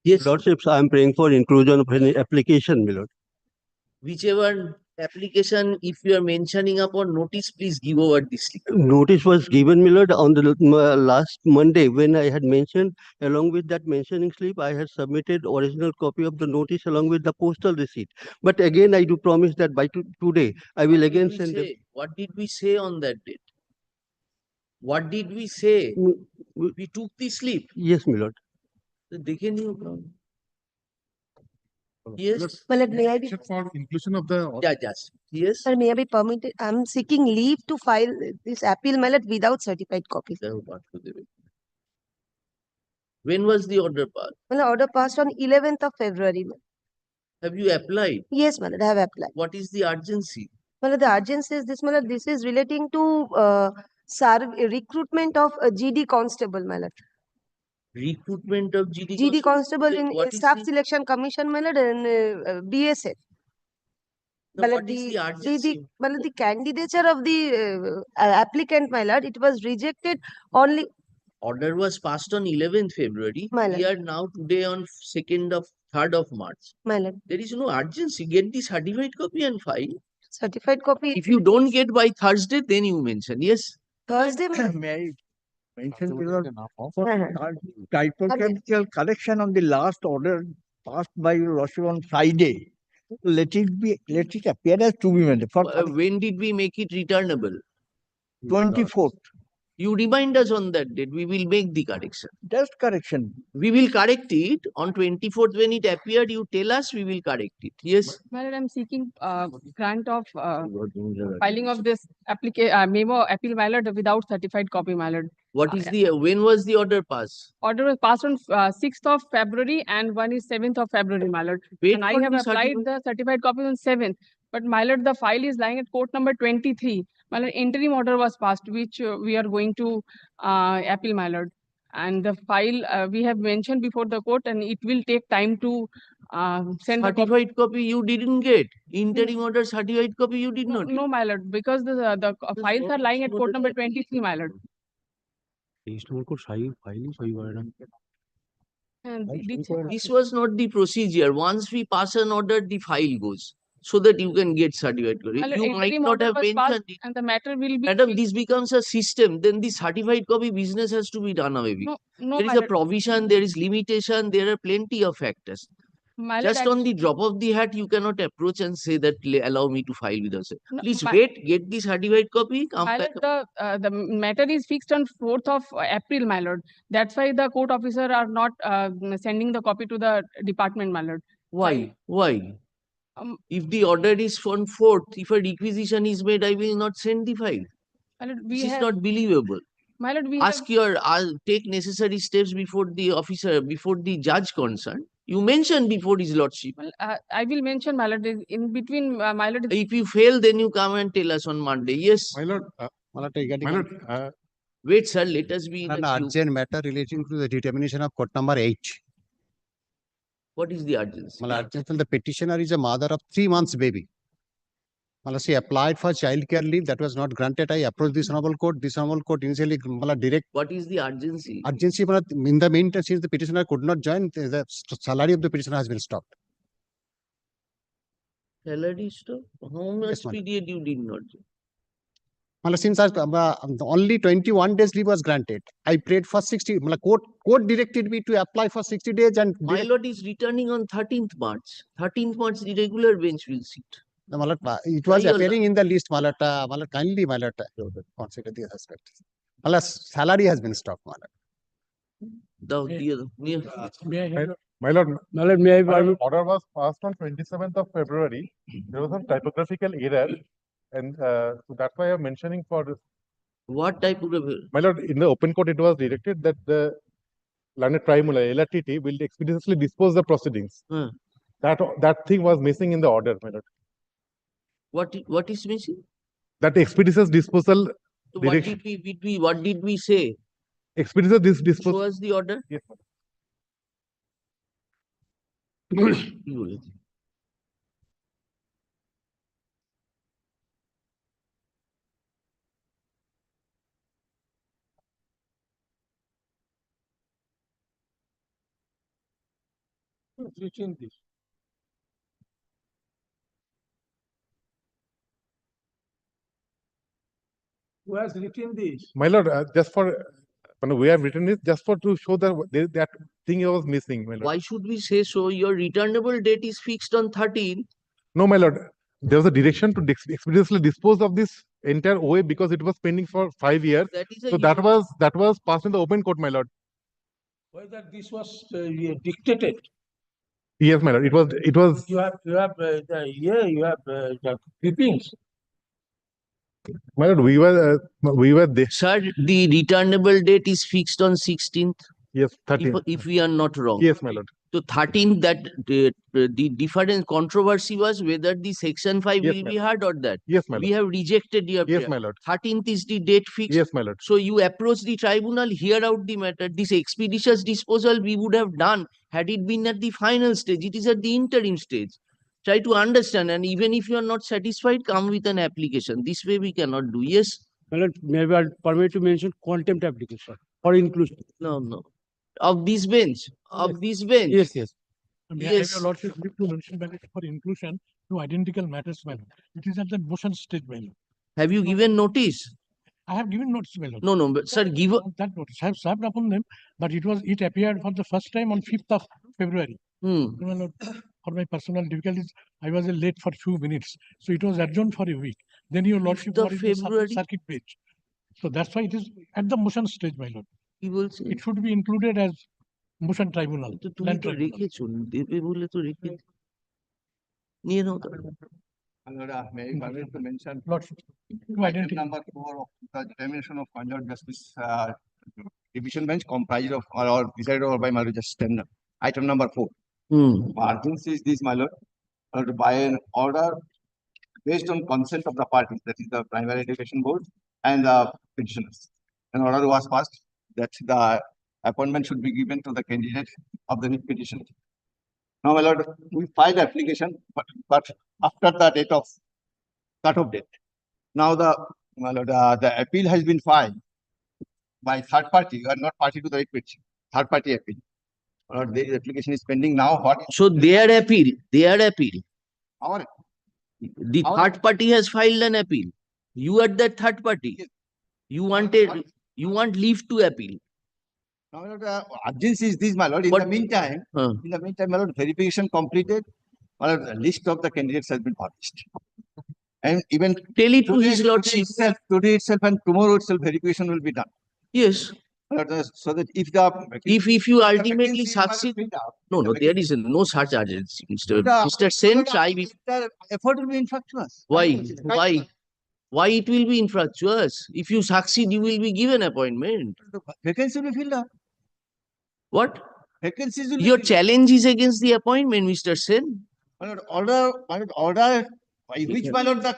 Yes. Lordships, I am praying for inclusion of any application, my lord. Whichever application, if you are mentioning upon notice, please give over this slip. Notice was given, my lord, on the last Monday when I had mentioned, along with that mentioning slip, I had submitted original copy of the notice along with the postal receipt. But again, I do promise that by today, I will again send them. What did we say on that date? What did we say? We took the slip. Yes, my lord. Dekhe nahi ho. Yes. Well, may I be, For inclusion of the Yeah, yes. Yes. sir, may I be permitted? I'm seeking leave to file this appeal mallet without certified copy. When was the order passed? Well, order passed on 11th of February. Have you applied? Yes, mallet, I have applied. What is the urgency? Well, the urgency is this, mallet. This is relating to recruitment of a GD constable, mallet. Recruitment of GD GD constable in What is staff the- selection commission, mallet, and BSF. No, Mallet, what is the urgency? mallet, the candidature of the applicant, my lord, it was rejected only. Order was passed on 11th February. My We lord. are now today on 3rd of March. My lord. There is no urgency. Get the certified copy and file. Certified copy. If you don't get by Thursday, then you mention. Yes. Thursday. May I mention Uh-huh. typographical correction on the last order passed by your lordship on Friday. Let it appear as to be made for When did we make it returnable? 24th. You remind us on that date. We will make the correction. Just correction. We will correct it on 24th when it appeared. You tell us, we will correct it. Yes. My lord, I'm seeking grant of filing of this memo appeal, my lord, without certified copy, my lord. What is the when was the order passed? Order was passed on 6th of February and one is 7th of February, my lord. Wait And I for have the applied the certified copy on 7th. But my lord, the file is lying at court number 23. My lord, interim order was passed, which we are going to appeal, my lord. And the file we have mentioned before the court, and it will take time to send the copy. Certified copy you didn't get. Interim order certified copy you did not get. No, my lord, because the files are lying at court number 23, my lord. And This was not the procedure. Once we pass an order, the file goes so that you can get certified copy. my lord, You might interim not order have was passed mentioned it. and the matter will be. Madam, this becomes a system. Then the certified copy business has to be done away with. No, There is my a lord. provision, there is limitation, there are plenty of factors. My lord, Just on the drop of the hat, you cannot approach and say that allow me to file with us. No, Please my- wait, get the certified copy, come my back. lord, the matter is fixed on 4th of April, my lord. That's why the court officer are not sending the copy to the department, my lord. Why? Why? Um, If the order is on 4th, if a requisition is made, I will not send the file. My lord, This is not believable. My lord, we Ask take necessary steps before the officer, before the judge concerned. You mentioned before his lordship. Well, I will mention, my lord, in between, my lord. If you fail, then you come and tell us on Monday. Yes. My lord, Wait, sir. Let us be in An the queue. urgent matter relating to the determination of court number 8. What is the urgency? The petitioner is a mother of 3 months baby. She applied for child care leave. That was not granted. I approached this honorable court. This honorable court initially direct. What is the urgency? Urgency, in the meantime, since the petitioner could not join, the salary of the petitioner has been stopped. Salary stop? How much period you did not do? Since only 21 days leave was granted, I prayed for 60. Court directed me to apply for 60 days and my lord is returning on 13th March. 13th March, the regular bench will sit. It was appearing in the list. Kindly, consider the aspect. Salary has been stopped. My lord, may I order was passed on 27th of February. There was some typographical error, and so that's why I'm mentioning for this. What typographical? My lord, in the open court, it was directed that the learned tribunal, LRTT, will expeditiously dispose the proceedings. That thing was missing in the order, my lord. What is missing? That expeditious disposal. So what did we say? Expeditious disposal. Show us the order. Yes, written this? Who has written this? My lord, just for, we have written it just for to show that that thing was missing, my lord. Why should we say so? Your returnable date is fixed on 13th. No, my lord, there was a direction to expeditiously dispose of this entire OA because it was pending for 5 years. That is a So that was passed in the open court, my lord. Whether this was dictated? Yes, my lord. It was. You have the clippings. My lord, we were there. Sir, the returnable date is fixed on 16th, Yes, 13th. if we are not wrong. Yes, my lord. So 13th, that the different controversy was whether the section 5 Yes, will ma'am. be heard or that. Yes, my We lord. have rejected your Yes, prayer. my lord. 13th is the date fixed. Yes, my lord. So you approach the tribunal, hear out the matter. This expeditious disposal we would have done had it been at the final stage. It is at the interim stage. Try to understand, and even if you are not satisfied, come with an application. This way we cannot do. Yes? Maybe I'll permit to mention contempt application for inclusion. No. Of this bench. Of this bench. Yes, yes. May I have Yes. your lordship leave to mention that for inclusion to identical matters, my lord. It is at the motion stage, my lord. Have you given notice? I have given notice, my lord. No, but sir, give a. That notice, I have served upon them, but it appeared for the first time on 5th of February. Hmm. My lord, for my personal difficulties, I was late for few minutes, so it was adjourned for a week. Then your lordship 5th of was in the February? circuit bench. So that's why it is at the motion stage, my lord. কি বলছে? It should be included as motion tribunal. তো তুমি land তো tribunal. রেখেছো, দেবে বলে তো রেখে নিয়ে নাও তো। May I permit to mention Lordship, to item identify. number 4 of the determination of conjoint justice division bench comprised of or decided over by my lord justice tender. Item number 4. Hmm. Urgency is this, my lord, by an order based on consent of the parties, that is the primary education board and the petitioners. An order was passed that the appointment should be given to the candidate of the petition. Now, my lord, we filed application, but after the date of cut-off date. Now, my lord, the appeal has been filed by third party, or not party to the petition, third party appeal. My lord, the application is pending now. What So their appeal. our The Our- third party has filed an appeal. You are that third party. Yes. You want leave to appeal. now, my lord, urgency is this, my lord. In But- the meantime, Huh. my lord, verification completed. My lord, the list of the candidates has been published. And even Tell it to today, his lordship. today itself and tomorrow itself verification will be done. Yes. My lord, so that if the If you ultimately vacancy is, my lord, succeed. filled out, No, the there vacancy- is no such urgency, Mr. The- Sen. the- Try. the effort will be infructuous. Why it will be infructuous? If you succeed, you will be given appointment. The vacancy will be filled up. What? Vacancies will Your be filled up. challenge is against the appointment, Mr. Sen. My lord, order by which, my lord, the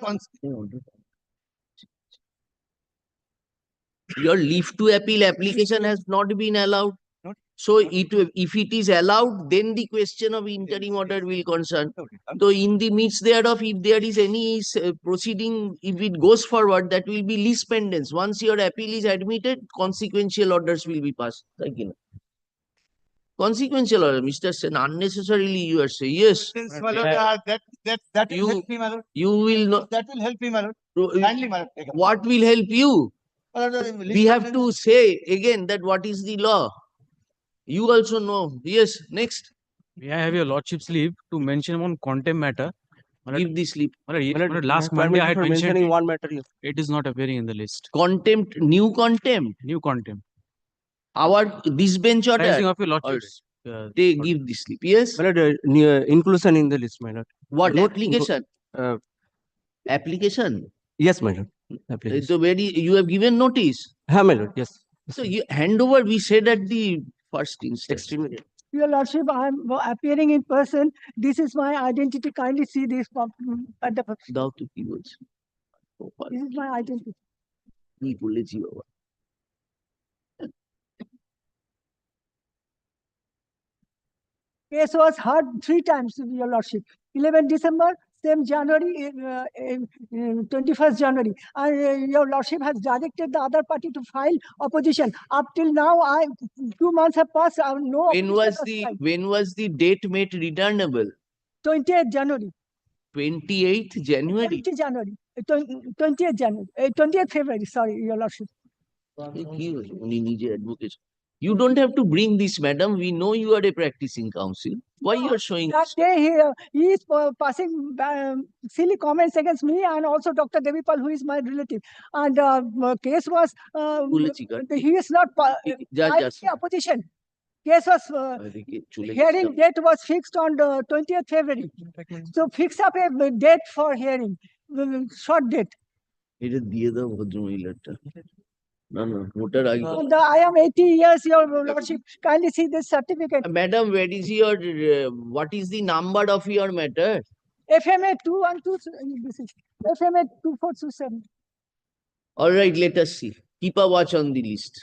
Your leave to appeal application has not been allowed. Not- So if it is allowed, then the question of interim order will concern. So in the midst thereof, if there is any proceeding, if it goes forward, that will be lease pendants. Once your appeal is admitted, consequential orders will be passed. Thank you. Consequential order, Mr. Sen, unnecessarily you are saying, yes, My lord, that will You- help me, my lord. you will not. That will help me, my lord. Kindly, my lord, take up. What will help you? My lord, We have to say again that what is the law. You also know. Yes, next. May I have your lordship's leave to mention one contempt matter? Give the slip. Last Monday I had mentioned one matter. It is not appearing in the list. Contempt, new contempt. New contempt. This bench Rising order. of your lordship's. They give the slip. Yes. Inclusion in the list, my lord. What Not application? uh, Application. Yes, my lord. So you have given notice. Ha, my lord. Yes. So you hand over. We said at the first instance. Extremely. Your Lordship, I am appearing in person. This is my identity. Kindly see this at the. দাও তো কি বলছে? This is my identity. কি বলেছি বাবা? Case was heard 3 times, Your Lordship. 11 December, same January, 21st January. And your lordship has directed the other party to file opposition. Up till now, 2 months have passed. No When opposition filed. when was the date made returnable? 28th January. 28th January. 20 January. 20th January. 20th February. Sorry, your lordship. You don't have to bring this, madam. We know you are a practicing counsel. Why you are showing That this? day he is passing silly comments against me and also Dr. Devipal, who is my relative. And case was he is not filing the opposition. Case was hearing date was fixed on the 20th February. So fix up a date for hearing, short date. এটা দিয়ে দাও ভদ্রমহিলাটা না না voter ID. And I am 80 years, your lordship. Kindly see this certificate. Madam, where is your what is the number of your matter? FMA 212. This is FMA 2427. All right, let us see. Keep a watch on the list.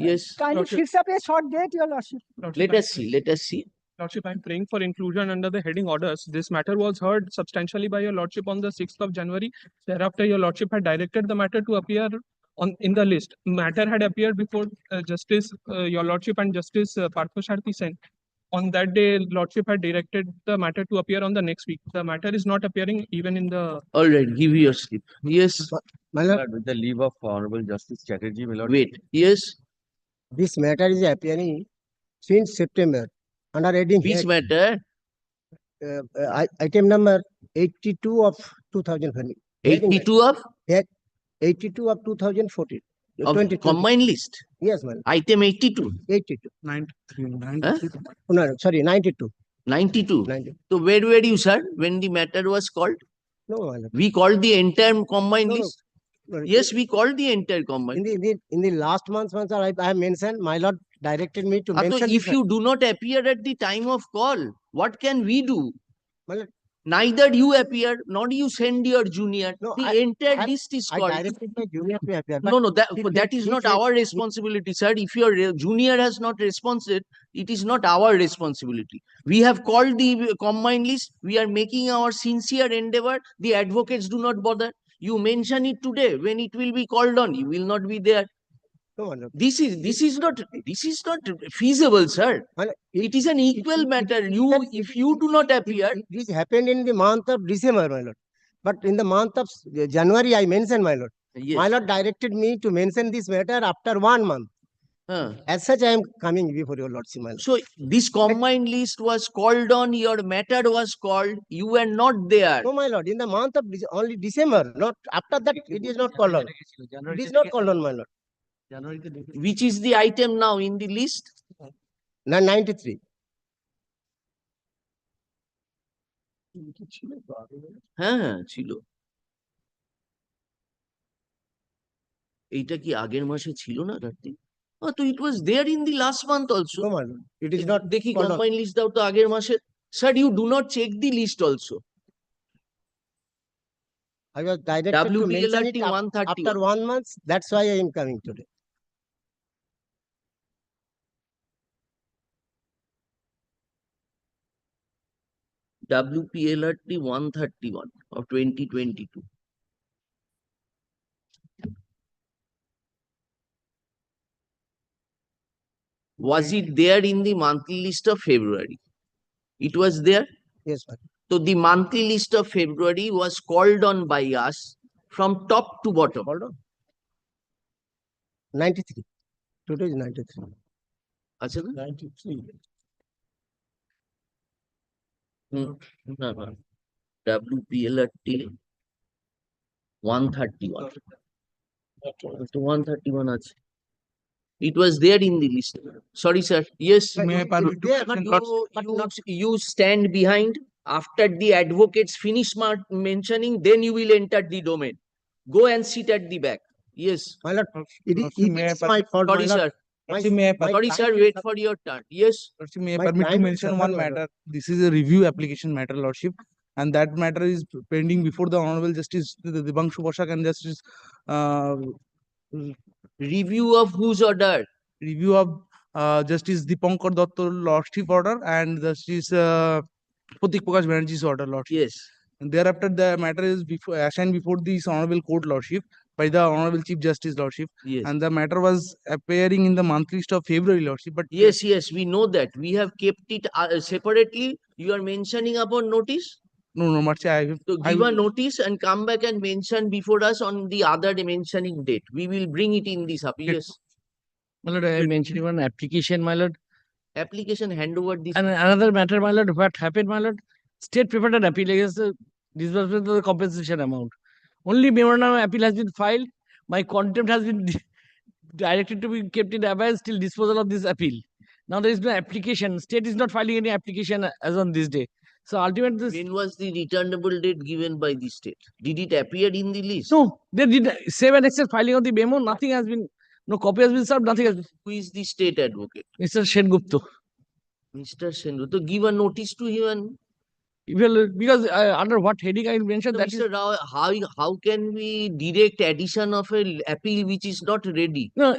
Yes. Kindly fix up a short date, your lordship. Let us see. Let us see. Lordship, I'm praying for inclusion under the heading orders. This matter was heard substantially by your lordship on the 6th of January. Thereafter, your lordship had directed the matter to appear in the list. Matter had appeared before Justice, your lordship and Justice Partha Sen. On that day, lordship had directed the matter to appear on the next week. The matter is not appearing even in the. All right, give your slip. Yes. My lord, with the leave of Honorable Justice Chatterjee, my lord. Wait. Yes. This matter is appearing since September under heading Which matter? item number 82 of 2020. 82 of 82 of 2014. of 2020. combined list. Yes, ma'am. Item 82. 82. 93. No, sorry, 92. 92. 92. So where were you, sir, when the matter was called? No, my lord. We called the entire combined No, no. list. No, Yes, we called the entire combined. In the last month, I have mentioned, my lord directed me to So mention. if you do not appear at the time of call, what can we do? My lord, Neither you appear, nor you send your junior. No, The I entire have- list is I called. directed my junior to appear. but No, no, that he- is he not said- our responsibility, sir. If your junior has not responded, it is not our responsibility. We have called the combined list. We are making our sincere endeavor. The advocates do not bother. You mention it today. When it will be called on, you will not be there. No, my lord. This is not feasible, sir. My lord, It is an equal matter. If you do not appear, This happened in the month of December, my lord. But in the month of January, I mentioned, my lord. yes. My lord directed me to mention this matter after 1 month. As such, I am coming before your lordship, my lord. So this combined list was called on, your matter was called, you were not there. No, my lord, in the month of only December, not after that, it is not called on. It is not called on, my lord. Which is the item now in the list? 93. হ্যাঁ ছিল। এইটা কি আগের মাসে ছিল না কার্তিক? তো it was there in the last month also. No, my lord. It is not দেখি called on. combined list দাও তো আগের মাসে। Sir, you do not check the list also. I was directed to mention it WPLRT 131. after 1 month. That's why I am coming today. WPLRT 131 of 2022. Was it there in the monthly list of February? It was there. Yes, sir. So the monthly list of February was called on by us from top to bottom. Hold on. 93. Today is 93. আচ্ছা না? 93. না, না। WPLRT 131. তো 131 আছে। It was there in the list. Sorry, sir. Yes. May I permit to There, but mention, You stand behind. After the advocates finish mentioning, then you will enter the domain. Go and sit at the back. Yes. My lord, it May I is my fault. Sorry, my lord. sir. Lordship, may I my Sorry, time sir. is Wait up. for your turn. Yes. Lordship, may I My permit to time is mention up, one my lord. matter? This is a review application matter, Lordship, and that matter is pending before the Honorable Justice Dibanshu Boshak and Justice Review of whose order? review of Justice Dipankar Dottor Lordship order and Justice Pratik Prakash Banerjee's order, Lordship. Yes. And thereafter, the matter is assigned before this Honorable Court Lordship by the Honorable Chief Justice Lordship. Yes. And the matter was appearing in the monthly list of February Lordship. But Yes, yes, we know that. We have kept it separately. You are mentioning upon notice. no, Marcia, I have So give a notice and come back and mention before us on the other mentioning date. We will bring it in this appeal. Yes. My lord, I am mentioning one application, my lord. Application handover this. And another matter, my lord, what happened, my lord? State preferred an appeal against the disbursement of the compensation amount. Only memorandum of appeal has been filed. My contempt has been directed to be kept in abeyance till disposal of this appeal. Now there is no application. State is not filing any application as on this day. So ultimately, When was the returnable date given by the state? Did it appear in the list? no, they did save and accept filing of the memo. Nothing has been, no copy has been served. Nothing has been. Who is the state advocate? Mr. Sengupta. Mr. Sengupta, give a notice to him and Well, because under what heading I mentioned that Mr. Rao, how can we direct addition of an appeal which is not ready? no,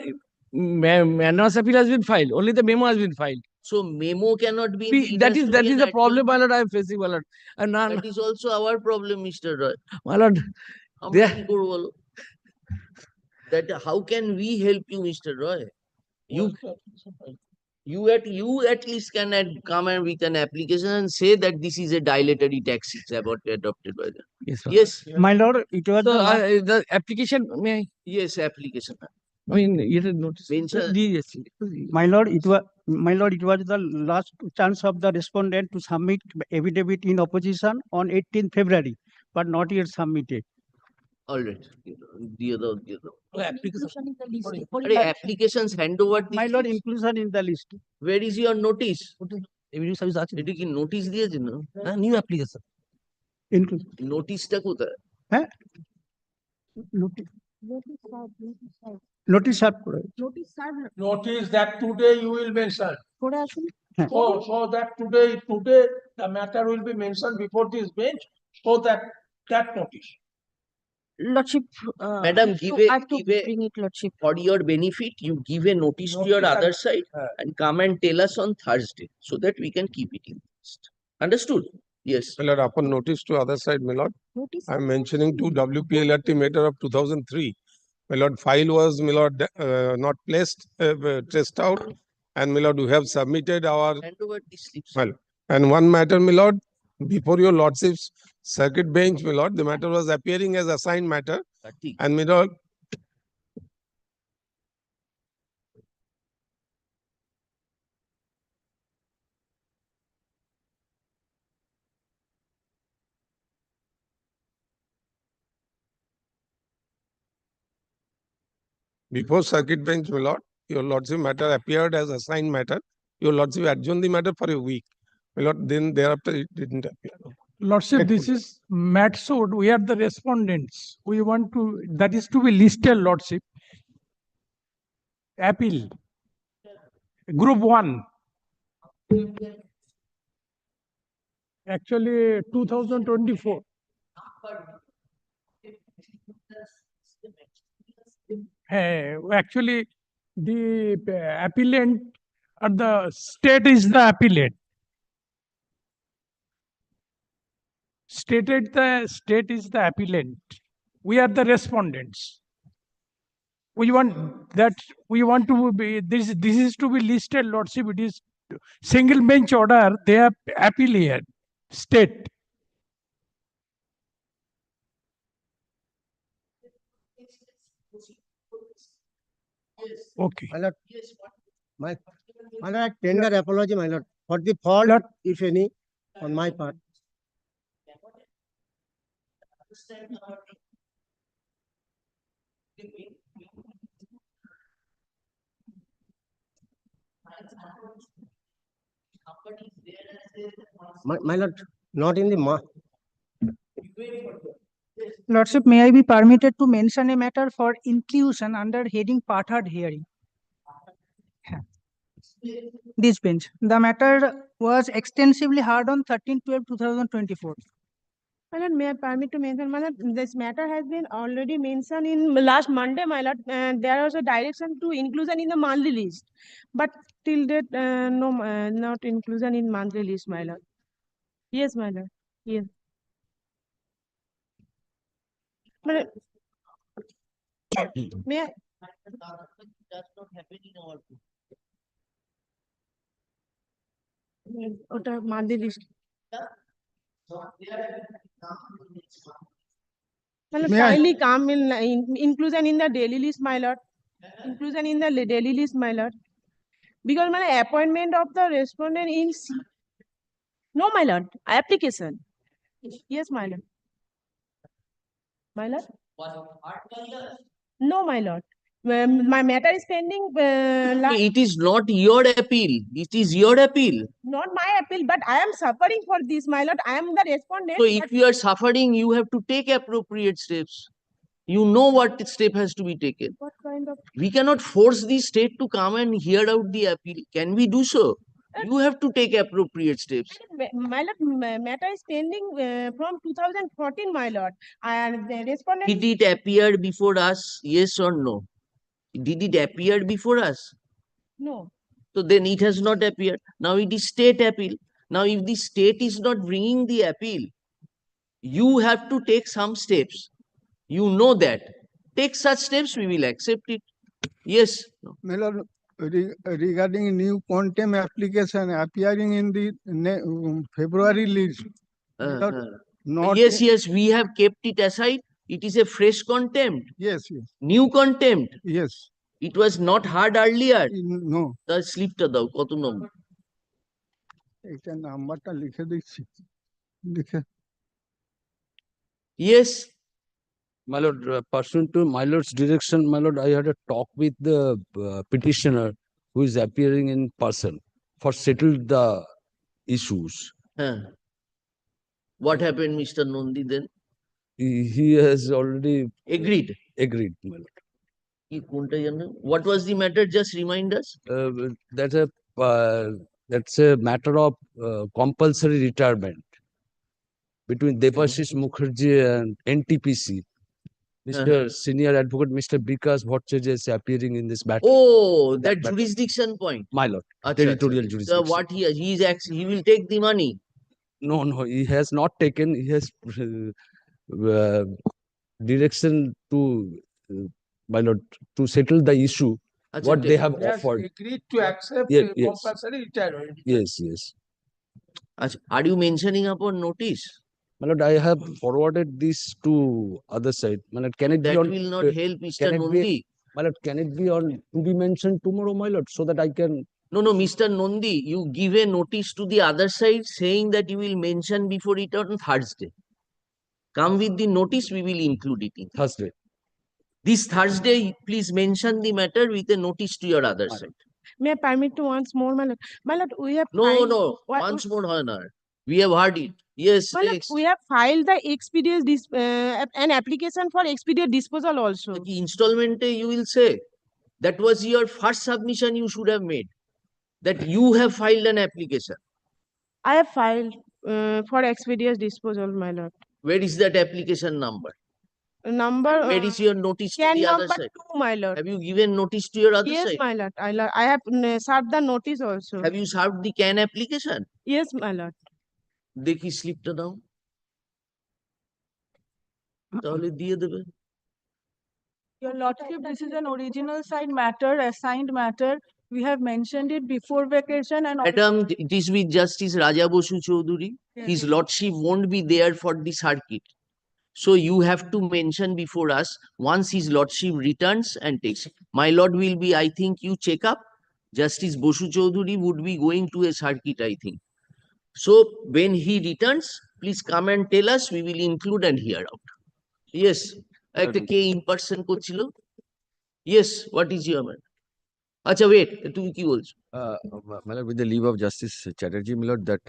Manos appeal has been filed. Only the memo has been filed. So memo cannot be. That is the problem, my lord. I am facing, my lord. And that is also our problem, Mr. Roy. My lord, that how can we help you, Mr. Roy? You at least can come and with an application and say that this is a dilatory tax adopted by them. Yes, sir. Yes. My lord, it was So the application, may I? Yes, application. I mean, you did notice. Yes. My lord, it was the last chance of the respondent to submit affidavit in opposition on 18th February, but not yet submitted. All right. The other. Application. Applications handover. My lord, inclusion in the list. Where is your notice? Evidence service আছে এটা কি notice দিয়েছে না new application নোটিশটা কোথায় হ্যাঁ notice serve করে Notice that today you will mention. করে আসুন So that today the matter will be mentioned before this bench, so that notice. Lordship, Madam, I have to bring it, Lordship. For your benefit, you give a notice to your other side and come and tell us on Thursday so that we can keep it in the list. Understood? Yes. My lord, upon notice to other side, my lord, I am mentioning to WPLRT matter of 2003. My lord, file was, my lord, not placed, traced out, and my lord, we have submitted our. Hand over the slips. Well, and one matter, my lord, before your lordship's circuit bench, my lord, the matter was appearing as assigned matter, and my lord. Before circuit bench, my lord, your lordship matter appeared as assigned matter. Your lordship adjourned the matter for a week. My lord, then thereafter it didn't appear. Lordship, this is Matsud. We are the respondents. We want to, that is to be listed, Lordship. Appeal. Group 1. Actually, 2024. Actually, the appellant or the state is the appellant. Stated the state is the appellant. We are the respondents. We want to be this is to be listed, Lordship. It is single bench order. They are appellant state. Okay. My lord, tender apology, my lord, for the fault, if any, on my part. My lord, not in the Lordship, may I be permitted to mention a matter for inclusion under heading part-heard hearing? This bench. The matter was extensively heard on 13/12/2024. My lord, may I permit to mention, my lord, this matter has been already mentioned in last Monday, my lord. There was a direction to inclusion in the monthly list, but till date, no, not inclusion in monthly list, my lord. Yes, my lord. Yes. মানে may I? ওটা monthly list মানে May I? finally come in inclusion in the daily list, my lord. Inclusion in the daily list, my lord. Because my appointment of the respondent in no, my lord, application. Yes, my lord. My lord? No, my lord. My matter is pending. It is not your appeal. It is your appeal. Not my appeal, but I am suffering for this, my lord. I am the respondent. So if you are suffering, you have to take appropriate steps. You know what step has to be taken. What kind of? We cannot force the state to come and hear out the appeal. Can we do so? You have to take appropriate steps. My lord, matter is pending from 2014, my lord. And the respondent. Did it appear before us? Yes or no? Did it appear before us? No. So then it has not appeared. Now it is state appeal. Now if the state is not bringing the appeal, you have to take some steps. You know that. Take such steps, we will accept it. Yes. No. My lord, regarding new contempt application appearing in the February list. Not yes, yes, we have kept it aside. It is a fresh contempt. Yes, yes. New contempt. Yes. It was not heard earlier. No. The slip টা দাও কত নম্বর? এটা নাম্বারটা লিখে দিচ্ছি। লিখে। Yes. My lord, pursuant to my lord's direction, my lord, I had a talk with the petitioner who is appearing in person for settle the issues. What happened, Mr. Nondi, then? He has already agreed. Agreed, my lord. What was the matter? Just remind us. That's a matter of compulsory retirement between Devashish Mukherjee and NTPC. Mr. Senior Advocate, Mr. Bikas Bhattacharya is appearing in this matter. Oh, that jurisdiction point. My lord, territorial jurisdiction. So what he will take the money. No, he has not taken. He has direction to my lord to settle the issue. What they have offered. Agreed to accept compulsory retirement. Yes. Are you mentioning upon notice? My lord, I have forwarded this to other side. My lord, can it that be on? Will not help, Mr. Nondi. My lord, can it be on to be mentioned tomorrow, my lord, so that I can? No, Mr. Nondi, you give a notice to the other side saying that you will mention before it on Thursday. Come with the notice, we will include it in Thursday. This Thursday, please mention the matter with a notice to your other side. May I permit to once more, my lord? My lord, we have No, What? once more, Honor. We have heard it. Yes, my lord, we have filed the expeditious an application for expeditious disposal also. The installment, you will say. That was your first submission you should have made. That you have filed an application. I have filed for expeditious disposal, my lord. Where is that application number? Where is your notice to the other side? 2, my lord. Have you given notice to your other side? Yes, my lord. I have served the notice also. Have you served the CAN application? Yes, my lord. দেখি স্লিপটা দাও তাহলে দিয়ে দেবে। Your lordship, this is an original side matter, assigned matter. We have mentioned it before vacation and. Madam, it is with Justice Raja Bosu Chaudhuri. Yes. His lordship won't be there for the circuit. So you have to mention before us once his lordship returns and takes. My lord will be, I think, you check up. Justice Bosu Chaudhuri would be going to a circuit, I think. So when he returns, please come and tell us. We will include and hear out. Yes. একটা কে in person করছিল? Yes. What is your man? আচ্ছা wait. তুমি কি বলছো? My lord, with the leave of Justice Chatterjee, my lord, that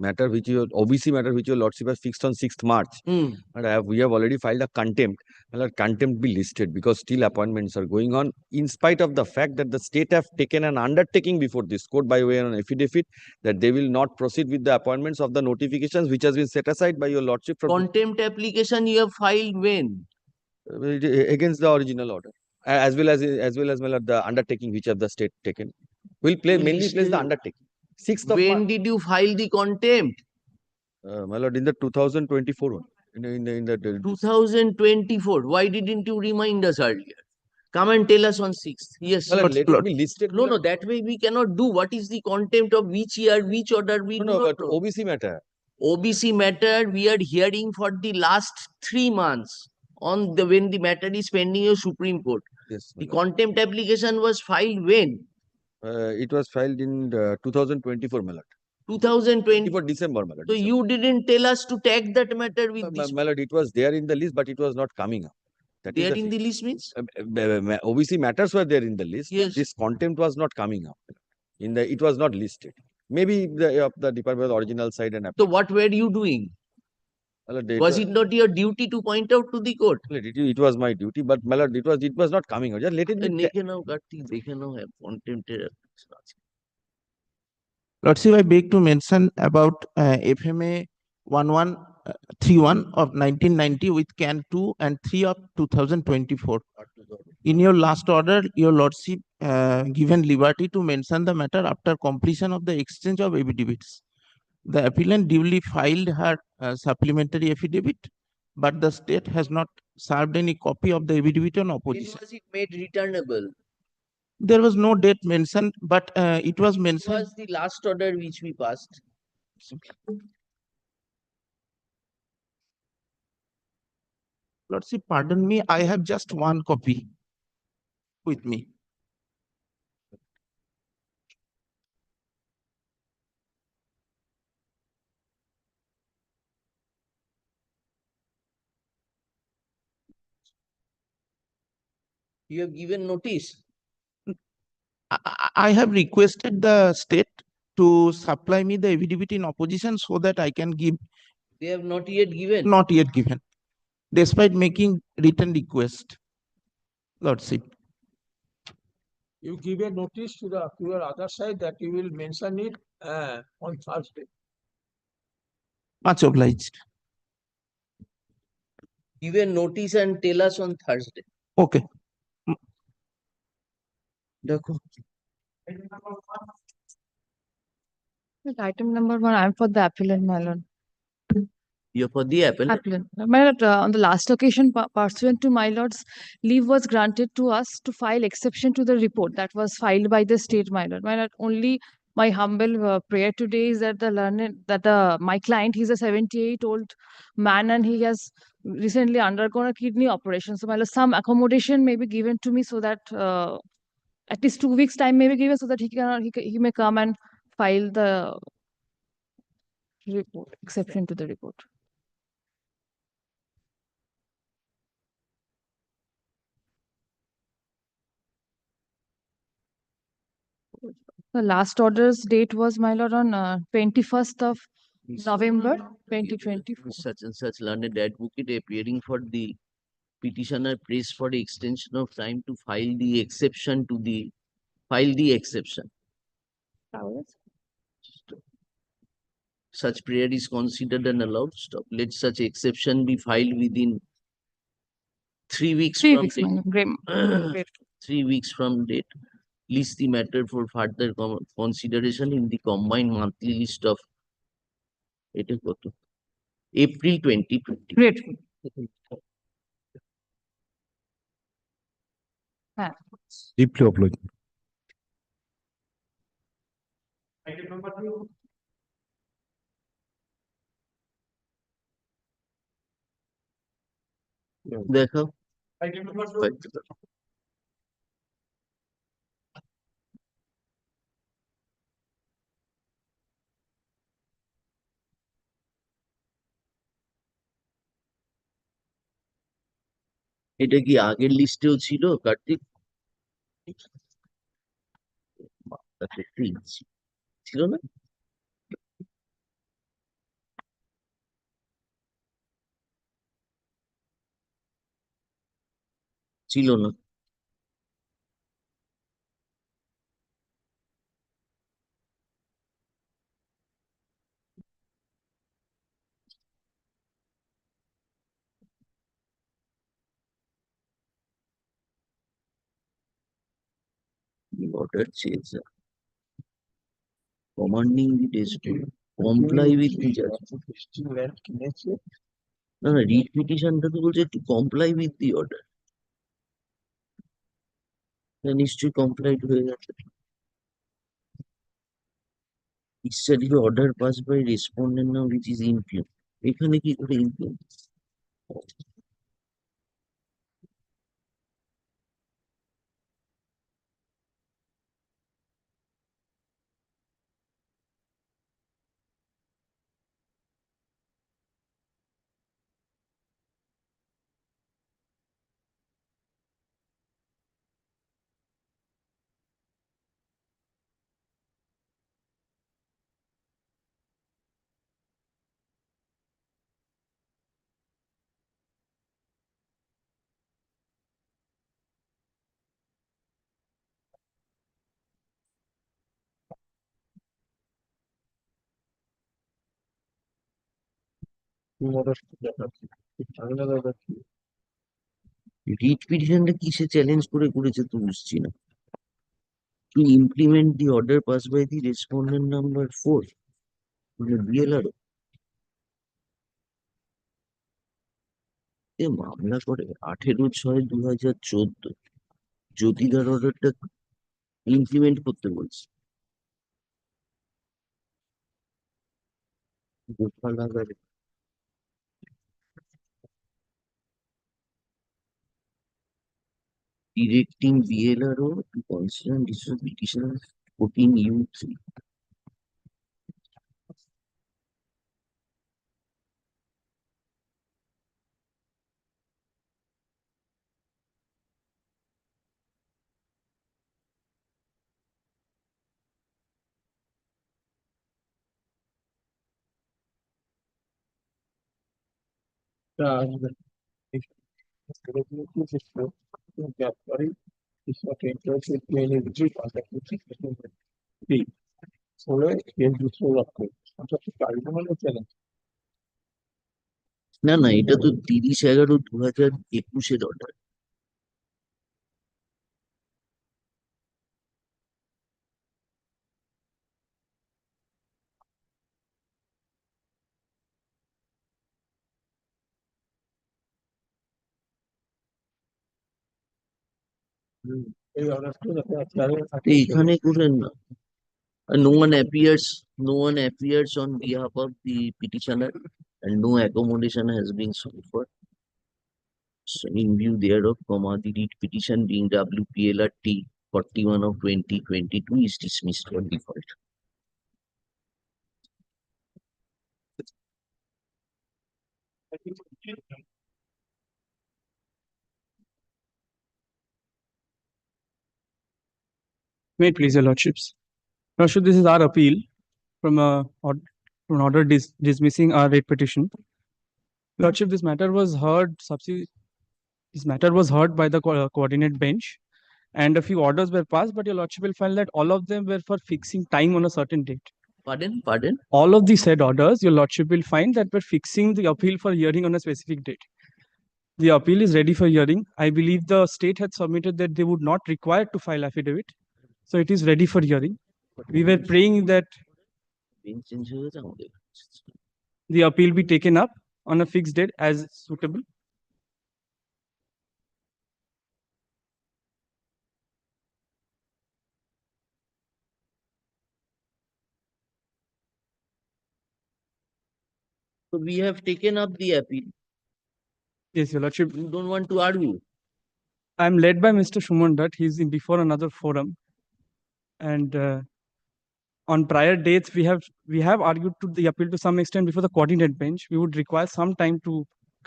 matter which your OBC matter which your lordship has fixed on 6th March, and we have already filed a contempt. My lord, contempt be listed because still appointments are going on, in spite of the fact that the state have taken an undertaking before this court by way of an affidavit that they will not proceed with the appointments of the notifications which has been set aside by your lordship. From contempt application you have filed when? Against the original order. As well as my lord, the undertaking which have the state taken. Will mainly place the undertaking. 6th of When March. did you file the contempt? My lord, in the 2024 one. in the 2024. Why didn't you remind us earlier? Come and tell us on 6th. Yes. Well, let it be listed. No, that way we cannot do. What is the contempt of which year, which order we do No, not but know. OBC matter. OBC matter, we are hearing for the last 3 months on the when the matter is pending in Supreme Court. Yes. The contempt application was filed when? It was filed in 2024, my lord. 2020. For December, my lord. So you didn't tell us to tag that matter with this. My lord, it was there in the list, but it was not coming up. That is There in the list means? OBC matters were there in the list. Yes. This contempt was not coming up. It was not listed. Maybe the department original side and. So what were you doing? Was it not your duty to point out to the court? It was my duty, but my lord, it was not coming out. Just let it be. Contempt. Lordship, I beg to mention about FMA 1131 of 1990 with CAN 2 and 3 of 2024. In your last order, your Lordship given liberty to mention the matter after completion of the exchange of affidavits. The appellant duly filed her supplementary affidavit, but the state has not served any copy of the affidavit on opposition. Was it made returnable? There was no date mentioned, but it was mentioned. It was the last order which we passed. Lordship, pardon me, I have just one copy with me. You have given notice. I have requested the state to supply me the affidavit in opposition so that I can give. They have not yet given. Not yet given, despite making written request. Lordship. You give a notice to your other side that you will mention it on Thursday. Much obliged. Give a notice and tell us on Thursday. Okay. Item number 1, I'm for the appellant, my lord. You're for the appellant. My lord, on the last occasion, pursuant to my lord's leave was granted to us to file exception to the report that was filed by the state, my lord. My lord, only my humble prayer today is that my client, he's a 78-year-old man and he has recently undergone a kidney operation. So my lord, some accommodation may be given to me so that at least 2 weeks time may be given so that he may come and file the report, exception to the report. The last order's date was, my lord, on 21st of November 2024. Such and such learned advocate appearing for the petitioner prays for the extension of time to file the exception to the exception. Such prayer is considered an allowed stop. Let such exception be filed within 3 weeks from date. 3 weeks from date. List the matter for further consideration in the combined monthly list of April 2020. Great. Deeply obliged. দেখো এটা কি আগের লিস্টেও ছিল কার্তিক? ছিল না? ছিল না। Order change. Commanding the district comply with the judgment. না না রিট পিটিশনটা তো বলছে to comply with the order, নিশ্চয়ই কমপ্লাইড হয়ে গেছে। Discharge order passed by respondent now which is implement, এখানে কি করে implement? রিট পিটিশনটা কিসে চ্যালেঞ্জ করে করেছে তো বুঝছি না। To implement the order passed by the respondent number 4, মানে BLR এ মামলা করে 18/6/2014 জ্যোতিদার অর্ডারটা ইমপ্লিমেন্ট করতে বলছে। Gopal আগারে directing BLRO to consider discharge petition 14U3. না না এটা তো 30/11/2021 অর্ডার। এখানে করেন না। No one appears on behalf of the petitioner and no accommodation has been sought for. So in view thereof, the writ petition being WPLRT 41/2022 is dismissed for default. May it please your lordships. Lordship, this is our appeal from from an order dismissing our writ petition. Lordship, this matter was heard by the coordinate bench, and a few orders were passed, but your lordship will find that all of them were for fixing time on a certain date. Pardon? All of the said orders, your lordship will find that were fixing the appeal for hearing on a specific date. The appeal is ready for hearing. I believe the state had submitted that they would not require to file affidavit. So it is ready for hearing. We were praying that the appeal be taken up on a fixed date as suitable. So we have taken up the appeal. Yes, your lordship. You don't want to argue. I am led by Mr. Shuman Dutt. He is in before another forum, and on prior dates we have argued to the appeal to some extent before the coordinate bench. We would require some time to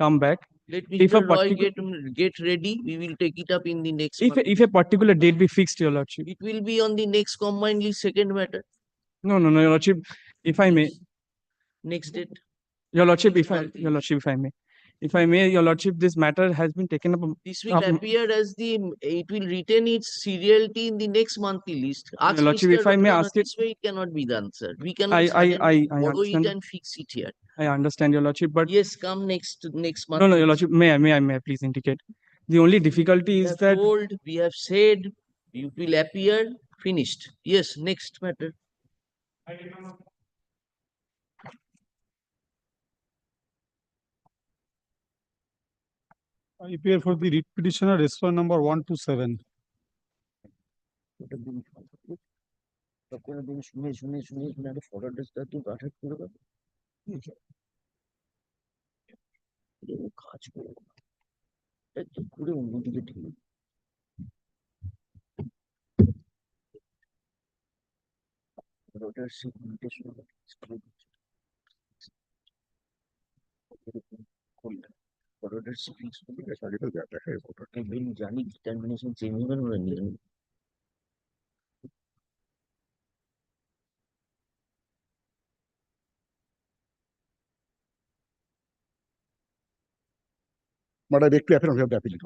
come back. Let If a Mr. Roy particular get ready. We will take it up in the next. if a particular date be fixed, your lordship. It will be on the next combined list second matter. No, your lordship. If I may. Next date. Your lordship, if I may, your lordship, this matter has been taken up. This will appear as it will retain its seriality in the next monthly list. Ask Your lordship, Mr. if I may Ratana, ask it. this way it cannot be done, sir. We cannot I borrow it understand. and fix it here. I understand, your lordship, but yes, come next month. No, your lordship, may I please indicate. The only difficulty is that we have said it will appear finished. Yes, next matter. I appear for the writ petitioner, respondent number 127. But I beg to appear on behalf of the appellate.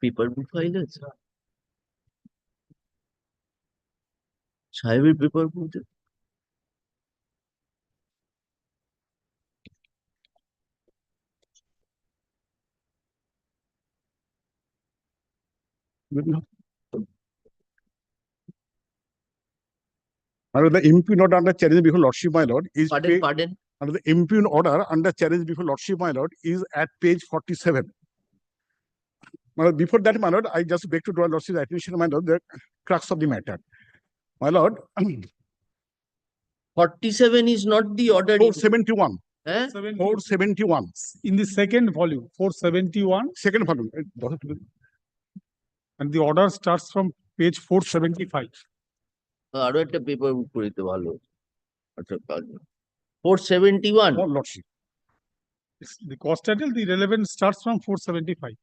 Paper book file আছে সাহেবের paper book Under the impugn order under challenge before Lordship, my lord, is pardon. Under the impugn order under challenge before Lordship, my lord, is at page 47. Before that, my lord, I just beg to draw Lordship's attention, my lord, the crux of the matter. My lord, 47 is not the order. 471. Eh? 471. In the second volume, 471. Second volume. And the order starts from page 475. আরো একটা paper বুক করে দিতে ভালো আচ্ছা 471 Lordship. The cause title, the relevant starts from 475.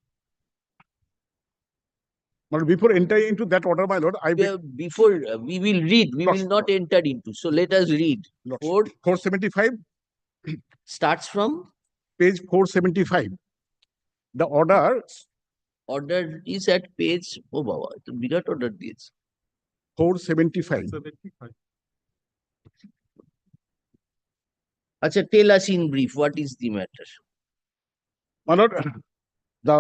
But before entering into that order, my lord, before we will read, we will not enter into. So let us read. 475 starts from page 475. The order is at page oh baba to birat order দিয়েছে 475. আচ্ছা tell us in brief what is the matter. My lord, the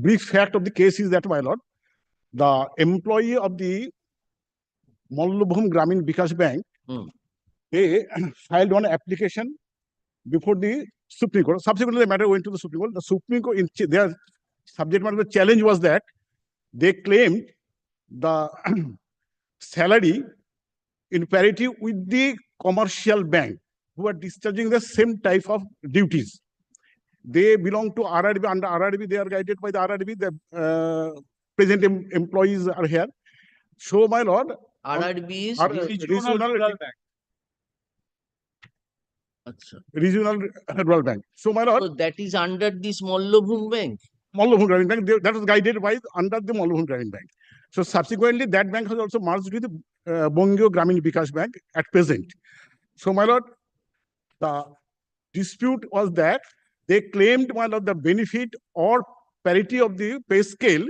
brief fact of the case is that, my lord, the employee of the Mallabhum Gramin Bikash Bank, they filed one application before the Supreme Court. Subsequently, the matter went to the Supreme Court. The Supreme Court, their subject matter, the challenge was that they claimed the salary in parity with the commercial bank who are discharging the same type of duties. They belong to RRB. Under RRB, they are guided by the RRB. The present employees are here. So, my lord, RRB is regional bank. Regional rural bank. So, my lord, so that is under this Mallabhum Bank. Mallabhum Gramin Bank, that was guided by under the Mallabhum Gramin Bank. So subsequently, that bank has also merged with the Bongyo Gramin Bikash Bank at present. So, my lord, the dispute was that they claimed, my lord, the benefit or parity of the pay scale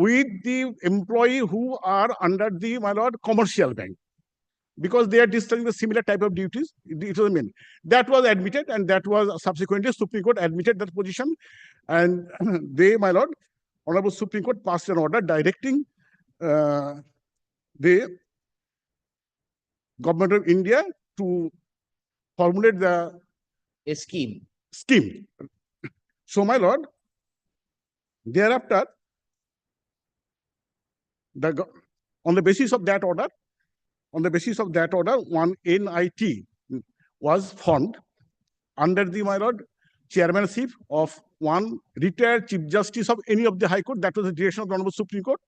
with the employee who are under the, my lord, commercial bank, because they are discharging the similar type of duties. It was mean that was admitted, and that was subsequently Supreme Court admitted that position, and they, my lord, Honorable Supreme Court passed an order directing the government of India to formulate the scheme. So, my lord, thereafter, on the basis of that order, one NIT was formed under the, my lord, chairmanship of one retired Chief Justice of any of the High Court. That was the direction of the Honorable Supreme Court.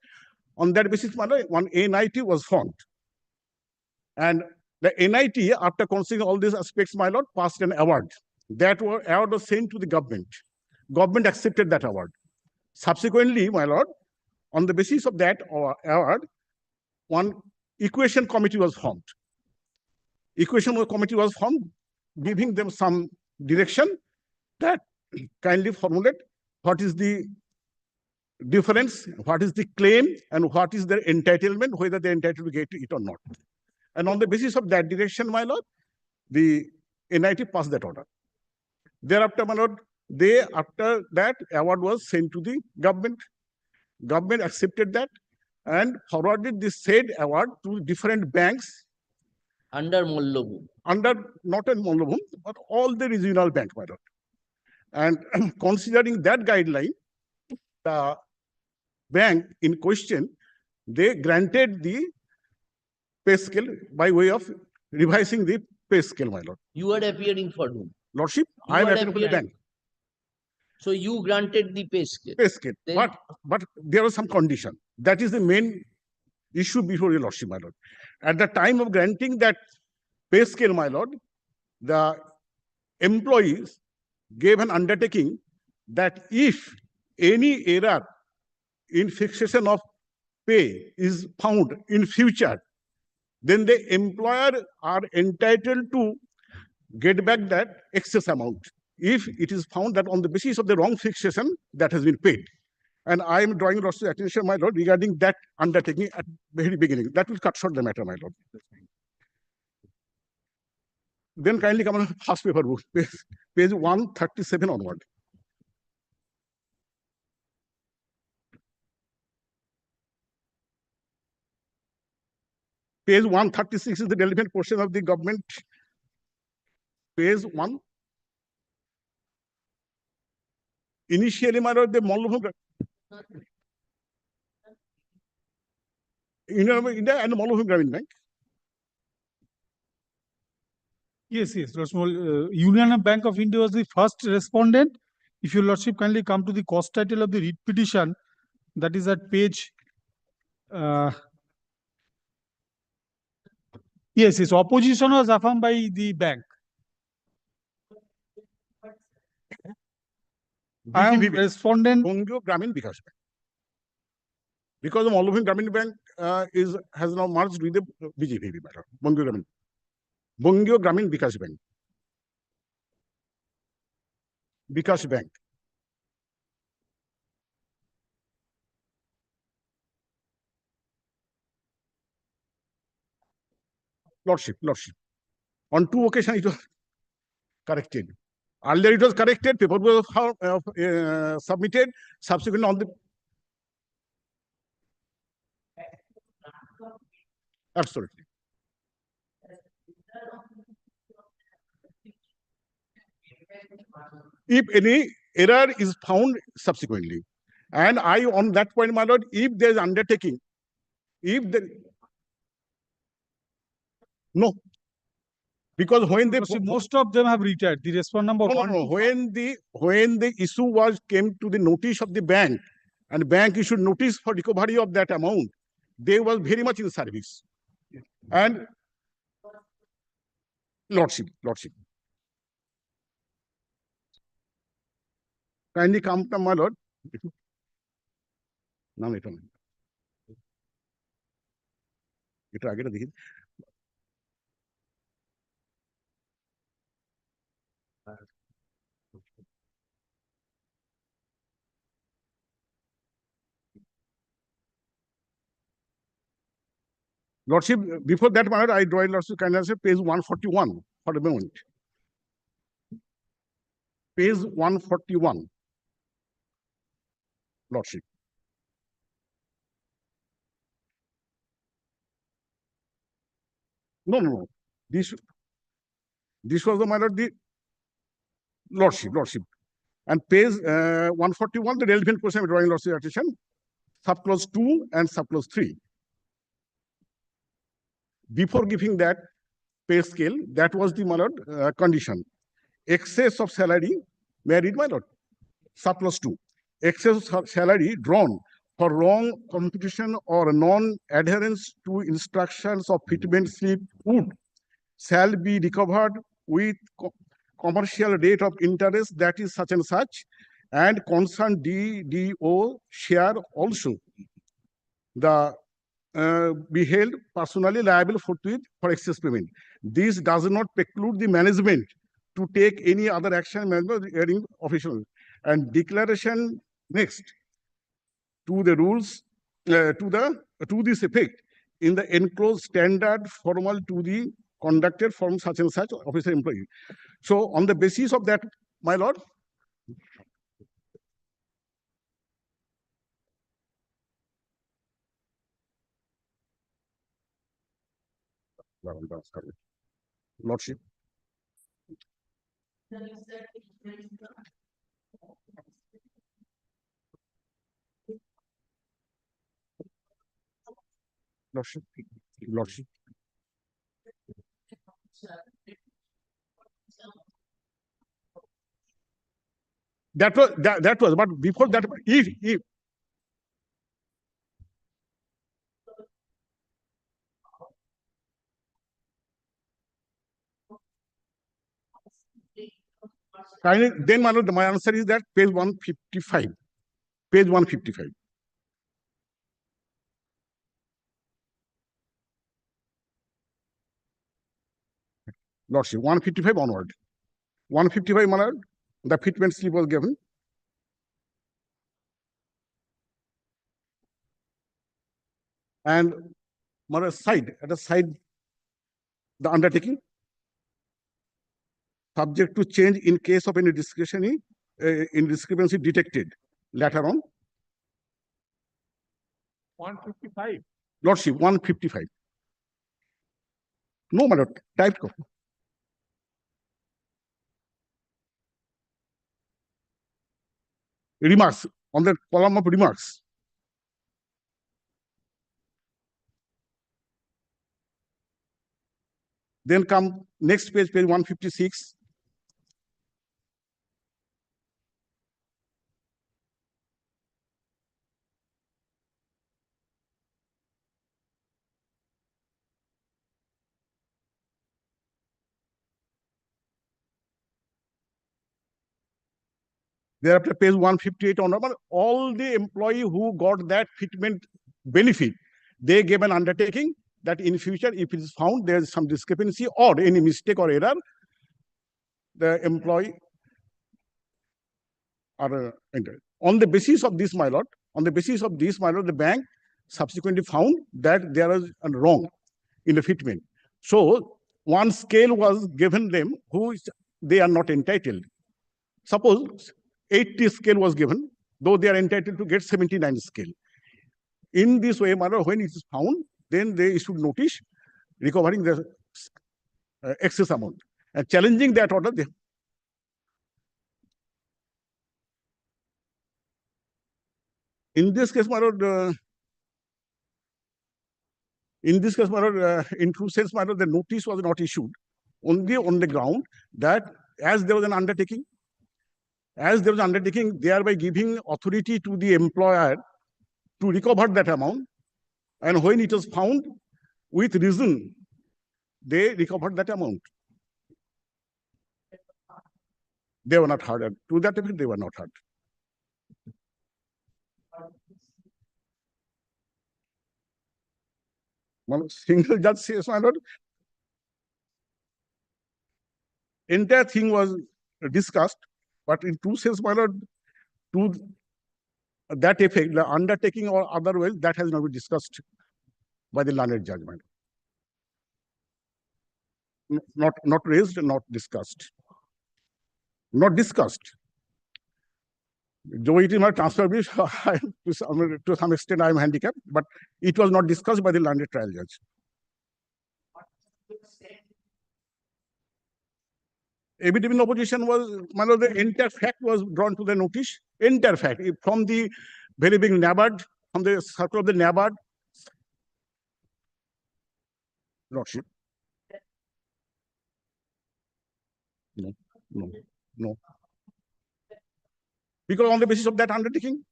On that basis, my lord, one NIT was formed. And the NIT, after considering all these aspects, my lord, passed an award. That award was sent to the government. Government accepted that award. Subsequently, my lord, on the basis of that award, one equation committee was formed. Equation committee was formed, giving them some direction that kindly formulate what is the difference, what is the claim, and what is their entitlement, whether they're entitled to get it or not. And on the basis of that direction, my lord, the NIT passed that order. Thereafter, my lord, after that award was sent to the government. Government accepted that, and forwarded the said award to different banks under Mollabhu. Under not in Mollabhu, but all the regional banks, my lord. And considering that guideline, the bank in question, they granted the pay scale by way of revising the pay scale, my lord. You are appearing for whom? Lordship, You I am are appearing for the appearing- bank. So you granted the pay scale. Pay scale. Then- But there was some condition. That is the main issue before your lordship, my lord. At the time of granting that pay scale, my lord, the employees gave an undertaking that if any error in fixation of pay is found in future, then the employer are entitled to get back that excess amount if it is found that on the basis of the wrong fixation that has been paid. And I am drawing your attention, my lord, regarding that undertaking at the very beginning. That will cut short the matter, my lord. Then kindly come on first paper book, page 137 onward. Page 136 is the relevant portion of the government. Page 1. Initially, my lord, the Mollabhu Union of India and Mollabhu Gramin Bank. Yes, yes. Union Bank of India was the first respondent. If your lordship kindly come to the cost title of the writ petition, that is at page. Yes, yes. Opposition was affirmed by the bank. I am respondent. Bongyo Gramin Vikas Bank. Because the Mollabhu Gramin Bank has now merged with the BJP matter. Bongyo Gramin. Bongyo Gramin Vikas Bank. Vikas Bank. Lordship. On two occasions it was corrected. Earlier it was corrected, paper was submitted, subsequently on the... Absolutely. If any error is found subsequently, and I on that point, my lord, if there is undertaking, if there... No. Because when they most of them have retired. The respondent number one. No. When the issue came to the notice of the bank, and bank issued notice for recovery of that amount, they were very much in service. And lordship. Kindly come to my lord. Now it आगे देखिए. Lordship, before that matter, I draw lordship kindly answer page 141 for a moment. Page 141. Lordship. No. This was the matter, the lordship. And page 141, the relevant portion of drawing lordship attention, subclause 2 and subclause 3. Before giving that pay scale, that was the, my lord, condition. Excess of salary, may I read, my lord? Subclause 2. Excess of salary drawn for wrong computation or non-adherence to instructions of fitment slip would shall be recovered with commercial rate of interest that is such and such, and concerned DDO share also the be held personally liable for excess payment. This does not preclude the management to take any other action regarding official and declaration next to the rules to this effect in the enclosed standard formal to the conducted from such and such officer employee. So on the basis of that, my lord, Lordship. Lordship. Lordship. That was, but before that, if then my answer is that page 155. Page 155. Lordship, 155 onward. 155 manner, the fitment slip was given. And at the side, the undertaking, subject to change in case of any discrepancy detected later on. 155. Lordship, 155. No, my lord, typed copy. Remarks, on the column of remarks. Then come next page, page 156. Thereafter, page 158 on all the employee who got that fitment benefit, they gave an undertaking that in future, if it is found there is some discrepancy or any mistake or error, the employee are entered. On the basis of this, my lord, the bank subsequently found that there was a wrong in the fitment. So one scale was given them who they are not entitled. Suppose 80 scale was given, though they are entitled to get 79 scale. In this way, when it is found, then they issued notice recovering the excess amount and challenging that order. In this case, my lord, in true sense, my lord, the notice was not issued only on the ground that as there was an undertaking, thereby giving authority to the employer to recover that amount, and when it was found with reason, they recovered that amount. They were not heard. To that effect, they were not heard. One single judge says, my lord, entire thing was discussed, but in true sense, my lord, to that effect, the undertaking or otherwise, that has not been discussed by the learned judge, my lord. Not raised, not discussed. Not discussed. Though it is my transfer brief, to some extent I am handicapped, but it was not discussed by the learned trial judge. Evidence in opposition was, my lord, the entire fact was drawn to the notice. Entire fact, from the very big NABARD, from the circle of the NABARD. Lordship. No. Because on the basis of that undertaking,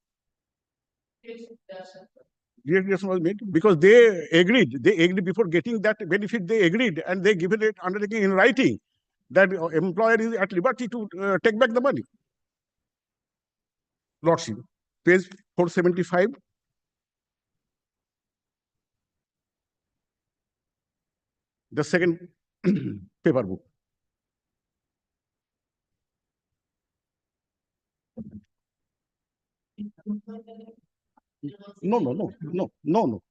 reaction was made because they agreed before getting that benefit, they agreed and they given it undertaking in writing that employer is at liberty to take back the money. Lordship, page 475. The second paper book. No.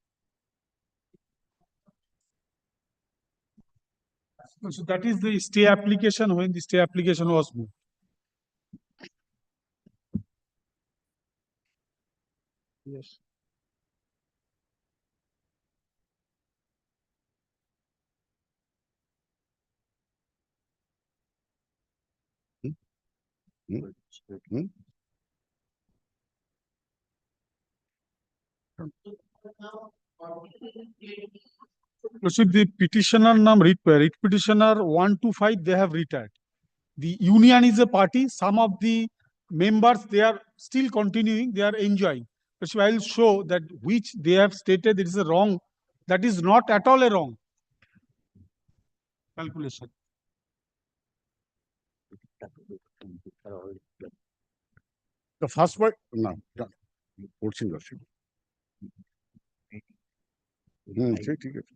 So that is the stay application when the stay application was moved. Yes. Hmm? Hmm? Lordship, the petitioner writ petitioner 125, they have retired. The union is a party. Some of the members, they are still continuing, they are enjoying. Lordship, I will show that which they have stated it is a wrong, that is not at all a wrong calculation. The first part, no, করছি Lordship. ঠিক আছে।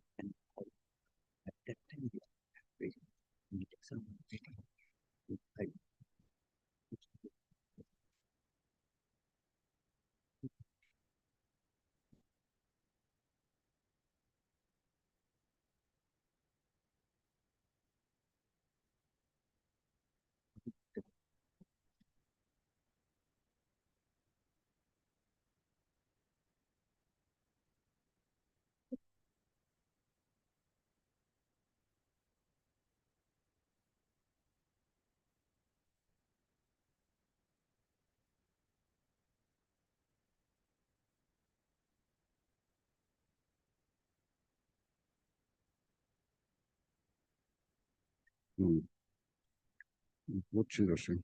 করছি Lordship.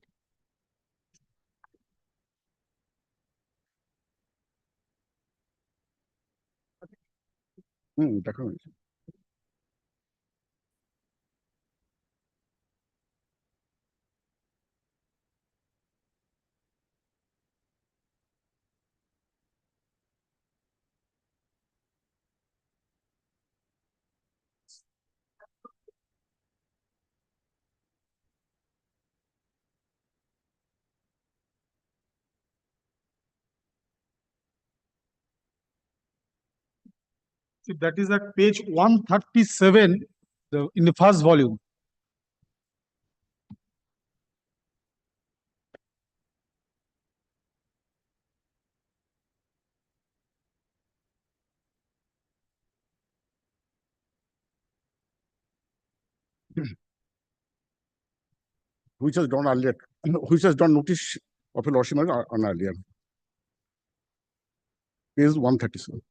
দেখা হয়েছে। See, that is at page 137 in the first volume. Which has done earlier, which has done notice of a Lordship on earlier. Page 137.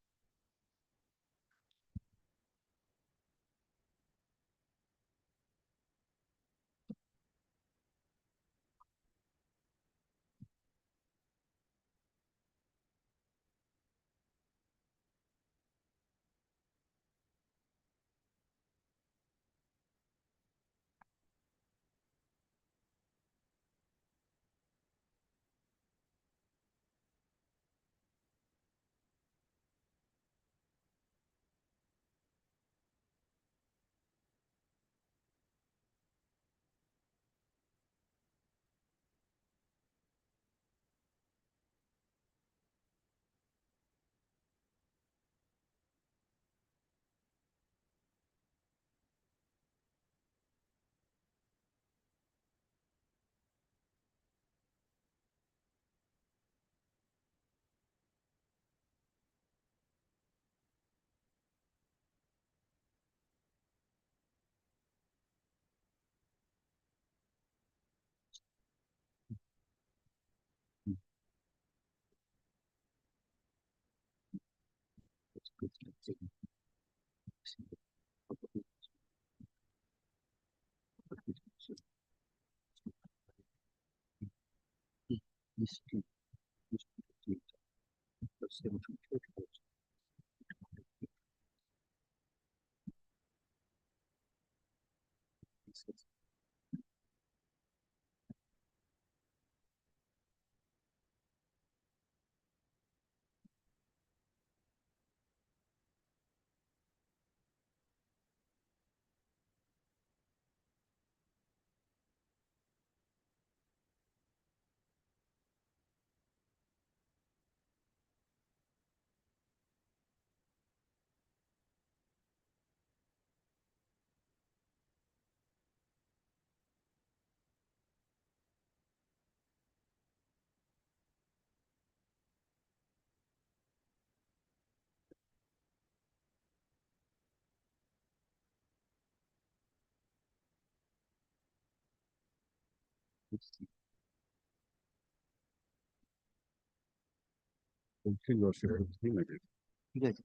Yes.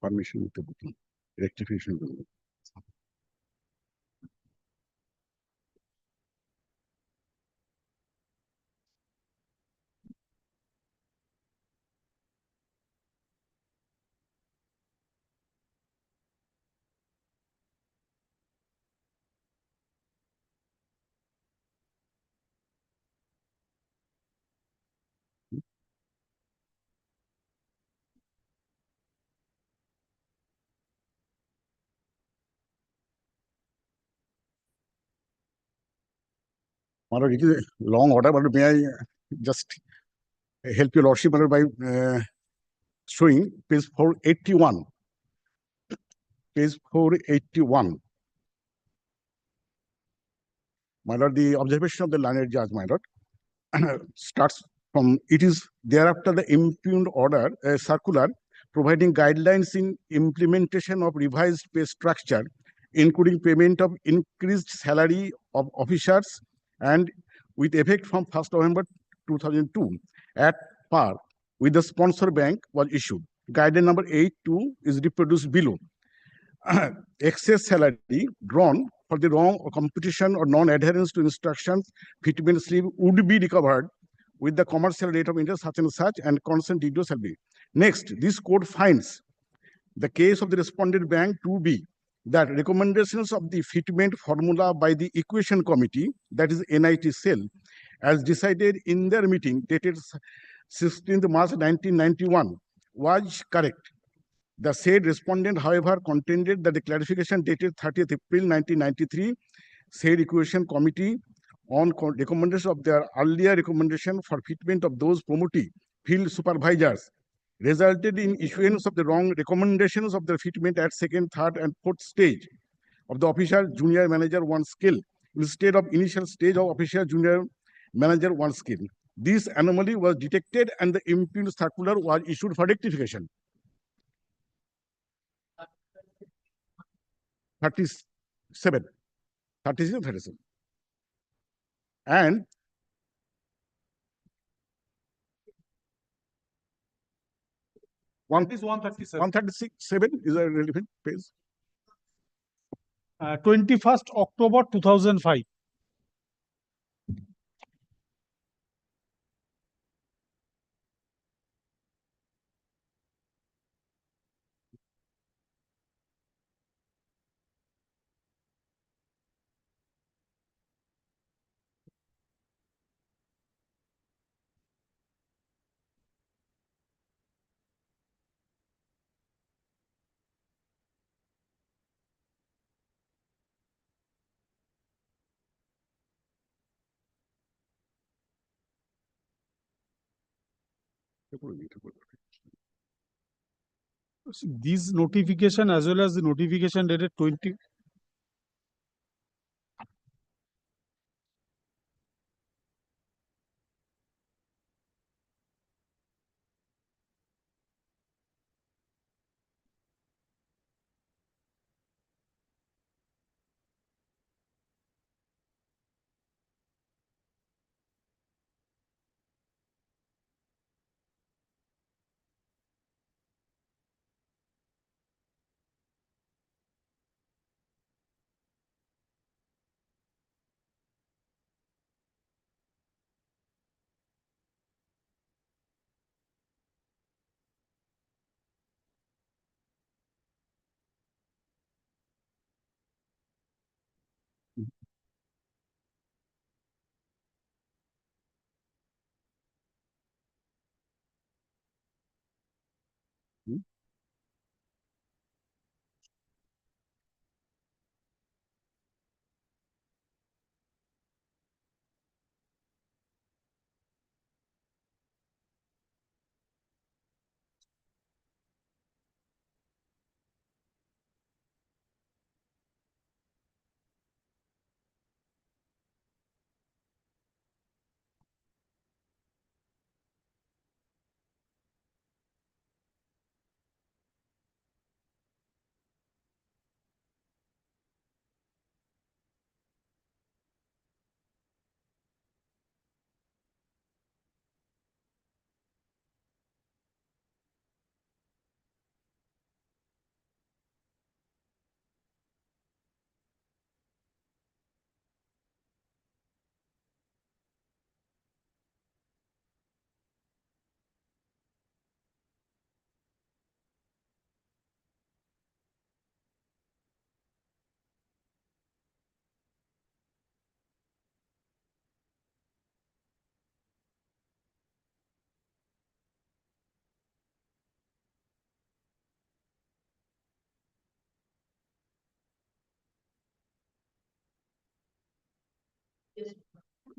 Permission নিতে rectification Madam, it is a long order, but may I just help your lordship Madam, by showing page 481. Page 481. My lord, the observation of the learned judge, my lord, starts from it is thereafter the impugned order, circular, providing guidelines in implementation of revised pay structure, including payment of increased salary of officers and with effect from 1st November 2002 at par with the sponsor bank was issued. Guideline number 82 is reproduced below. Excess salary drawn for the wrong or competition or non-adherence to instructions, fitment slip would be recovered with the commercial rate of interest such and such, and consent deduction shall be. Next, this code finds the case of the respondent bank to be that recommendations of the fitment formula by the equation committee, that is NIT cell, as decided in their meeting dated 16th March 1991, was correct. The said respondent, however, contended that the clarification dated 30th April 1993, said equation committee on recommendation of their earlier recommendation for fitment of those promoting field supervisors resulted in issuance of the wrong recommendations of the fitment at second, third, and fourth stage of the officer junior manager one skill instead of initial stage of officer junior manager one skill. This anomaly was detected and the impugned circular was issued for rectification. 37, 36 and 37. And one is 137. 137 is a relevant page. 21st October 2005. See, these notification as well as the notification dated 20.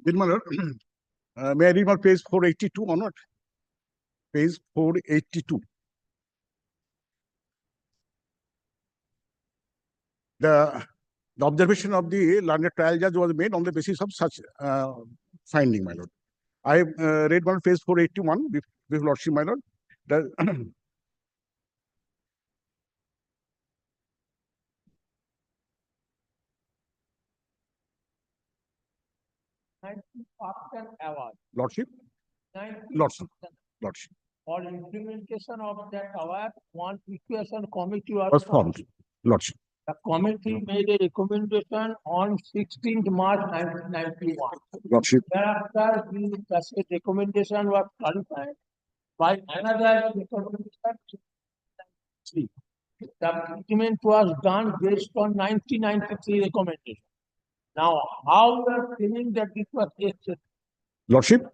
Did my lord, may I read my page 482 or not? Page 482. The observation of the learned trial judge was made on the basis of such finding, my lord. I read my page 481 with lordship, my lord. The lordship, lordship. For implementation of that award, one equation committee was Was formed, lordship. The committee made a recommendation on 16th March 1991. Lordship. Thereafter, the recommendation was clarified by another recommendation. The treatment was done based on 1993 recommendation. Now, how you are claiming that it was accepted? Lordship.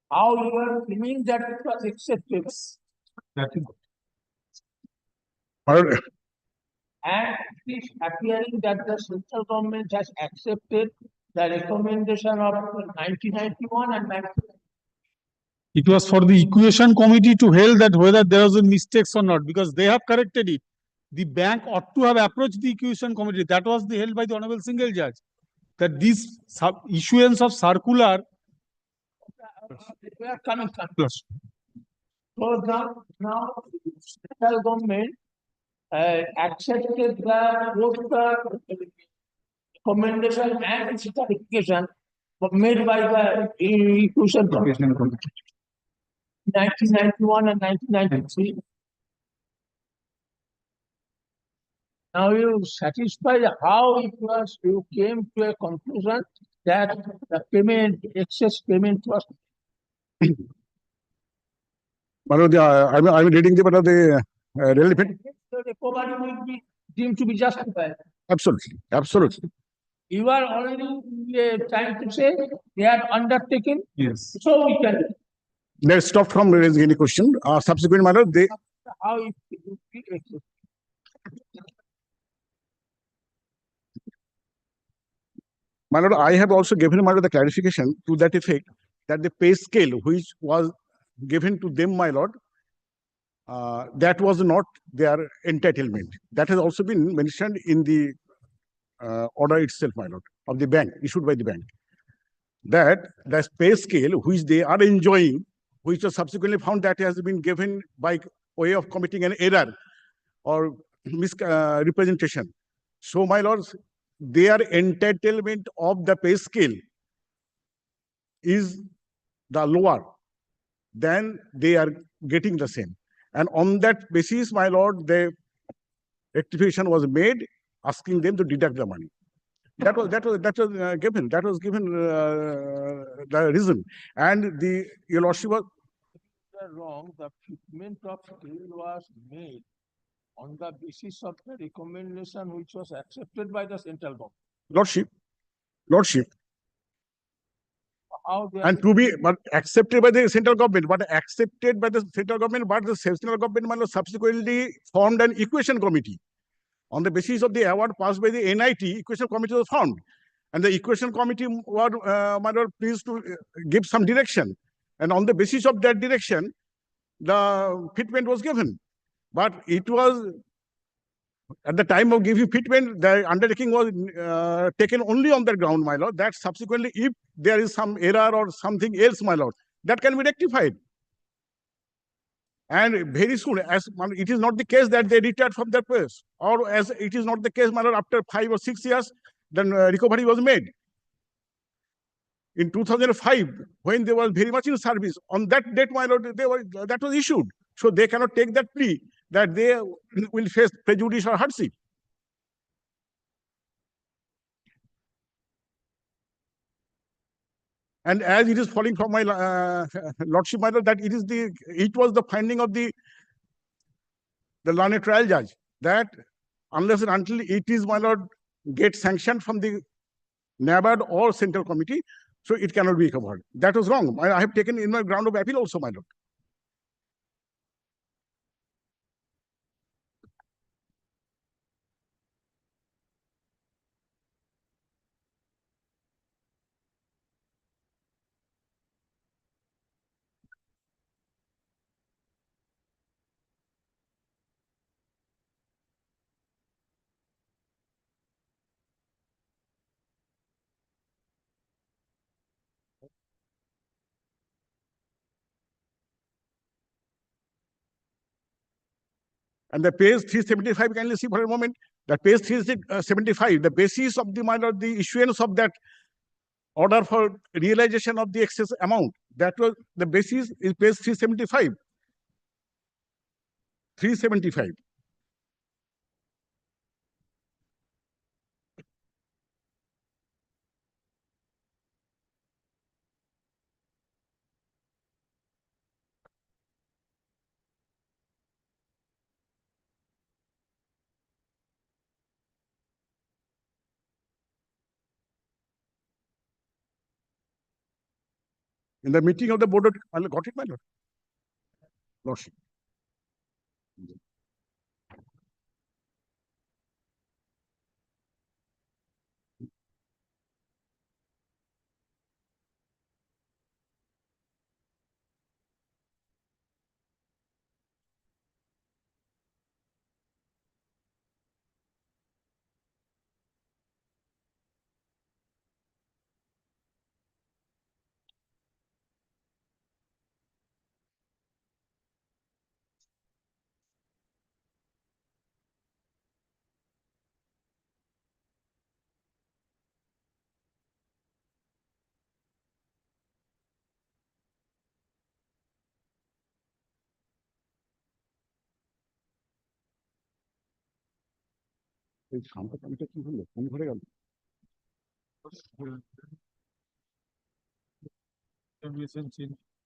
How you are claiming that it was accepted? That is. My lord, And it is appearing that the central government has accepted the recommendation of 1991 and 1990. It was for the equation committee to held that whether there was a mistakes or not, because they have corrected it. The bank ought to have approached the equation committee. That was the held by the honorable single judge. That this issuance of circular. We are coming. So now central government accepted both the recommendation and its clarification made by the equation committee. 1991 and 1993. Now you satisfied how it was, you came to a conclusion that the payment, excess payment was. my lord, I'm reading the relevant. The recovery will be deemed to be justified. Absolutely, absolutely. You are already trying to say they have undertaken. Yes. So we can. Let's stop from raising any question. Subsequent, my lord, they. How it will be excess. My lord, I have also given my lord the clarification to that effect that the pay scale which was given to them, my lord, that was not their entitlement. That has also been mentioned in the order itself, my lord, of the bank, issued by the bank. That the pay scale which they are enjoying, which was subsequently found that has been given by way of committing an error or misrepresentation. So, my lords, their entitlement of the pay scale is the lower than they are getting the same. And on that basis, my lord, the rectification was made, asking them to deduct the money. That was given. That was given the reason. And your lordship was Wrong. The fitment of scale was made on the basis of the recommendation which was accepted by the central government. Lordship. How they And to be accepted by the central government, but accepted by the central government, but the central government subsequently formed an equation committee. On the basis of the award passed by the NIT, equation committee was formed. And the equation committee were pleased to give some direction. And on the basis of that direction, the fitment was given. But it was, at the time of giving fitment, the undertaking was taken only on that ground, my lord, that subsequently, if there is some error or something else, my lord, that can be rectified. And very soon, as it is not the case that they retired from their place, or as it is not the case, my lord, after 5 or 6 years, then recovery was made. In 2005, when they were very much in service, on that date, my lord, that was issued. So they cannot take that plea that they will face prejudice or hardship. And as it is falling from my lordship, my lord, that it was the finding of the learned trial judge that unless and until it is, my lord, get sanctioned from the NABARD or central committee, so it cannot be covered. That was wrong. I have taken in my ground of appeal also, my lord. And the page 375, kindly see for a moment, that page 375, the basis of the the issuance of that order for realization of the excess amount, that was the basis is page 375. 375. In the meeting of the board, I got it, my lord. Lordship. এই শান্ত পানিটা কি হলো? কোন ঘরে গেল?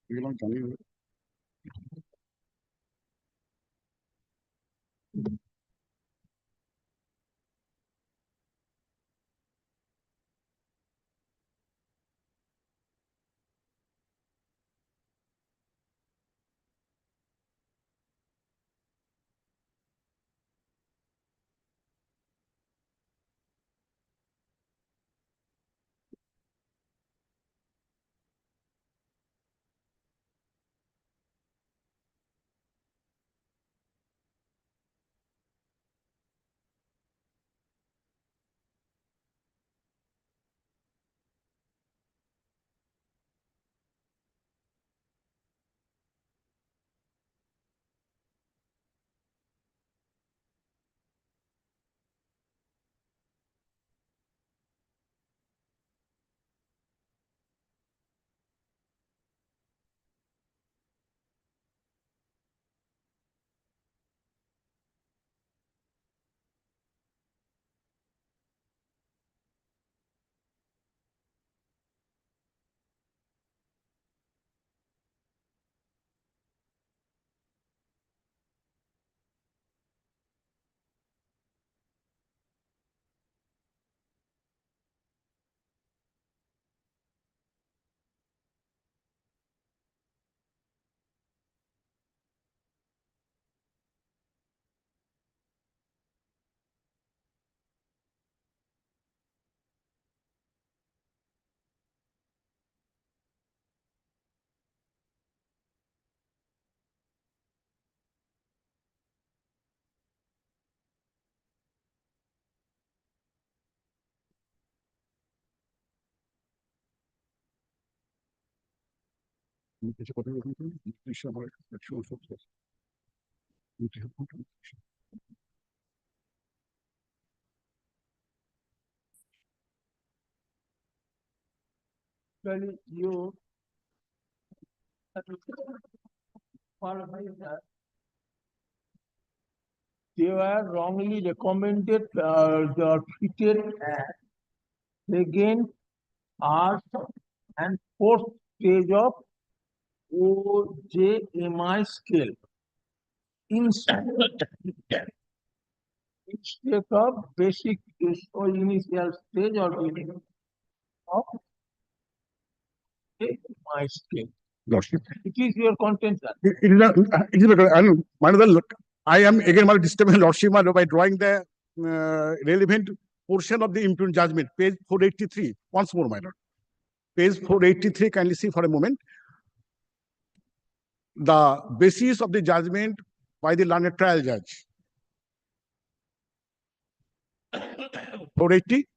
এগুলো আমি জানি না। কিছু কথা বলুন তো, নিশ্চয়ই আমার একশো সত্তর। Actually, you they were wrongly recommended the treated as second, third, and fourth stage of OJMI scale. Instead of basic or initial stage or beginning of OJMI scale. Lordship. It is your contention. I am again disturbing Lordship by drawing the relevant portion of the impugned judgment, page 483. Once more, my lord. Page 483, kindly see for a moment. The basis of the judgment by the learned trial judge. 480.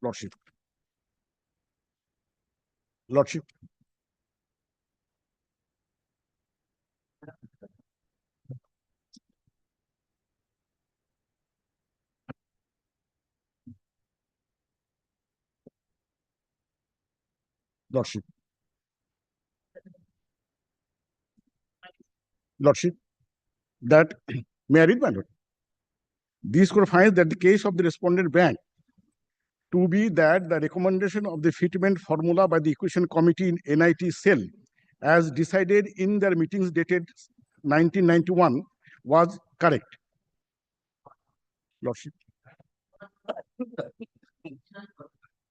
Lordship. Lordship. Lordship. Lordship, that may I read, my lord? This court finds that the case of the respondent bank to be that the recommendation of the fitment formula by the equation committee in NIT cell as decided in their meetings dated 1991 was correct. Lordship.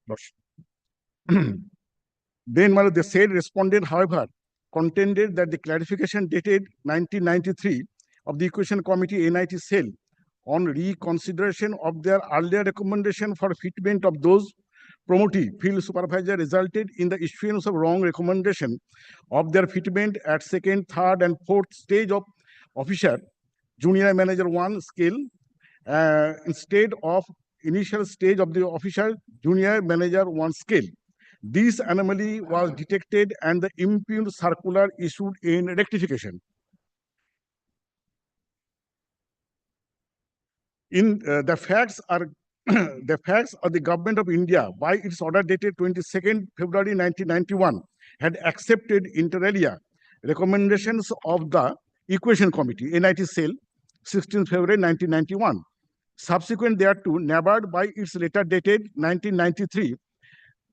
Lordship. Then, my lord, the said respondent, however, contended that the clarification dated 1993 of the equation committee NIT cell on reconsideration of their earlier recommendation for fitment of those promotee field supervisor resulted in the issuance of wrong recommendation of their fitment at second, third, and fourth stage of officer, junior manager 1 scale, instead of initial stage of the officer, junior manager 1 scale. This anomaly was detected and the impugned circular issued in rectification. In the facts are the facts of the government of India by its order dated 22nd February 1991 had accepted inter alia recommendations of the equation committee NIT cell 16th February 1991. Subsequent thereto, NABARD by its letter dated 1993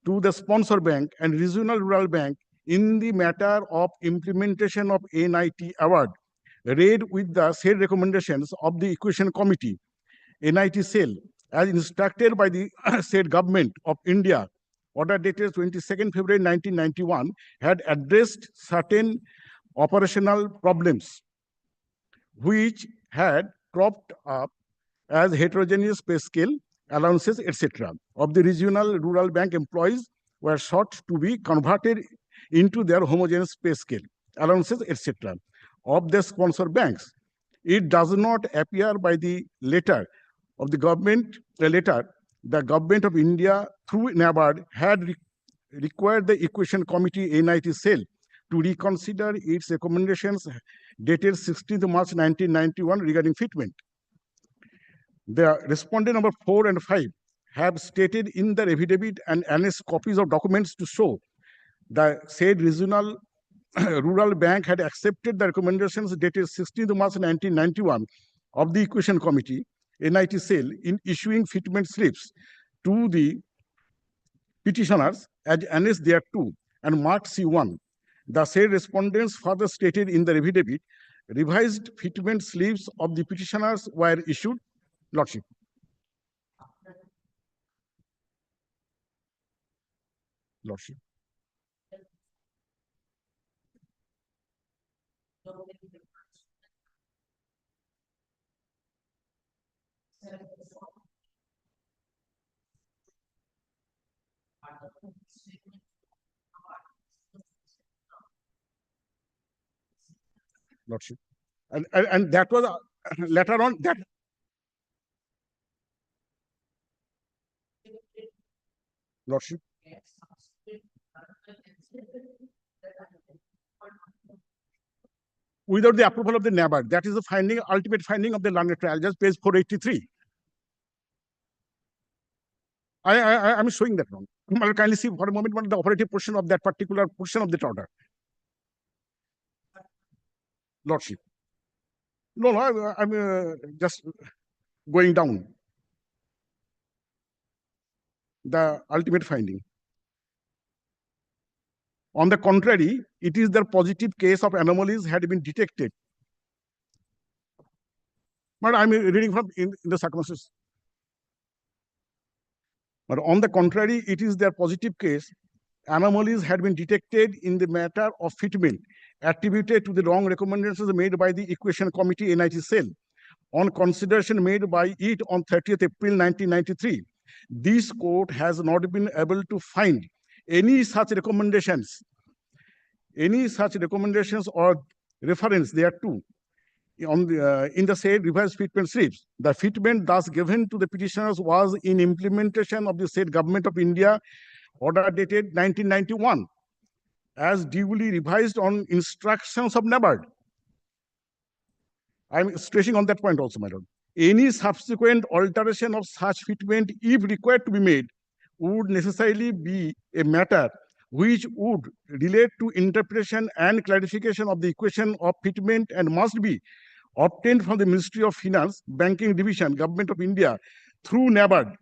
to the sponsor bank and regional rural bank in the matter of implementation of NIT award read with the said recommendations of the equation committee NIT cell as instructed by the said government of India, order dated 22nd February 1991, had addressed certain operational problems which had cropped up as heterogeneous pay scale, allowances, etc. of the regional rural bank employees were sought to be converted into their homogeneous pay scale, allowances, etc. of the sponsor banks. It does not appear by the letter of the government, the government of India through NABARD had required the equation committee NIT cell to reconsider its recommendations dated 16th March 1991 regarding fitment. The respondent number 4 and 5 have stated in their affidavit and annexed copies of documents to show the said regional rural bank had accepted the recommendations dated 16th March 1991 of the equation committee NIT cell in issuing fitment slips to the petitioners as annexed thereto and marked C1. The said respondents further stated in the affidavit revised fitment slips of the petitioners were issued. Lordship. Lordship. Lordship. And that was later on that Lordship. Without the approval of the NABARD, that is the finding, ultimate finding of the learned trial judge, page 483. I'm showing that wrong. I'll kindly see for a moment what the operative portion of that particular portion of the order. Lordship. No, I'm just going down. The ultimate finding. On the contrary, it is the positive case of anomalies had been detected. But I'm reading from in the circumstances. But on the contrary, it is their positive case, anomalies had been detected in the matter of fitment attributed to the wrong recommendations made by the equation committee NIT cell on consideration made by it on 30th April 1993. This court has not been able to find any such recommendations or reference thereto on the, in the said revised fitment slips. The fitment thus given to the petitioners was in implementation of the said Government of India order dated 1991 as duly revised on instructions of NABARD. I'm stressing on that point also, my lord. Any subsequent alteration of such fitment, if required to be made, would necessarily be a matter which would relate to interpretation and clarification of the equation of fitment and must be obtained from the Ministry of Finance, Banking Division, Government of India through NABARD,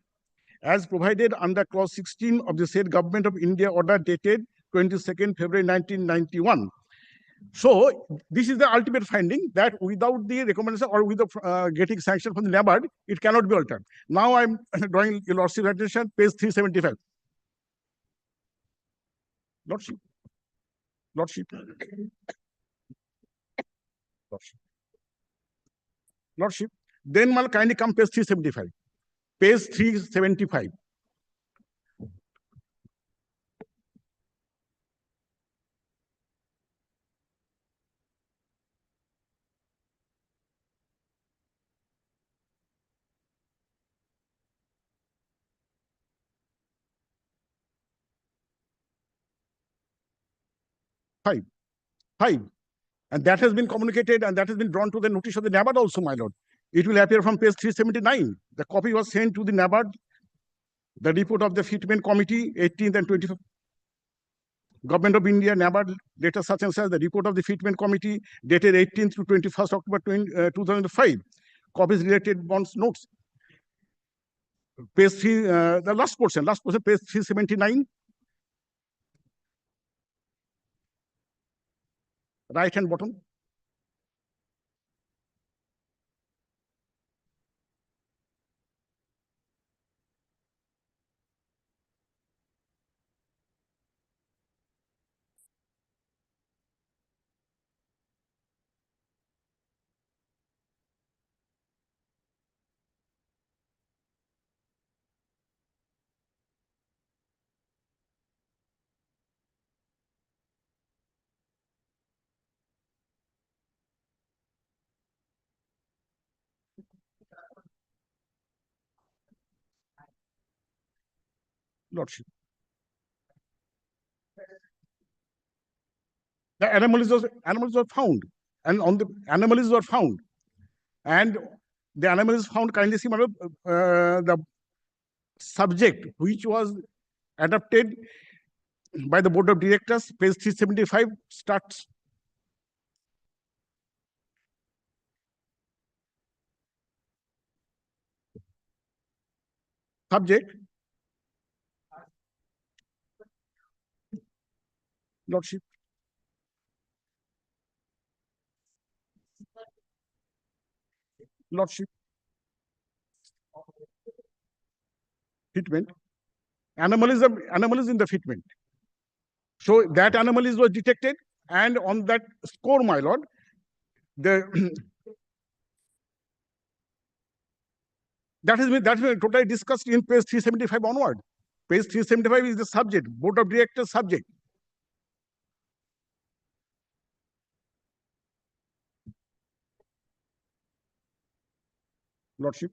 as provided under clause 16 of the said Government of India order dated 22nd February 1991. So this is the ultimate finding, that without the recommendation or with the getting sanction from the NABARD, it cannot be altered. Now I'm drawing your lordship attention, page 375. Lordship. Lordship. Lordship. Lordship. Then mal kindly come page 375. Page 375. Five. And that has been communicated and that has been drawn to the notice of the NABARD also, my lord. It will appear from page 379. The copy was sent to the NABARD, the report of the Fitment Committee, 18th and 25th. Government of India, NABARD, letter such and such, the report of the Fitment Committee, dated 18th to 21st October 2005. Copies related bonds notes. Page 3, the last portion, page 379. Right hand bottom. Lordship. The anomalies were found, and on the anomalies were found, and the anomalies found, kindly see, the subject which was adopted by the Board of Directors, page 375 starts. Subject. Lordship. Lordship. Fitment. Anomalies in the fitment. So that anomalies was detected, and on that score, my lord, the that has been totally discussed in page 375 onward. Page 375 is the subject, Board of Directors subject. Lordship.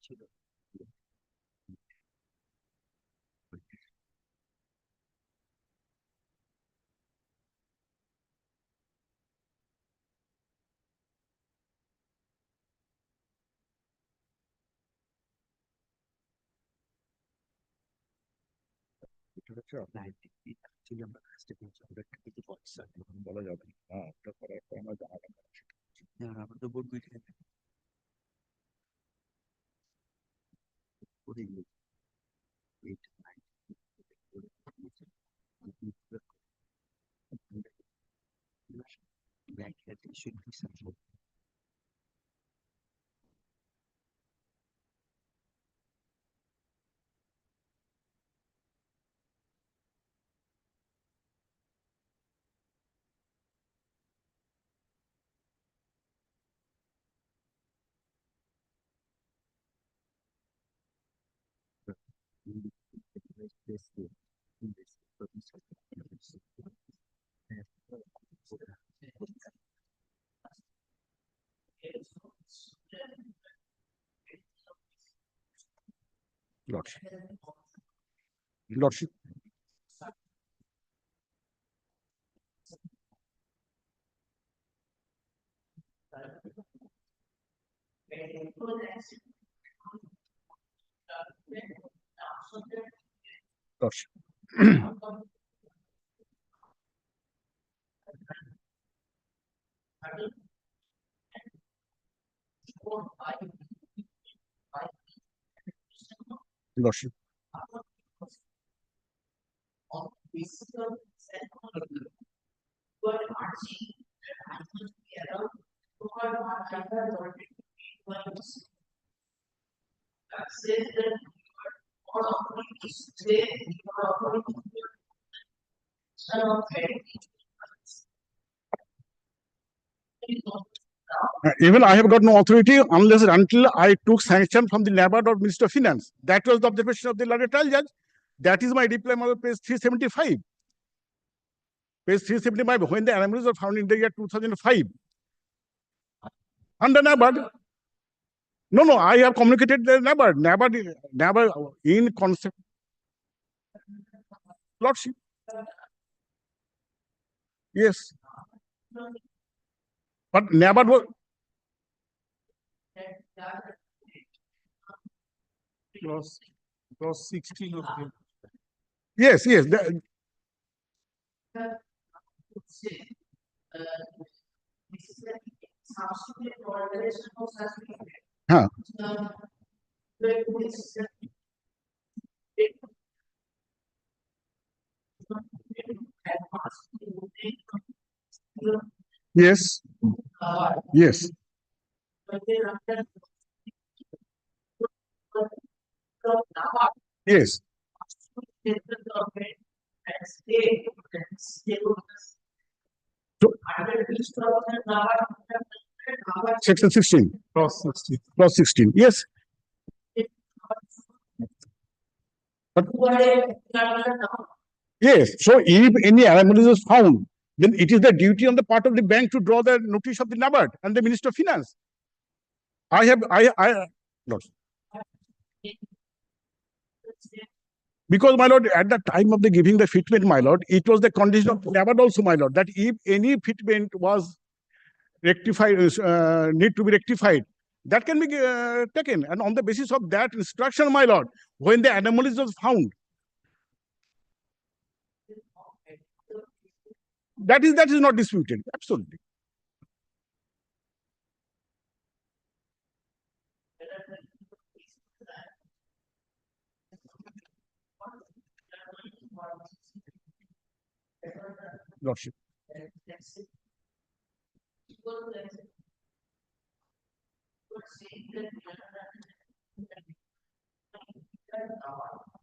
Lordship. Lordship. Lordship. Lordship. Even I have got no authority unless and until I took sanction from the NABARD or Minister of Finance. That was the observation of the learned trial judge. That is my reply on page 375. Page 375, when the anomalies were found in the year 2005. Under NABARD. No, I have communicated the NABARD. NABARD in concept. Lordship. Yes. But NABARD was. Clause 16 of the. Yes. Huh. Yes. Yes. Yes. So, Section 16. Clause 16. Clause 16. Yes. But, yes. So if any anomalies is found, then it is the duty on the part of the bank to draw the notice of the NABARD and the Minister of Finance. Because, my lord, at the time of the giving the fitment, my lord, it was the condition of NABARD also, my lord, that if any fitment was rectified, need to be rectified, that can be taken. And on the basis of that instruction, my lord, when the anomalies was found, that is not disputed. Absolutely. Lordship.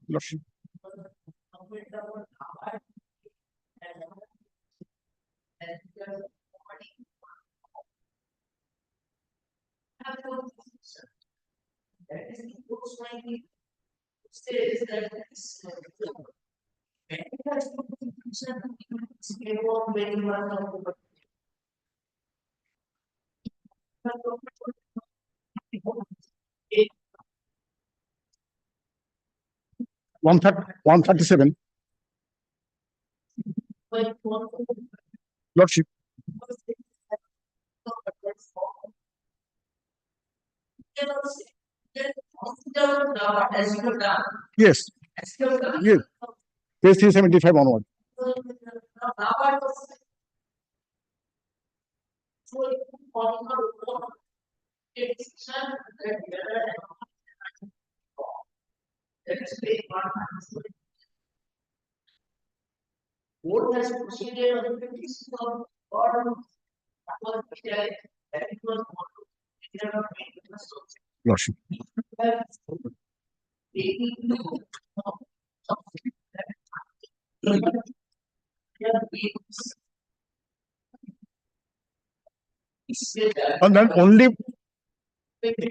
Lordship. 137. Lordship. Yes. Yes. Page 375 onward. Board has proceeded on the basis of Lordship. And then only,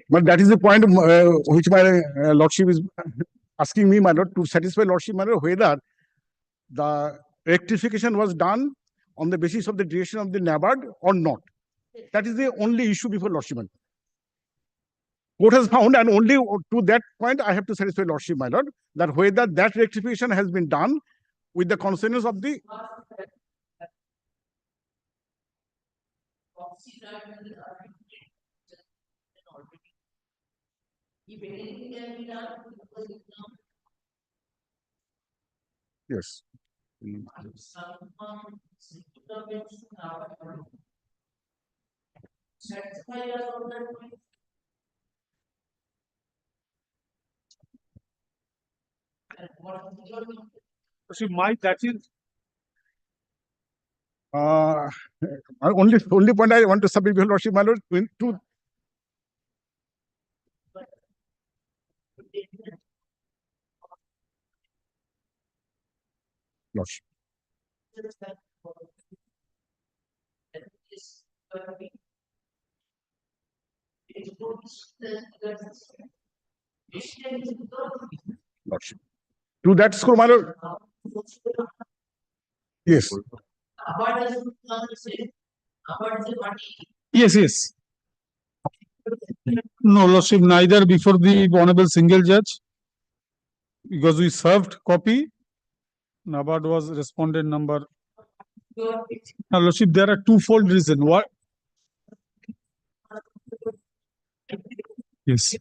but that is the point which my Lordship is asking me, my Lord, to satisfy Lordship, my Lord, whether the rectification was done on the basis of the direction of the NABARD or not. That is the only issue before Lordship. Court has found, and only to that point I have to satisfy Lordship, my Lord, that whether that rectification has been done with the consensus of the yes. See, that is only point I want to submit before Lordship, my Lord, to Lordship. Lordship. To that score, my Lord. Yes. yes, yes. No, Lordship, neither before the Honorable Single Judge, because we served copy. NABARD was respondent number. Now, Lordship, there are twofold reason. What? Yes.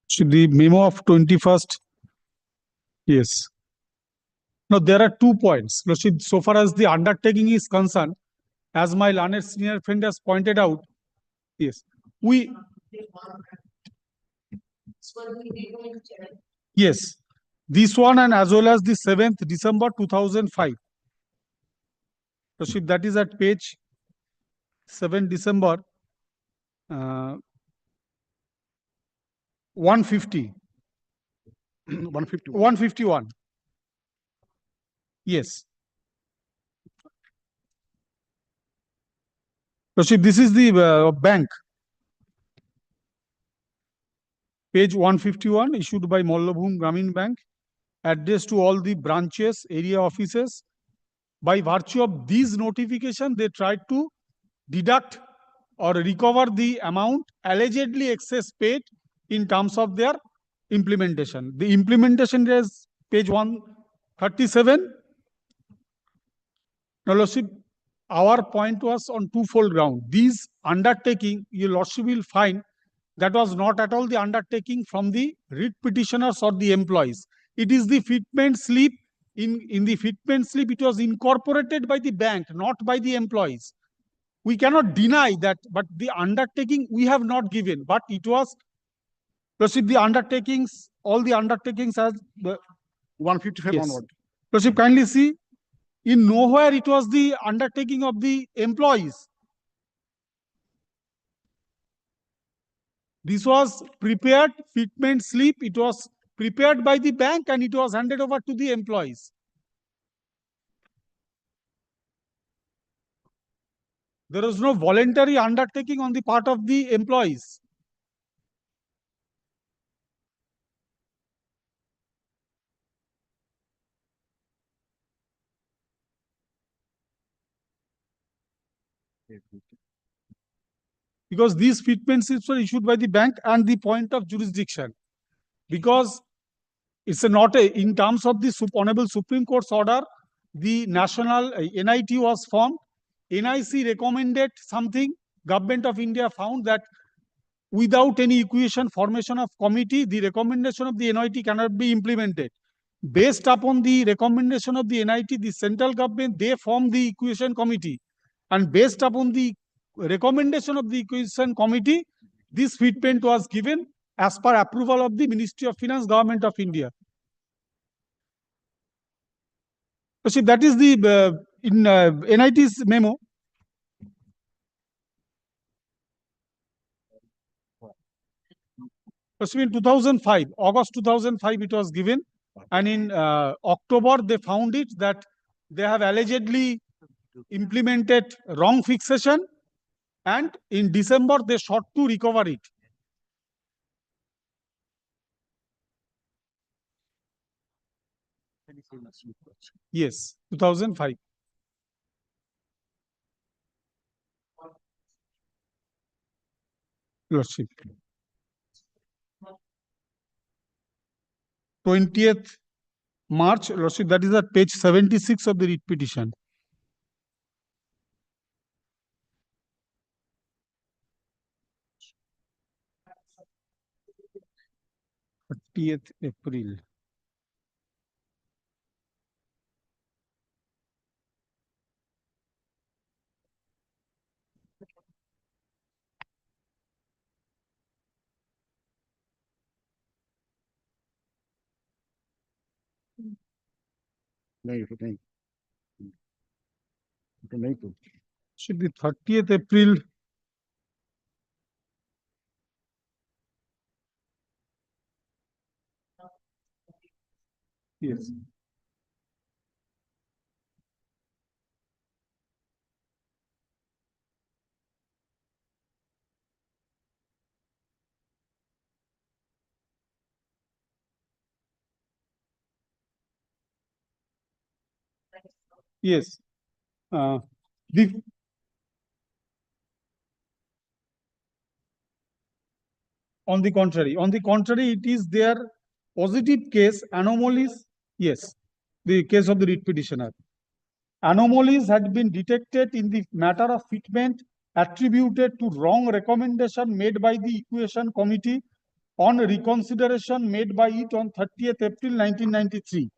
So the memo of 21st. Yes. Now, there are 2 points. Lordship, so far as the undertaking is concerned, as my learned senior friend has pointed out, yes, yes, this one and as well as the 7th December 2005. Lordship, that is at page 7 December 150. 151. Yes. Lordship, this is the bank. Page 151, issued by Mollabhum Gramin Bank, addressed to all the branches, area offices. By virtue of these notification, they tried to deduct or recover the amount allegedly excess paid in terms of their implementation. The implementation is page 137. Now, Lordship, our point was on twofold ground. These undertaking, your Lordship will find that was not at all the undertaking from the writ petitioners or the employees. It is the fitment slip. In the fitment slip, it was incorporated by the bank, not by the employees. We cannot deny that, but the undertaking we have not given. But it was, Lordship, the undertakings, all the undertakings as the 155 onward. Lordship, kindly see, in nowhere it was the undertaking of the employees. This was prepared fitment slip. It was prepared by the bank and it was handed over to the employees. There was no voluntary undertaking on the part of the employees. Because these fitment slips were issued by the bank and the point of jurisdiction. Because It's not a, in terms of the Honorable Supreme Court's order, the national NIT was formed. NIC recommended something. Government of India found that without any equation formation of committee, the recommendation of the NIT cannot be implemented. Based upon the recommendation of the NIT, the central government, they formed the equation committee. And based upon the recommendation of the equation committee, this fitment was given as per approval of the Ministry of Finance, Government of India. So that is the in NIT's memo. So in 2005, August 2005, it was given, and in October they found it that they have allegedly implemented wrong fixation, and in December they sought to recover it. Yes, 2005. Lordship. 20th March, Lordship, that is at page 76 of the writ petition. April. Should be 30th April. Yes. Yes. The on the contrary, it is their positive case anomalies. Yes, the case of the writ petitioner. Anomalies had been detected in the matter of fitment attributed to wrong recommendation made by the equation committee on reconsideration made by it on 30th April 1993.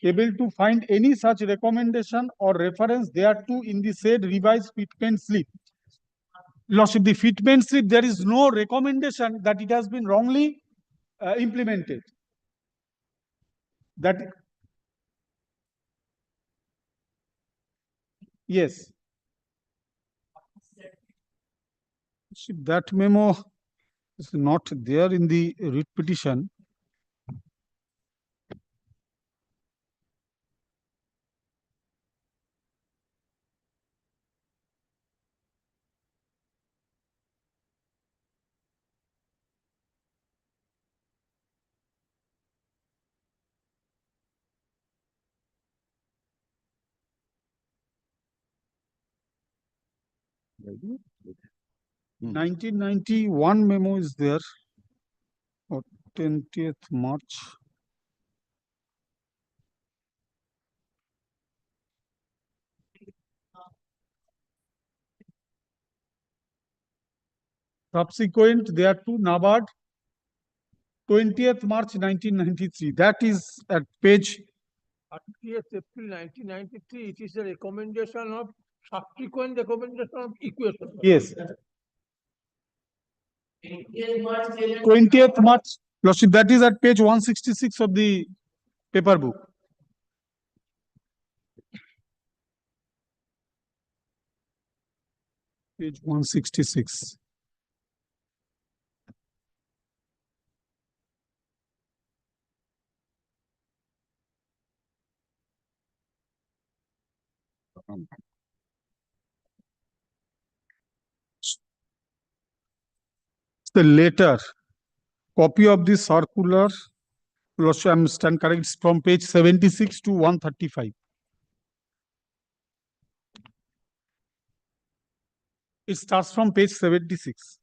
Able to find any such recommendation or reference thereto in the said revised fitment slip. Lordship, the fitment slip, there is no recommendation that it has been wrongly implemented. That yes. That memo is not there in the writ petition. Hmm. 1991 memo is there, or 20th March. Subsequent thereto, NABARD, 20th March 1993. That is at page 30th April 1993. It is a recommendation of subsequent recommendation of equation. yes. 20th March, Lordship, that is at page 166 of the paper book. Page 166. The letter, copy of the circular, Lordship, I'm stand correct, it's from page 76 to 135. It starts from page 76.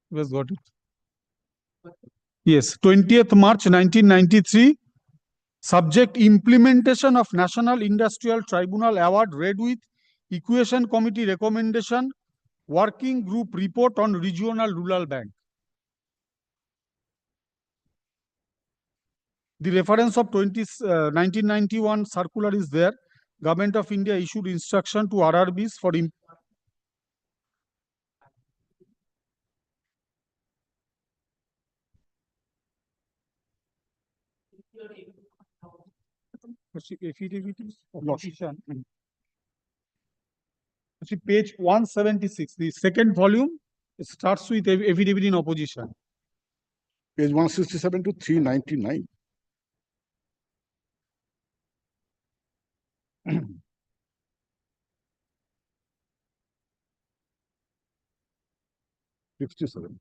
You guys got it? Yes, 20th March 1993. Subject: implementation of National Industrial Tribunal Award read with Equation Committee recommendation, working group report on regional rural bank. The reference of 1991 circular is there. Government of India issued instruction to RRBs for See page 176, the second volume, it starts with affidavit in opposition. Page 167 to 399. '67.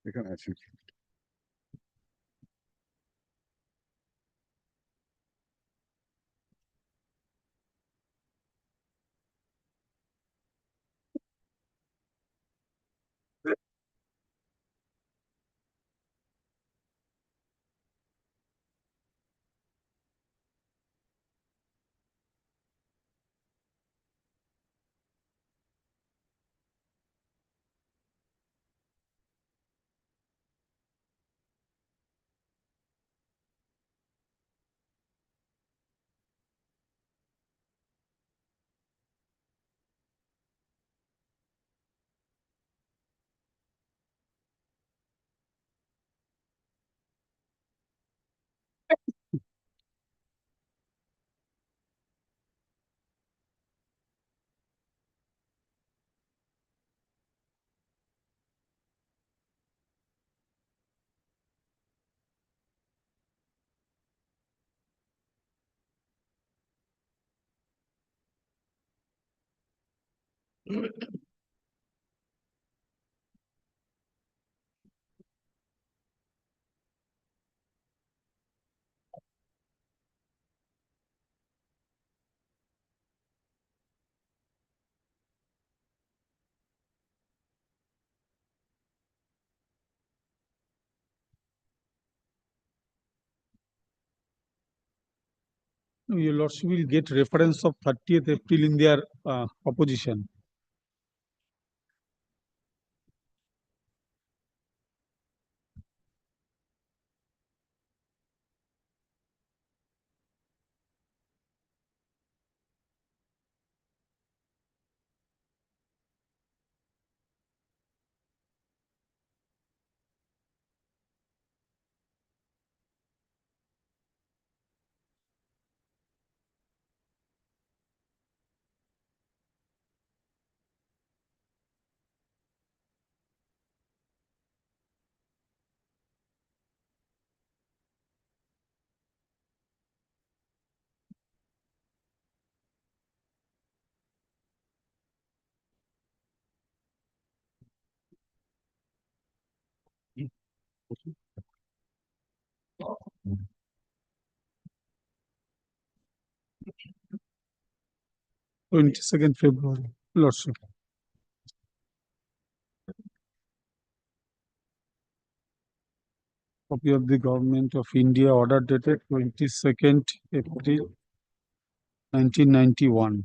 এখানে আছে Your Lordship will get reference of 30th April in their opposition. February, Lordship. Copy of the Government of India order dated 22nd April 1991.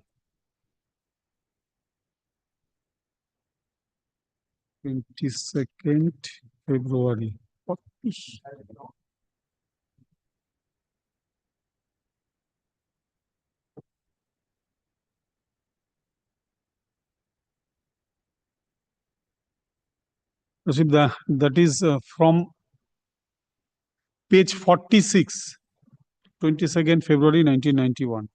22nd February. What is that is from page 46, 22nd February 1991.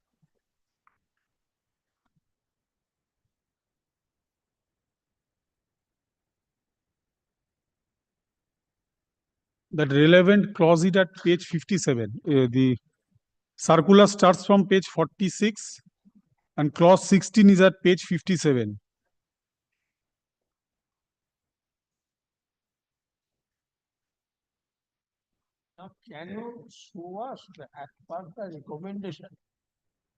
That relevant clause is at page 57. The circular starts from page 46 and clause 16 is at page 57. Now, can you show us as per the recommendation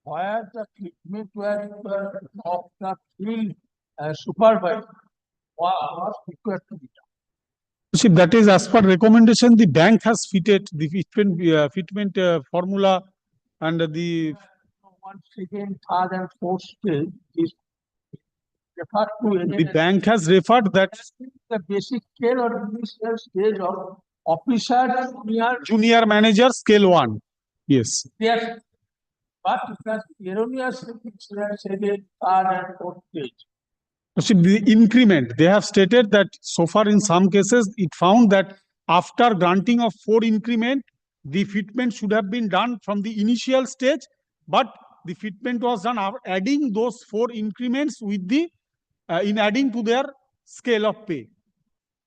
where the treatment were of the field supervisor was required to be done? See, that is as per recommendation, the bank has fitted the fitment formula and the One, second, third, and fourth stage is referred to. The bank has referred that the basic scale or initial stage of officer junior manager scale 1. Yes. Yes. But it was erroneously said in third and fourth stage. See, the increment, they have stated that so far in some cases, it found that after granting of 4 increment, the fitment should have been done from the initial stage, but the fitment was done after adding those 4 increments with the, in adding to their scale of pay.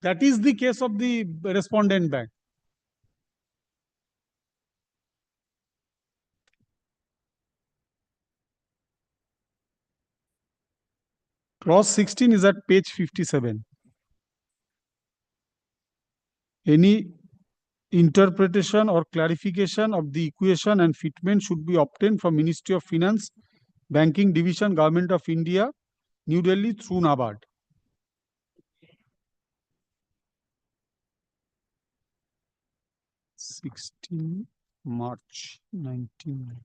That is the case of the respondent bank. Clause 16 is at page 57. Any interpretation or clarification of the equation and fitment should be obtained from Ministry of Finance, Banking Division, Government of India, New Delhi through NABARD. March 19.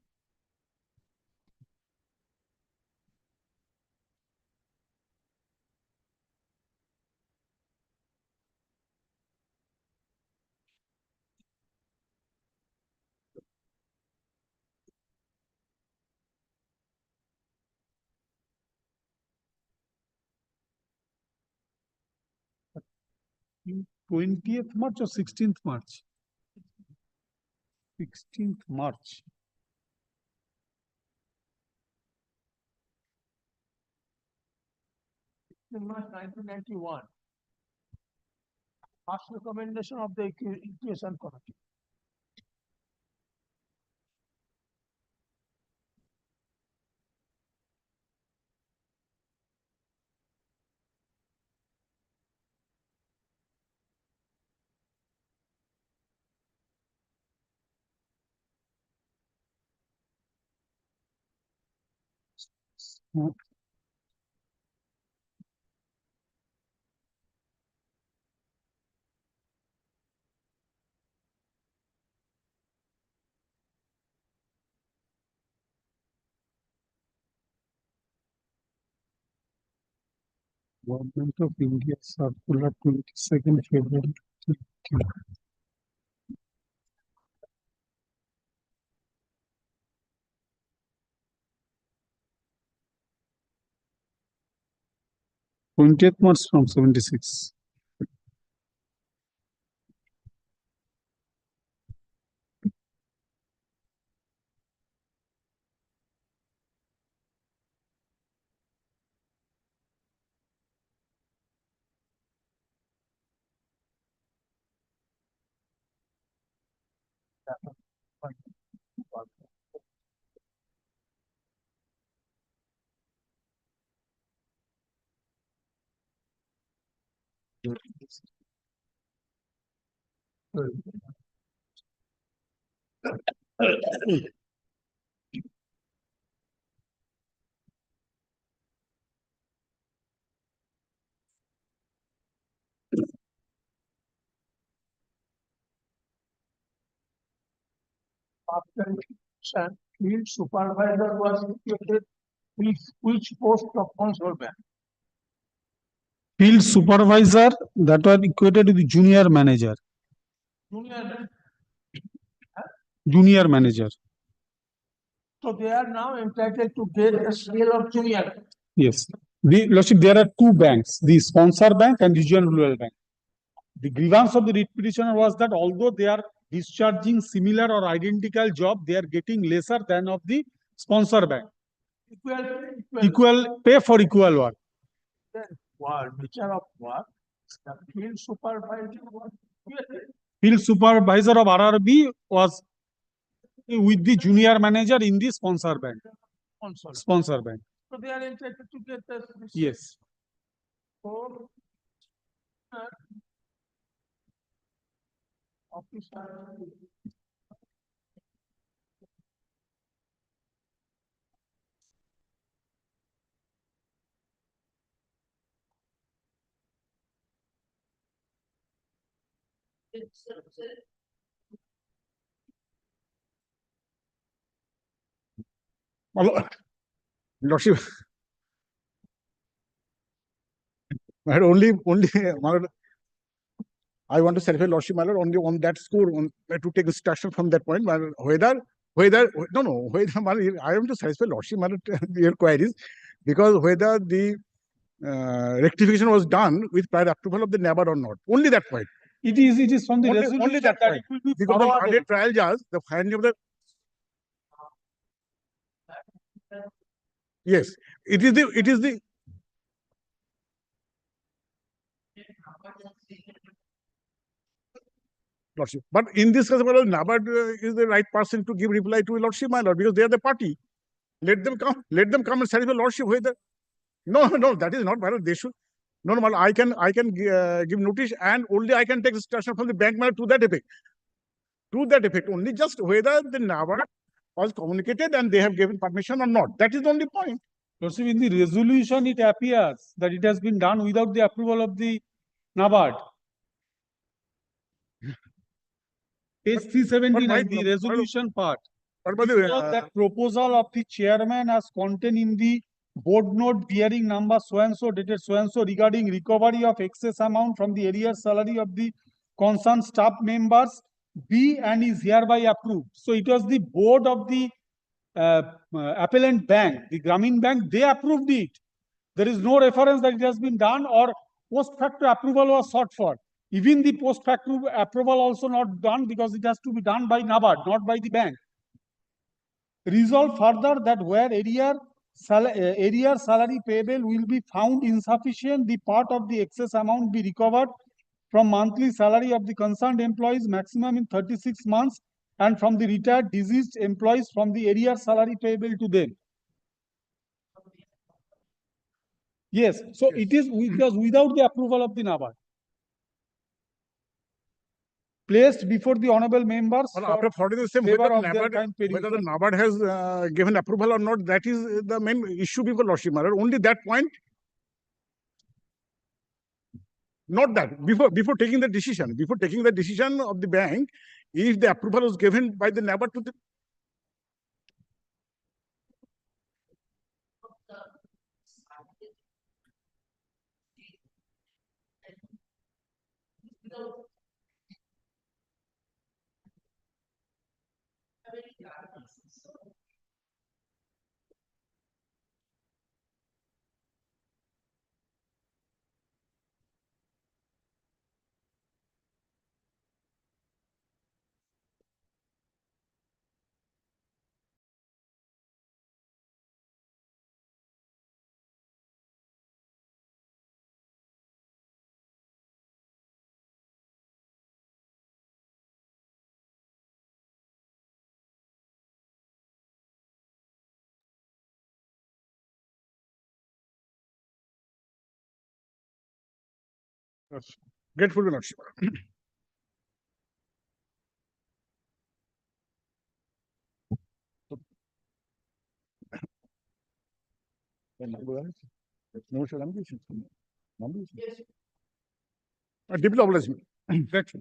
In 20th March or 16th March? 16th March. In March 1991. First recommendation of the equation committee. Government of India Circular 22nd February. 20th March from 76. After election, field supervisor was equated with which post of control bank? Field supervisor, that was equated to the junior manager. Junior. Junior manager. So they are now entitled to get a scale of junior. Yes. Lordship, there are 2 banks, the sponsor bank and regional rural bank. The grievance of the writ petitioner was that although they are discharging similar or identical job, they are getting lesser than of the sponsor bank. Equal pay for equal work. Nature of work, the field supervisor was equated. field supervisor of RRB was with the junior manager in the sponsor bank. Sponsor bank. So they are entitled to get the. Yes. So, officer. Lordship, my lord, only, my lord, I want to certify Lordship, my lord, only on that score, to take instruction from that point, my lord, whether, my lord, I want to satisfy Lordship, my lord, your queries, because whether the rectification was done with prior approval of the NABARD or not. Only that point. It is from the resolution Only that point. it will be Because the forwarded. earlier trial judge, the finding of the yes, it is the Lordship. But in this case, well, NABARD is the right person to give reply to Lordship, my lord, because they are the party. Let them come and satisfy Lordship whether. No, that is not, my lord. They should. No, my lord, I can give notice and only I can take instruction from the bank, my lord, to that effect. To that effect, only just whether the NABARD was communicated and they have given permission or not. That is the only point. Lordship, in the resolution, it appears that it has been done without the approval of the NABARD. Page 379, the resolution part. That proposal of the chairman as contained in the board note bearing number so and so dated so and so regarding recovery of excess amount from the arrear salary of the concerned staff members be and is hereby approved. So it was the board of the appellant bank, the Grameen Bank, they approved it. There is no reference that it has been done or post facto approval was sought for. Even the post facto approval also not done because it has to be done by NABARD, not by the bank. Resolve further that where arrear salary payable will be found insufficient, the part of the excess amount be recovered from monthly salary of the concerned employees maximum in 36 months and from the retired deceased employees from the arrear salary payable to them. Yes, so it is without the approval of the NABARD. Placed before the honorable members. Well, after 40 the same, whether the NABARD has given approval or not, that is the main issue before Lordship, my lord. Only that point. Not that. Before taking the decision of the bank, if the approval was given by the NABARD to the grateful to Lordship. Deeply obliged. Grateful.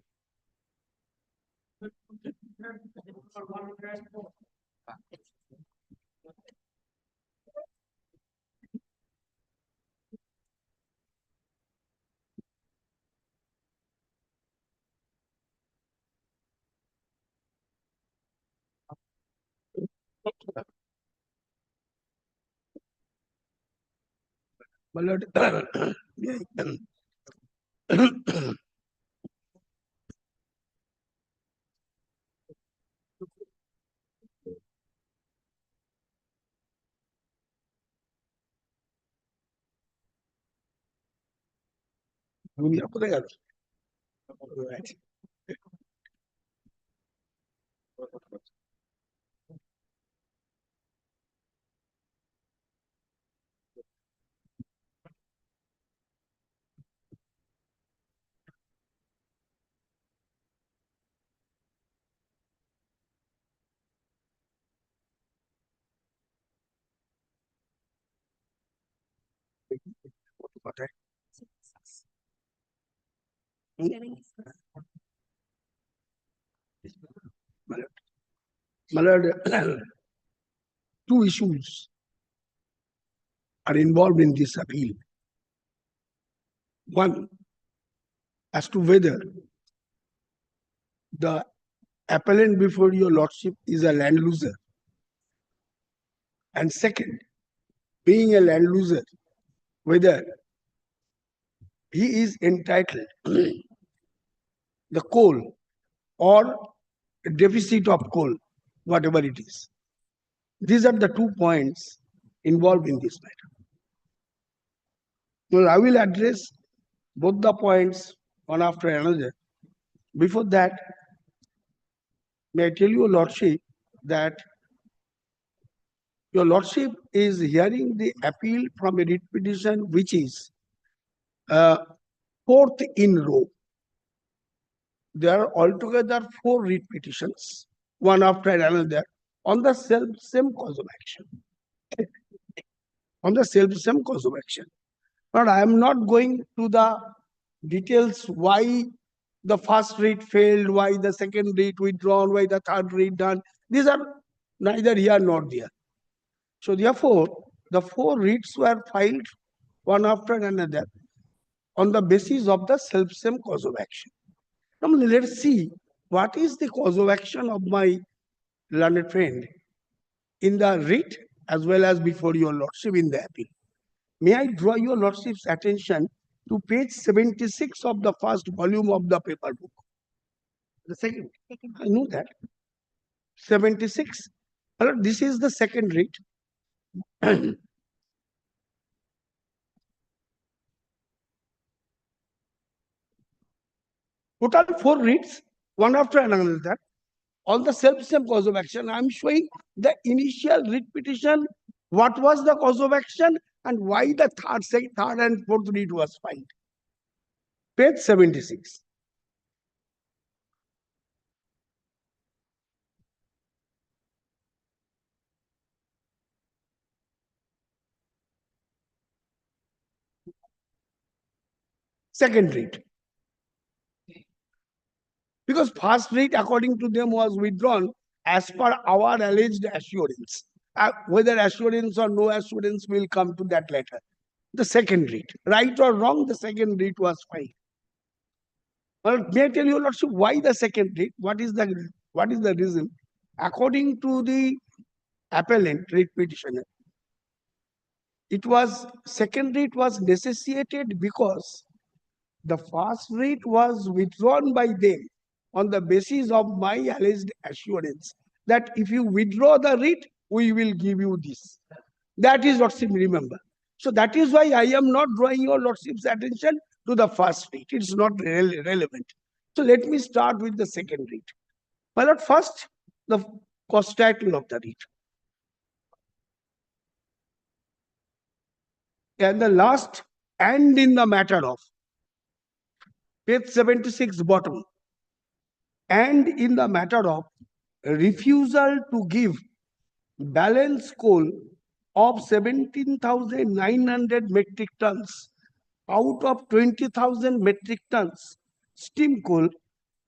My lord, কথায় my lord, two issues are involved in this appeal. One, as to whether the appellant before your lordship is a land loser. And second, being a land loser, whether he is entitled the coal or deficit of coal, whatever it is. These are the 2 points involved in this matter. Well, I will address both the points one after another. Before that, may I tell your lordship that your lordship is hearing the appeal from a writ petition which is fourth in row. There are altogether 4 writ petitions, one after another, on the same cause of action. On the same cause of action. But I am not going to the details why the first writ failed, why the second writ withdrawn, why the third writ done. These are neither here nor there. So therefore, the 4 writs were filed one after another on the basis of the same cause of action. Now let's see what is the cause of action of my learned friend in the writ as well as before your lordship in the appeal. May I draw your lordship's attention to page 76 of the first volume of the paper book. The second, I know that. 76. This is the second writ. Total 4 writs, one after another, on the same cause of action. I am showing the initial writ petition, what was the cause of action, and why the third and fourth writ was filed. Page 76. Second writ. Because first writ, according to them, was withdrawn as per our alleged assurance. Whether assurance or no assurance will come to that later. The second writ, right or wrong, the second writ was filed. Well, may I tell you, lordship, why the second writ? What is the reason? According to the appellant writ petitioner, second writ was necessitated because the first writ was withdrawn by them on the basis of my alleged assurance that if you withdraw the writ, we will give you this. That is lordship, remember. So that is why I am not drawing your lordship's attention to the first writ. It's not relevant. So let me start with the second writ. My lord, first, the cause title of the writ. And the last, and in the matter of, page 76 bottom, and in the matter of refusal to give balance coal of 17,900 metric tons out of 20,000 metric tons steam coal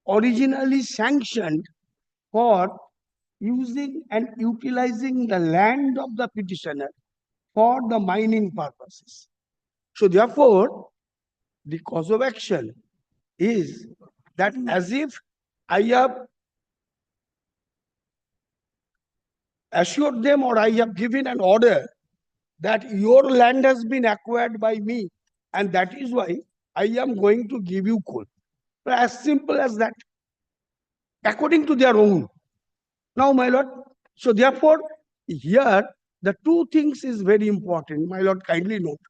originally sanctioned for using and utilizing the land of the petitioner for the mining purposes. So therefore, the cause of action is that as if I have assured them or I have given an order that your land has been acquired by me and that is why I am going to give you coal. As simple as that, according to their own. Now, my lord, so therefore, here the 2 things is very important. My lord, kindly note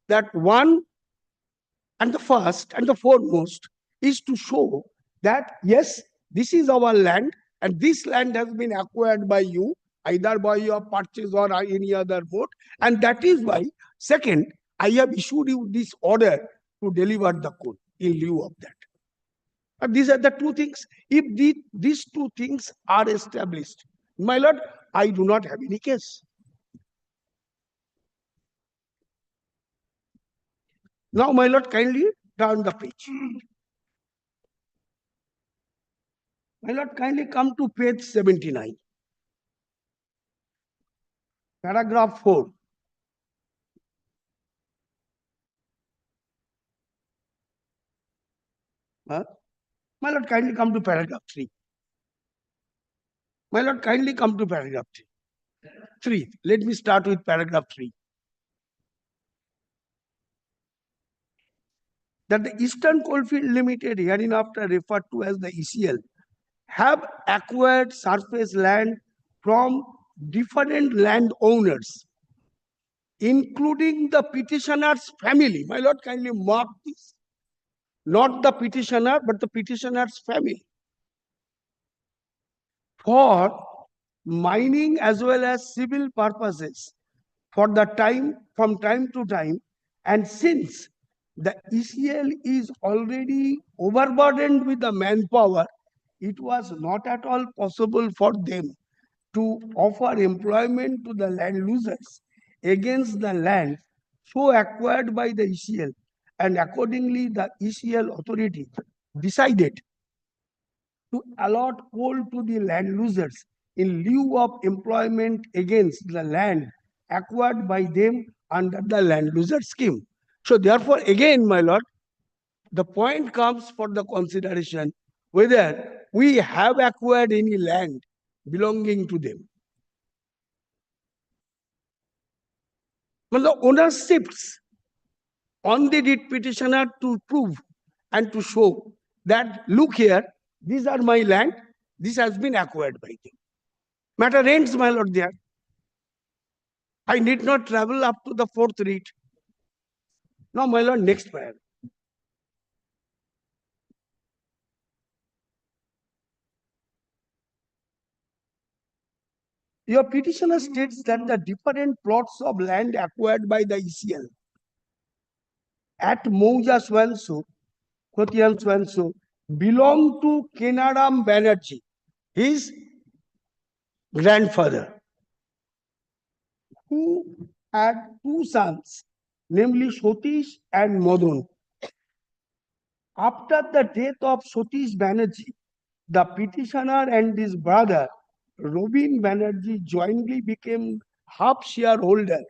that one and the first and the foremost is to show that yes, this is our land and this land has been acquired by you either by your purchase or any other mode, and that is why second, I have issued you this order to deliver the coal in lieu of that. And these are the 2 things. If these 2 things are established, my lord, I do not have any case. Now, my lord, kindly turn the page. My lord, kindly come to page 79. Paragraph 4. Huh? My lord, kindly come to paragraph 3. My lord, kindly come to paragraph 3. 3. Let me start with paragraph 3. That the Eastern Coalfield Limited, hereinafter referred to as the ECL, have acquired surface land from different landowners, including the petitioner's family. My lord, kindly mark this. Not the petitioner, but the petitioner's family. For mining as well as civil purposes from time to time, and since the ECL is already overburdened with the manpower, it was not at all possible for them to offer employment to the land losers against the land so acquired by the ECL, and accordingly the ECL authority decided to allot coal to the land losers in lieu of employment against the land acquired by them under the land loser scheme. So therefore, again, my lord, the point comes for the consideration whether we have acquired any land belonging to them. Well, the owner shifts on the deed petitioner to prove and to show that, look here, these are my land, this has been acquired by them. Matter ends, my lord, there. I need not travel up to the fourth read. Now, my lord, next paragraph. Your petitioner states that the different plots of land acquired by the ECL at Mouja Swanso, Kotian Swanso, belong to Kenaram Banerjee, his grandfather, who had two sons, namely Satish and Madan. After the death of Satish Banerjee, the petitioner and his brother, Robin Banerjee, jointly became half shareholder,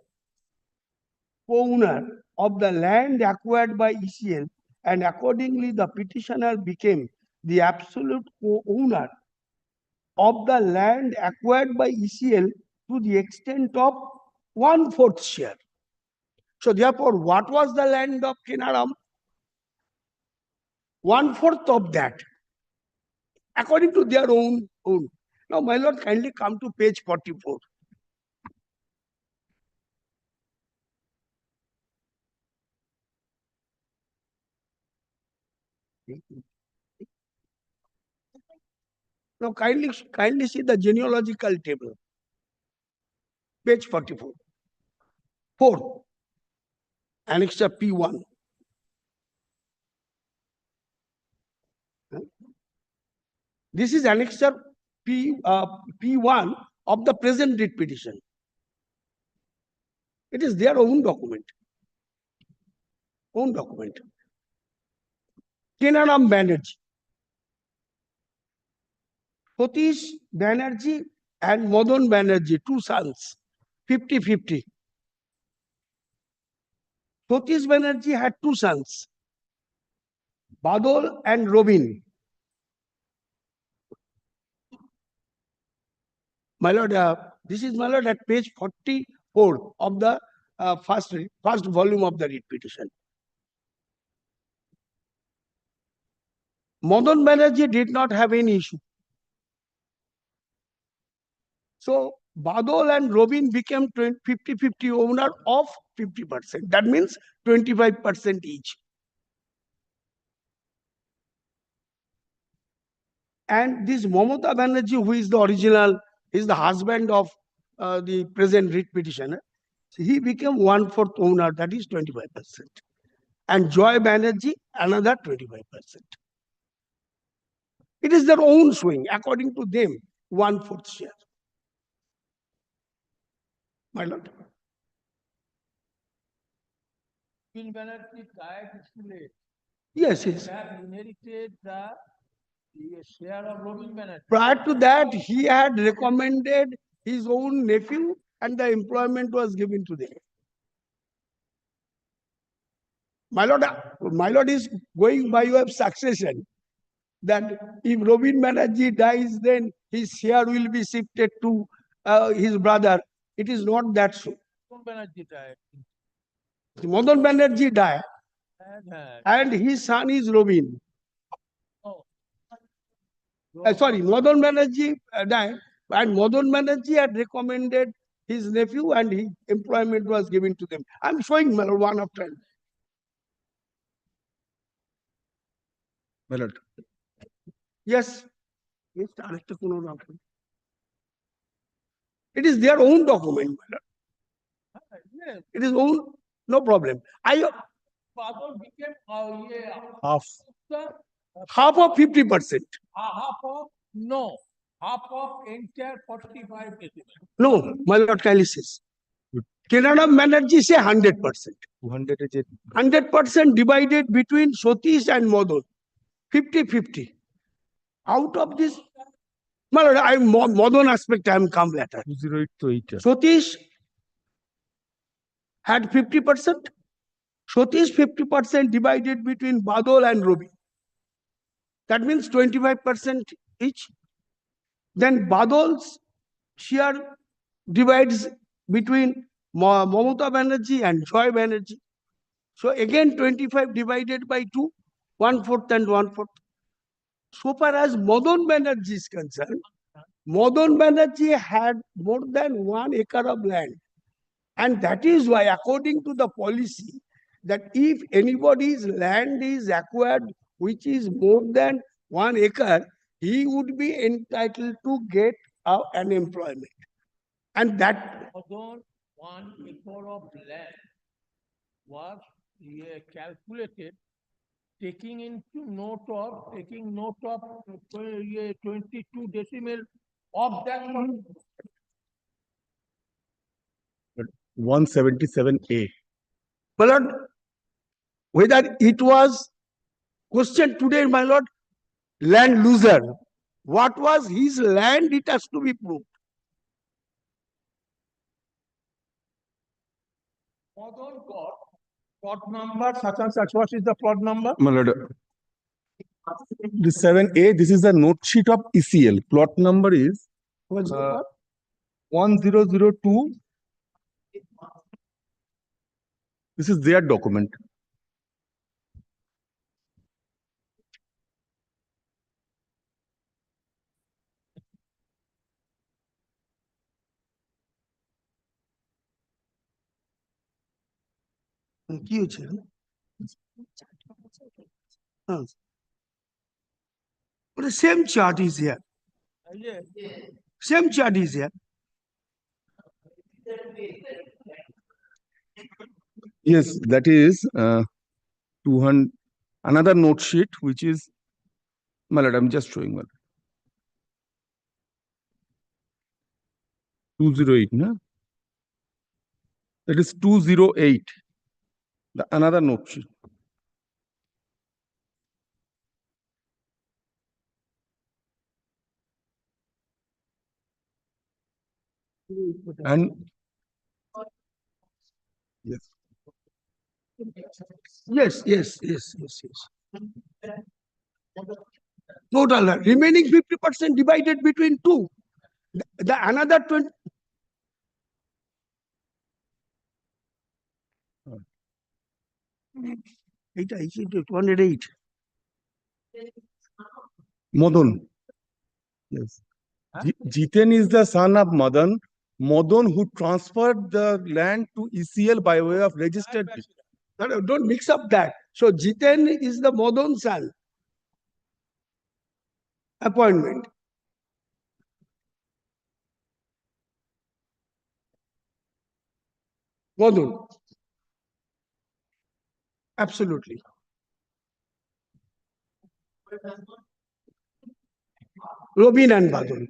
co-owner of the land acquired by ECL, and accordingly the petitioner became the absolute co-owner of the land acquired by ECL to the extent of 1/4 share. So therefore, what was the land of Kenaram? 1/4 of that, according to their own. Now, my lord, kindly come to page 44. Now, kindly see the genealogical table. Page 44. 4. Annexure P1. This is annexure P1 of the present writ petition. It is their own document. Kenaram Banerjee. Satish Banerjee and Madan Banerjee, two sons, 50-50. Satish Banerjee had two sons, Badal and Robin. My lord, this is, my lord, at page 44 of the first volume of the writ petition. Madan Banerjee did not have any issue. So Badal and Robin became 50-50 owner of 50%. That means 25% each. And this Mamata Banerjee, who is the original, is the husband of the present writ petitioner, he became 1/4 owner, that is 25%. And Joy Banerjee, another 25%. It is their own swing, according to them, 1/4 share. My lord. Robin Banerjee died too late. Yes, yes. They have inherited the share of Robin Banerjee. Prior to that, he had recommended his own nephew and the employment was given to them. My lord is going by way of succession. That if Robin Banerjee dies, then his share will be shifted to his brother. It is not that so. Robin Banerjee died. Madan Banerjee died, and his son is Robin. Oh. Sorry, Madan Banerjee died, and Madan Banerjee had recommended his nephew, and his employment was given to them. I'm showing one after another. My lord. Yes. Yes, আরেকটা কোনো document. It is their own document, my lord. Yes. It is own, no problem. Father became Half. Half of 50%. Half of no. Half of entire 45 decibel. No, my lord kindly says. Canada Banerjee say 100%. 100% divided between Satish and Madan. 50-50. Out of this, my lord, Madan aspect I am come later. 208 to 8. Satish had 50%. Satish 50% divided between Badal and Robi. That means 25% each. Then Badal's share divides between Mamata Banerjee and Joy Banerjee. So again 25 divided by 2, 1/4 and 1/4. So far as Madan Banerjee is concerned, Madan Banerjee had more than 1 acre of land. And that is why, according to the policy, that if anybody's land is acquired which is more than 1 acre, he would be entitled to get an employment. And that Although 1 acre of land was calculated taking note of 22 decimal of that. 177A. My lord, whether it was questioned today, my lord, land loser, what was his land, it has to be proved. Madan got plot number such and such. What is the plot number? My lord, the 7A, this is the note sheet of ECL. Plot number is 1002. This is their document. কি হচ্ছে? But the same chart is here. Same chart is here. Yes, that is 200. Another note sheet, which is, my lord, I'm just showing. 208, no? That is 208. Another note sheet. And yes. Yes. Total remaining 50% divided between 2. The another 20. It is 208. Madan. Yes. Jiten is the son of Madan. Madan who transferred the land to ECL by way of registered. No, don't mix up that. So Jiten is the Madan son. Appointment. Madan. Absolutely. Robin and Madan.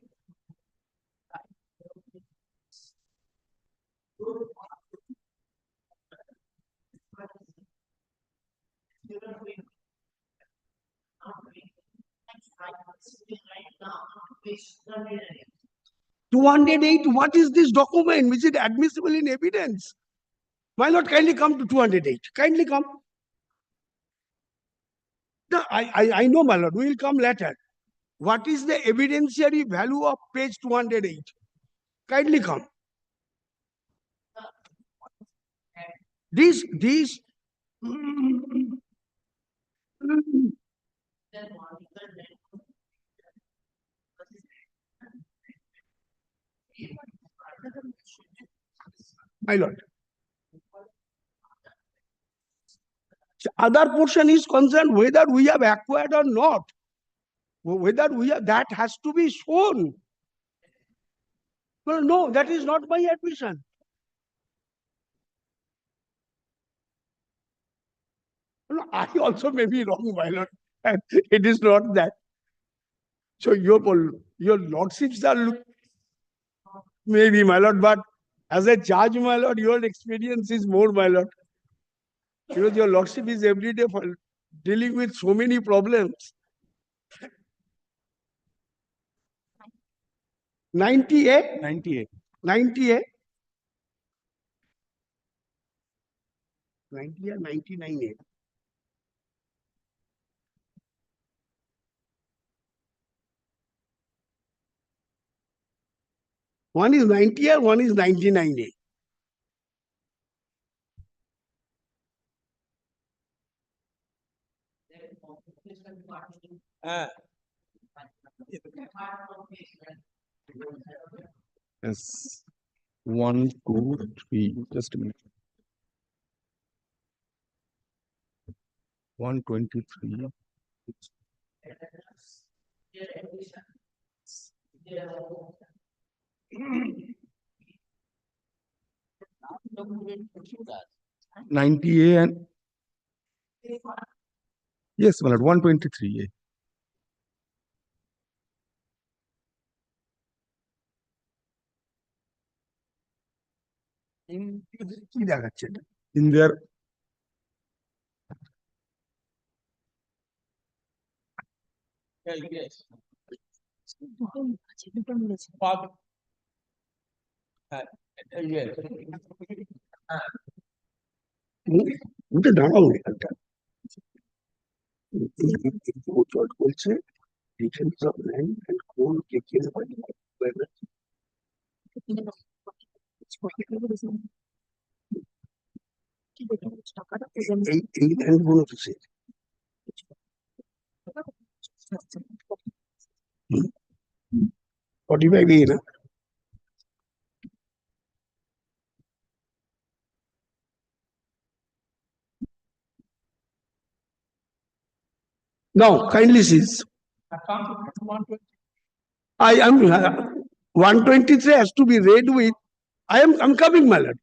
208, what is this document? Is it admissible in evidence? My lord, kindly come to 208. Kindly come. No, I know, my lord. We will come later. What is the evidentiary value of page 208? Kindly come. This. My lord. Other portion is concerned whether we have acquired or not. Whether we have, that has to be shown. Well, no, that is not my admission. No, I also may be wrong, my lord. And it is not that. So your lordships are maybe, my lord, but as a judge, my lord, your experience is more, my lord. Because your lordship is every day for dealing with so many problems. 98? 98. 98? 90 or 99? One is 90 or one is 99A. Yes. 1, 2, 3. Just a minute. 123. $90A and yes, my lord, 123A. In their Yes. Yes. ওটা দাঁড়াও একটা বলছে details of land and coal taken by এই land গুলো কিসের 45A না Now, kindly cease. I am 123 has to be read with. I'm coming, my lord.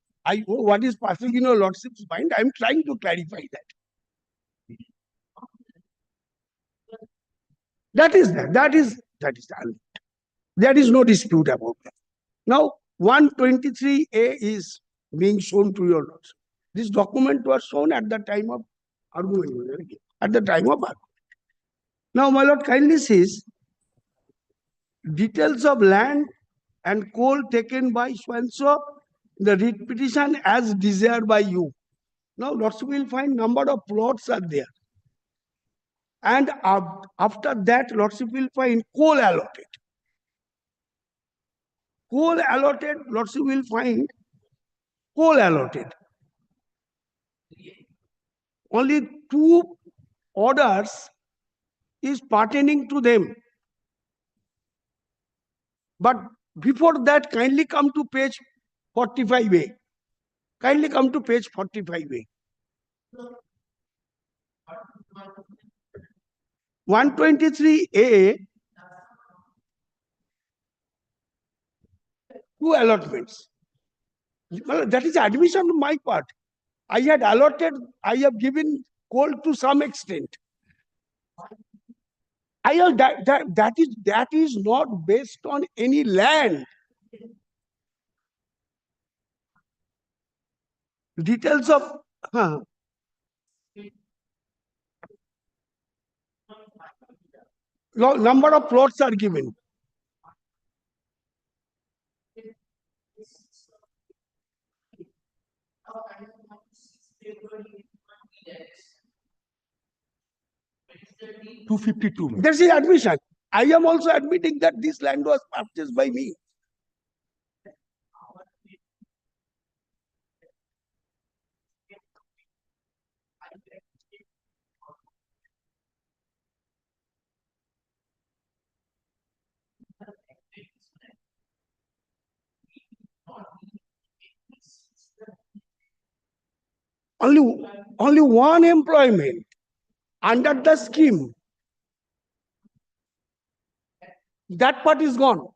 What is passing in your lordship's mind? I'm trying to clarify that. That is done. There is no dispute about that. Now, 123A is being shown to your lordship. This document was shown at the time of argument. At the time of argument. Now, my lord, kindly says, details of land and coal taken by so the writ petition as desired by you. Now, lordship will find number of plots are there. And after that, lordship will find coal allotted. Coal allotted, lordship will find coal allotted. Only 2 orders is pertaining to them. But before that, kindly come to page 45A. Kindly come to page 45A. 123A, 2 allotments. Well, that is admission on my part. I had allotted, I have given coal to some extent. That is not based on any land. Details of number of plots are given. $252. That's the admission. I am also admitting that this land was purchased by me. Only one employment under the scheme. That part is gone.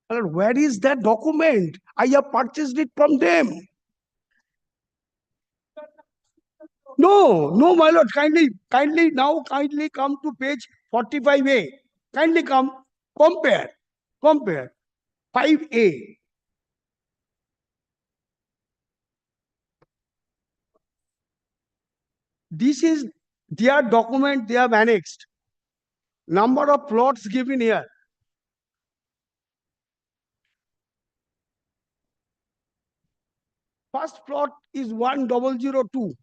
Where is that document? I have purchased it from them. No, my lord, kindly come to page 45A. Kindly come, compare. 5A. This is their document they have annexed. Number of plots given here. First plot is 1002.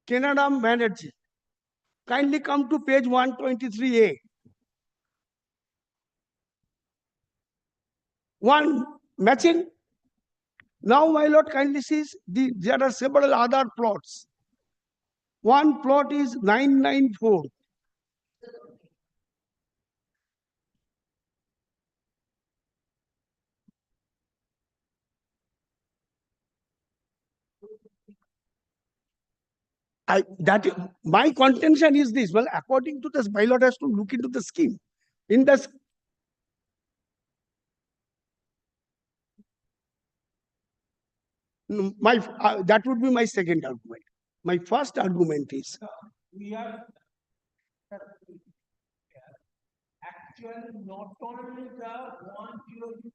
Canada Maternity. Kindly come to page 123A. One matching. Now, my lord, kindly sees there are several other plots. One plot is 994. My contention is this. Well, according to this, my lord has to look into the scheme. In the that would be my second argument. My first argument is We are actually not only the 100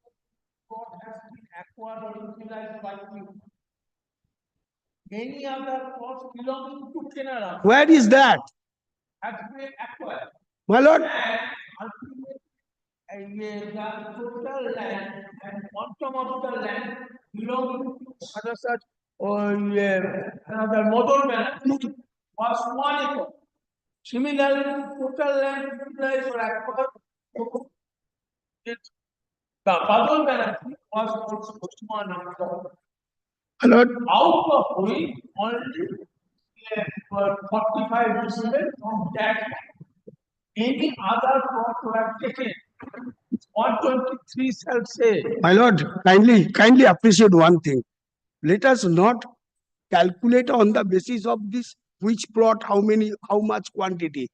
plot has been acquired or utilized by you. Many other plots belonging to Canada. Where is that? Has been acquired. My lord. And the total land and quantum of the land belonging to other such or another model management was 1 acre. Similarly, total land utilized for acquired the model management was also 1 acre. Out of which only 45 decibel from that. Any other plot to have taken 123 shall say. My lord, kindly appreciate one thing. Let us not calculate on the basis of this which plot, how much quantity.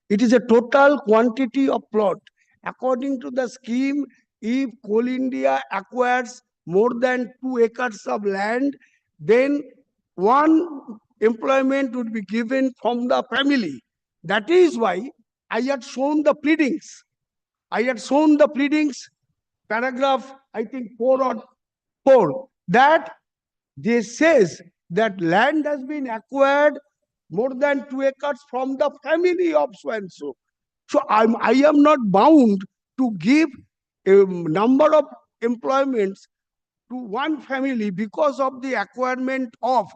It is a total quantity of plot. According to the scheme, if Coal India acquires more than 2 acres of land, then one employment would be given from the family. That is why I had shown the pleadings. Paragraph, I think 4 or 4, that they says that land has been acquired more than 2 acres from the family of so and so. So I am not bound to give a number of employments to one family because of the acquirement of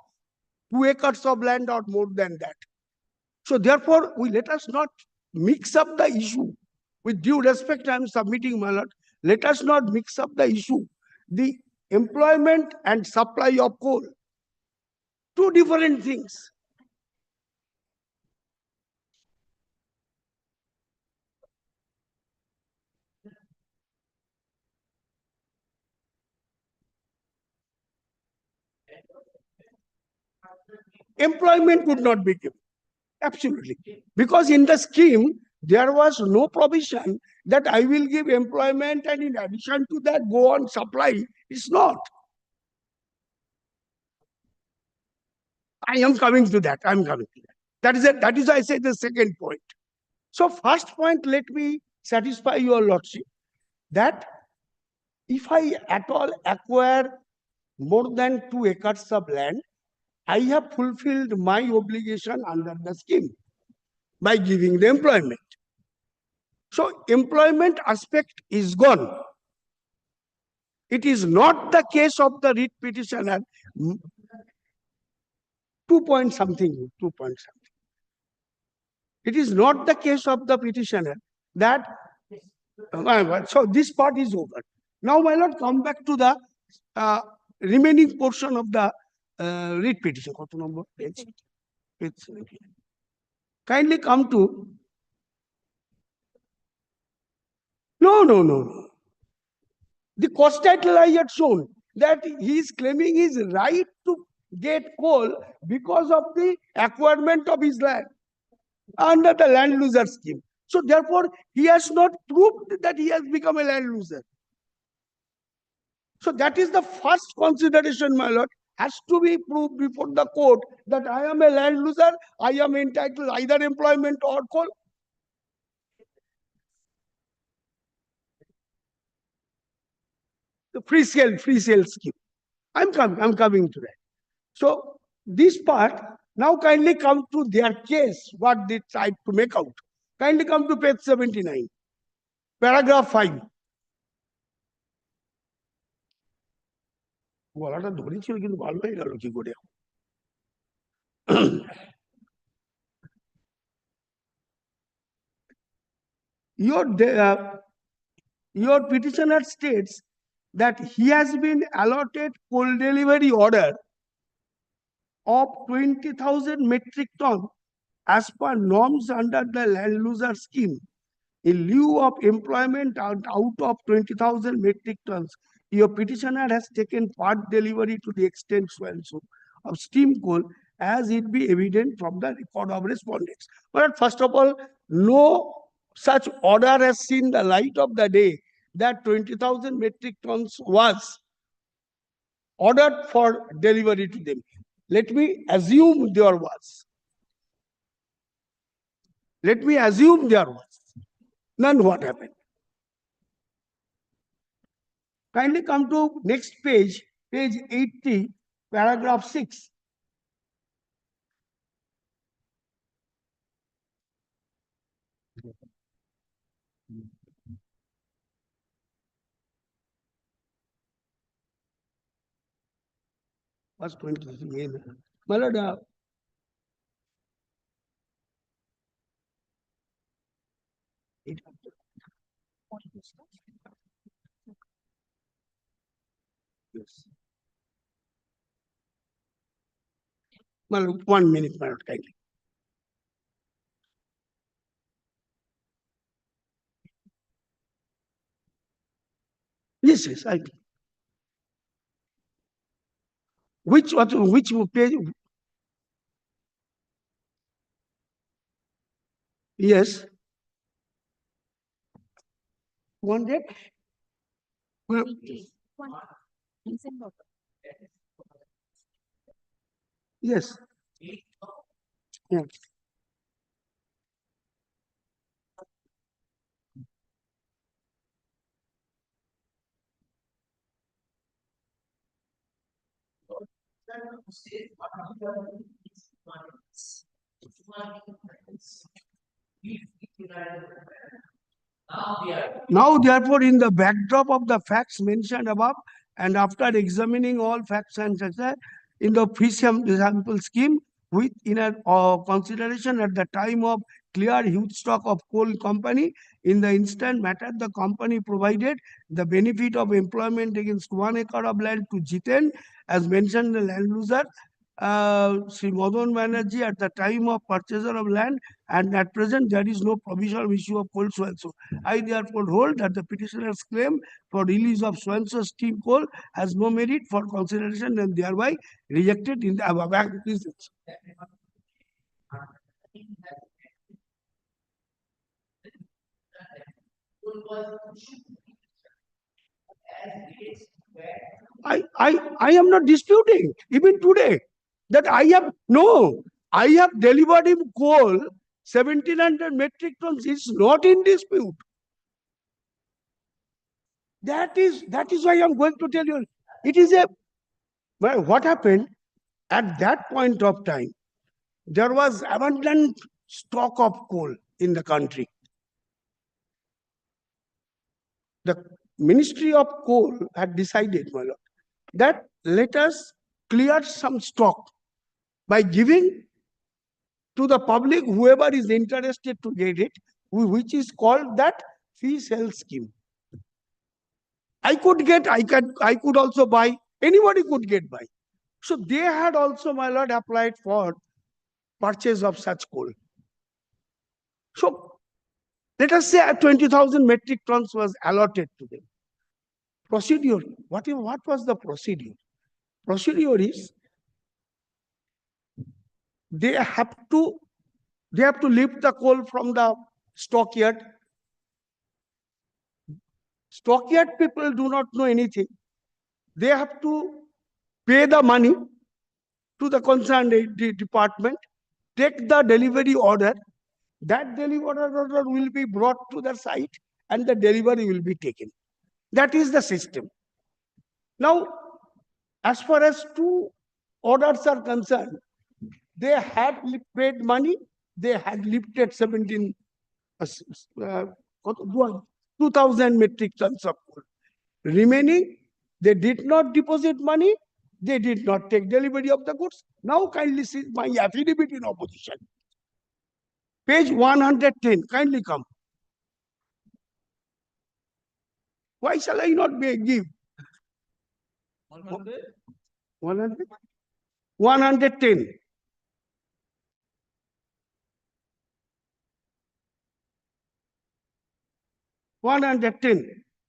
2 acres of land or more than that. So therefore, let us not mix up the issue. With due respect, I am submitting, my lord. Let us not mix up the issue. The employment and supply of coal, two different things. Employment would not be given. Absolutely. Because in the scheme, there was no provision that I will give employment and in addition to that go on supply. It's not. I am coming to that. That is why I say the second point. So first point, let me satisfy your lordship that if I at all acquire more than 2 acres of land, I have fulfilled my obligation under the scheme by giving the employment. So employment aspect is gone. It is not the case of the writ petitioner. 2 point something, 2 point something. It is not the case of the petitioner that, so this part is over. Now, my lord, come back to the remaining portion of the writ petition. What number? Page 17. Kindly come to. No. The cost title I had shown that he is claiming his right to get coal because of the acquirement of his land under the land loser scheme. So therefore, he has not proved that he has become a land loser. So that is the first consideration, my lord, has to be proved before the court that I am a land loser, I am entitled either employment or coal. The free sale scheme. I'm coming to that. So this part, now kindly come to their case, what they tried to make out. Kindly come to page 79, paragraph 5. গলাটা ধরেছিল কিন্তু ভালো হয়ে গেল কি করে your petitioner states that he has been allotted coal delivery order of 20,000 metric ton as per norms under the land loser scheme. In lieu of employment out of 20,000 metric tons, your petitioner has taken part delivery to the extent so and so of steam coal as it be evident from the record of respondents. But first of all, no such order has seen the light of the day that 20,000 metric tons was ordered for delivery to them. Let me assume there was. Let me assume there was. None what happened. Kindly come to next page, page 80, paragraph 6. Was 20. My lord, yes. Well, 1 minute, my lord, kindly. Yes, I. Which page? Yes. One day. Well, yes. Yeah. Now, therefore, in the backdrop of the facts mentioned above, and after examining all facts and such, in the free sample scheme, with in a consideration at the time of clear huge stock of coal company, in the instant matter, the company provided the benefit of employment against 1 acre of land to Jiten, as mentioned the land loser, Sri Madan Banerjee at the time of purchaser of land, and at present there is no provision of issue of coal so and so. I therefore hold that the petitioner's claim for release of so and so steam coal has no merit for consideration and thereby rejected in the above reasons. I am not disputing even today that I have delivered him coal 1,700 metric tons is not in dispute. That is why I'm going to tell you. It is well, what happened at that point of time, there was abundant stock of coal in the country. The Ministry of Coal had decided, my lord, that let us clear some stock by giving to the public, whoever is interested to get it, which is called that fee sale scheme. I could also buy, anybody could get by. So they had also, my lord, applied for purchase of such coal. So let us say 20,000 metric tons was allotted to them. Procedure, what was the procedure? Procedure is they have to lift the coal from the stockyard. Stockyard people do not know anything. They have to pay the money to the concerned department, take the delivery order. That delivery order will be brought to the site and the delivery will be taken. That is the system. Now, as far as two orders are concerned, they had paid money, they had lifted 2,000 metric tons of coal. Remaining, they did not deposit money, they did not take delivery of the goods. Now kindly see my affidavit in opposition. Page 110, kindly come. Why shall I not give? 100? 110.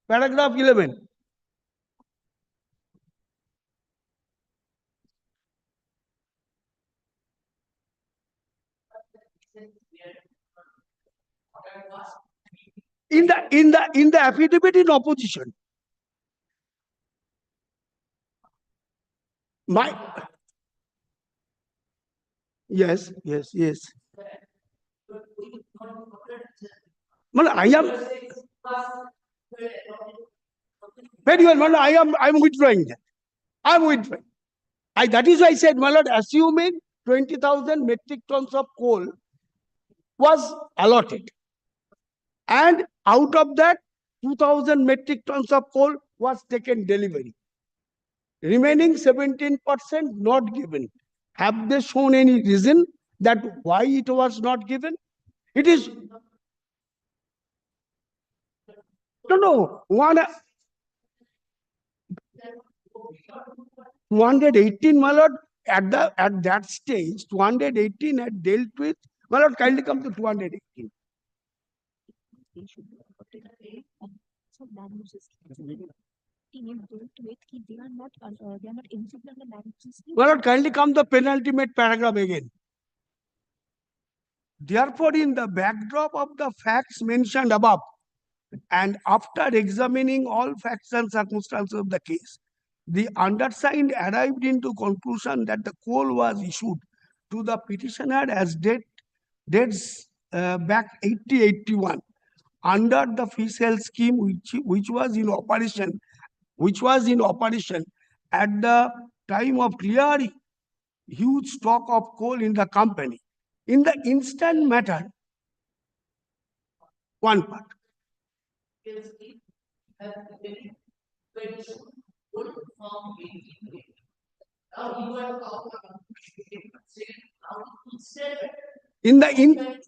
Paragraph 11. In the affidavit in opposition. Yes. I am very well, I am withdrawing that. I'm withdrawing. That is why I said, my lord, assuming 20,000 metric tons of coal was allotted, and out of that 2,000 metric tons of coal was taken delivery. Remaining 17% not given. Have they shown any reason that why it was not given? It is no 218, my lord. At that stage, 218 had dealt with. My lord, kindly come to 218. My lord, kindly come the penultimate paragraph again. Therefore, in the backdrop of the facts mentioned above, and after examining all facts and circumstances of the case, the undersigned arrived into conclusion that the coal was issued to the petitioner as dates back 80-81 under the fee sale scheme which was in operation at the time of clearing huge stock of coal in the company. In the instant matter, one part. In the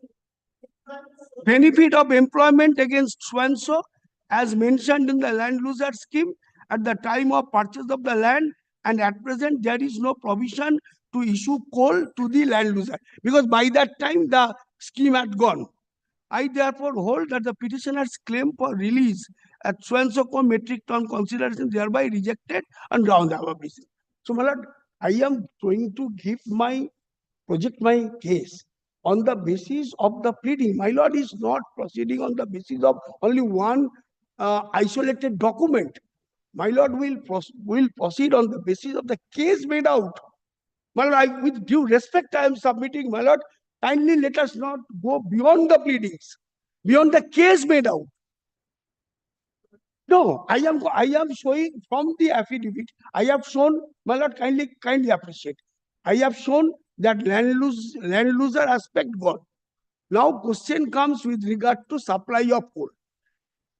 benefit of employment against so-and-so, as mentioned in the land loser scheme, at the time of purchase of the land, and at present there is no provision to issue coal to the land loser, because by that time the scheme had gone. I therefore hold that the petitioner's claim for release at so-and-so metric ton consideration thereby rejected on ground above. So, my lord, I am going to project my case on the basis of the pleading. My lord is not proceeding on the basis of only one isolated document. My lord will proceed on the basis of the case made out. My lord, with due respect, I am submitting, my lord, kindly let us not go beyond the pleadings, beyond the case made out. No, I am showing from the affidavit. I have shown, my lord, kindly appreciate. I have shown that land loser aspect gone. Now question comes with regard to supply of coal.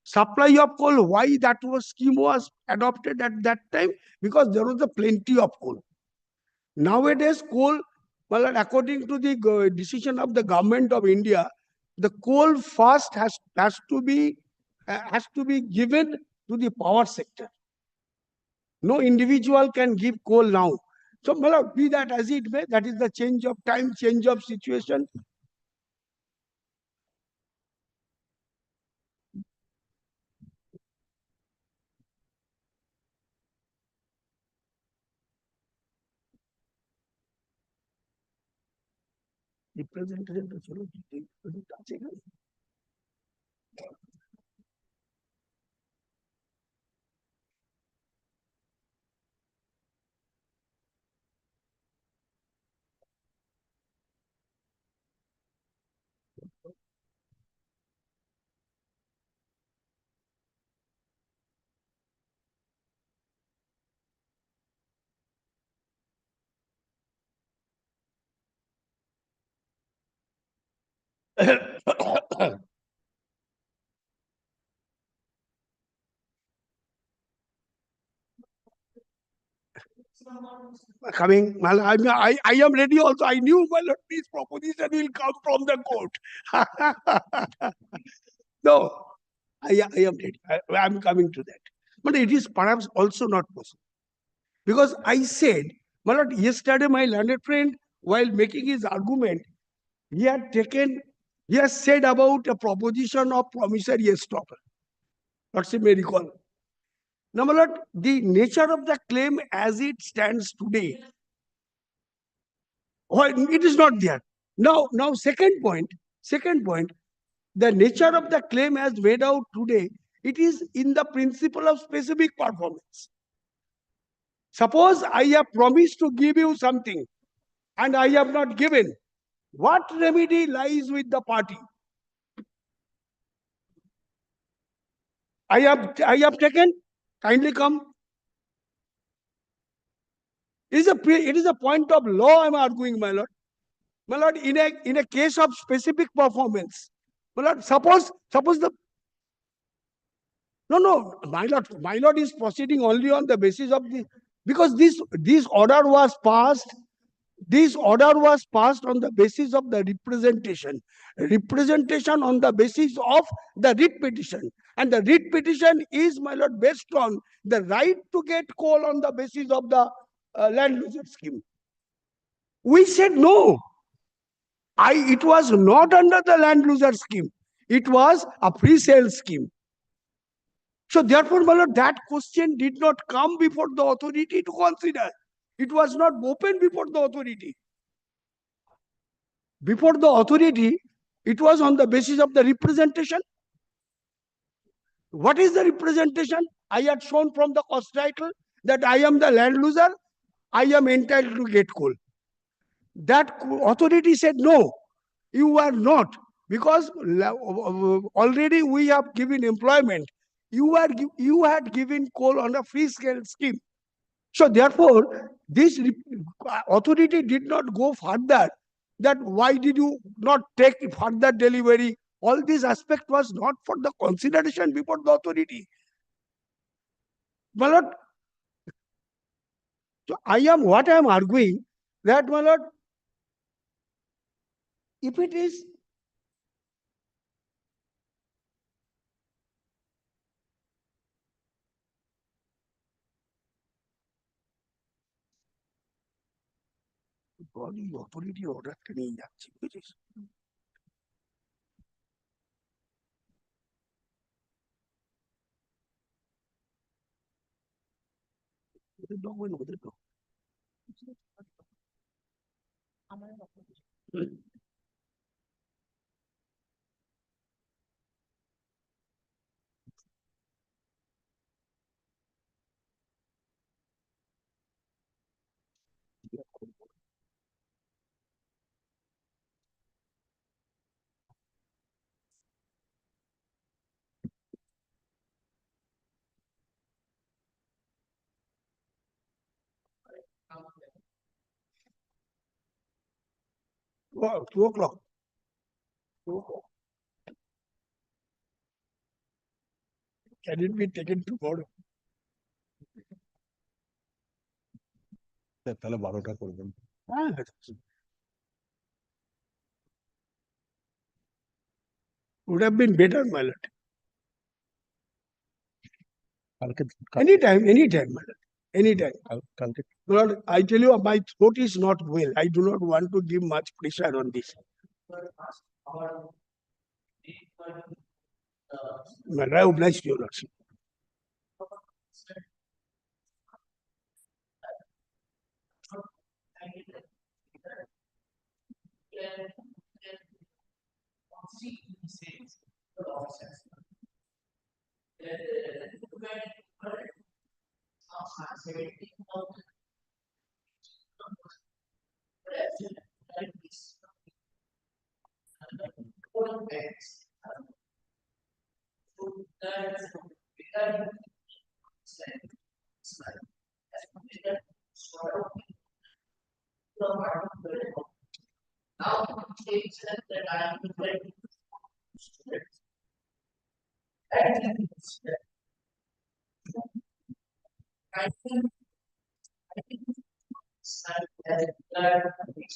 Supply of coal, why that scheme was adopted at that time? Because there was a plenty of coal. Nowadays, coal, well, according to the decision of the government of India, the coal first has to be given to the power sector. No individual can give coal now. So, be that as it may, that is the change of time, change of situation. Representation to chalo, আছে এখানে? Coming, I am ready also. I knew, my lord, this proposition will come from the court. No, I am ready. I am coming to that. But it is perhaps also not possible. Because I said, my lord, yesterday my learned friend, while making his argument, he has said about a proposition of promissory estoppel. Lordship may recall. Now, my lord, the nature of the claim as it stands today, it is not there. Now, second point, the nature of the claim as made out today, it is in the principle of specific performance. Suppose I have promised to give you something and I have not given. What remedy lies with the party? I have taken. Kindly come. It is a point of law I am arguing, my lord. My lord, in a case of specific performance, my lord, suppose the no, my lord is proceeding only on the basis of the, because this order was passed. This order was passed on the basis of the representation on the basis of the writ petition. And the writ petition is, my lord, based on the right to get coal on the basis of the land loser scheme. We said no. It was not under the land loser scheme. It was a free sale scheme. So therefore, my lord, that question did not come before the authority to consider. It was not open before the authority. Before the authority, it was on the basis of the representation. What is the representation? I had shown from the cost title that I am the land loser, I am entitled to get coal. That authority said, no, you are not, because already we have given employment. You had given coal on a free scale scheme. So therefore, this authority did not go further. That why did you not take further delivery? All this aspect was not for the consideration before the authority. My lord, so what I am arguing, that, my lord, if it is body authority order নিয়ে যাচ্ছে, বুঝেছিস? ওদের document, ওদের document। Wow, 2 o'clock. 2 o'clock. Can it be taken tomorrow? তাহলে 12টা করবেন। Would have been better, my lord. Anytime, my lord. Anytime. Lord, I tell you, my throat is not well. I do not want to give much pressure on this. My lord, I oblige you, lordship.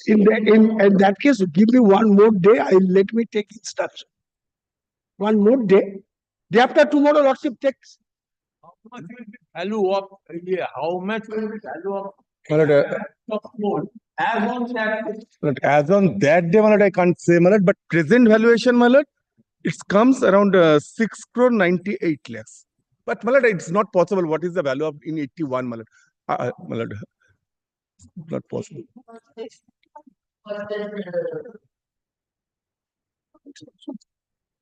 In that case, give me one more day. Let me take instruction. One more day. Day after tomorrow, lordship takes. Value of how much will be value of as on that As on that day, my lord, I can't say, my lord, but present valuation, my lord, it comes around 6 crore 98 lakhs. But my lord, it's not possible. What is the value of in 81, my lord? My lord, not possible.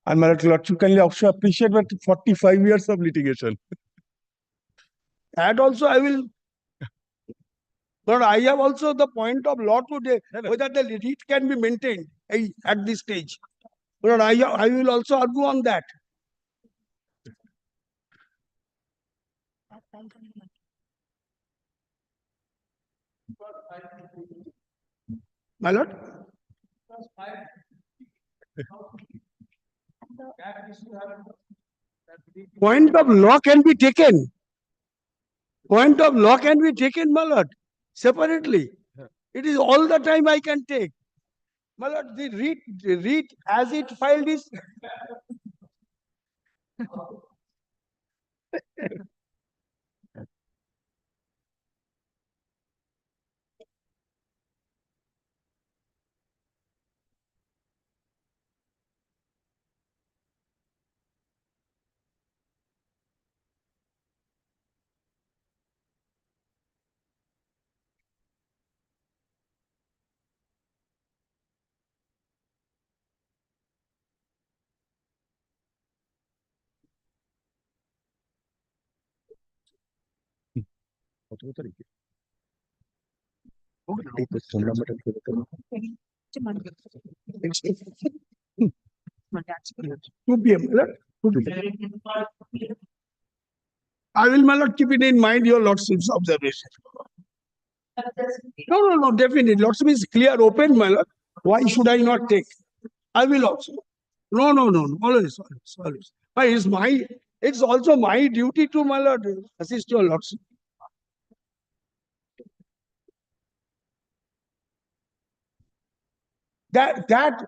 And my lordship kindly also appreciate that 45 years of litigation. And also, I will. But I have also the point of law today, whether the writ can be maintained at this stage. But I will also argue on that. My lord? Point of law can be taken. Point of law can be taken, my lord, separately. It is all the time I can take. My lord, the writ as it filed is. I will, my lord, keep it in mind your lordship's observation. No, definitely. Lordship is clear, open, my lord. Why should I not take? I will also. No. Always. But it's also my duty to, my lord, assist your lordship. That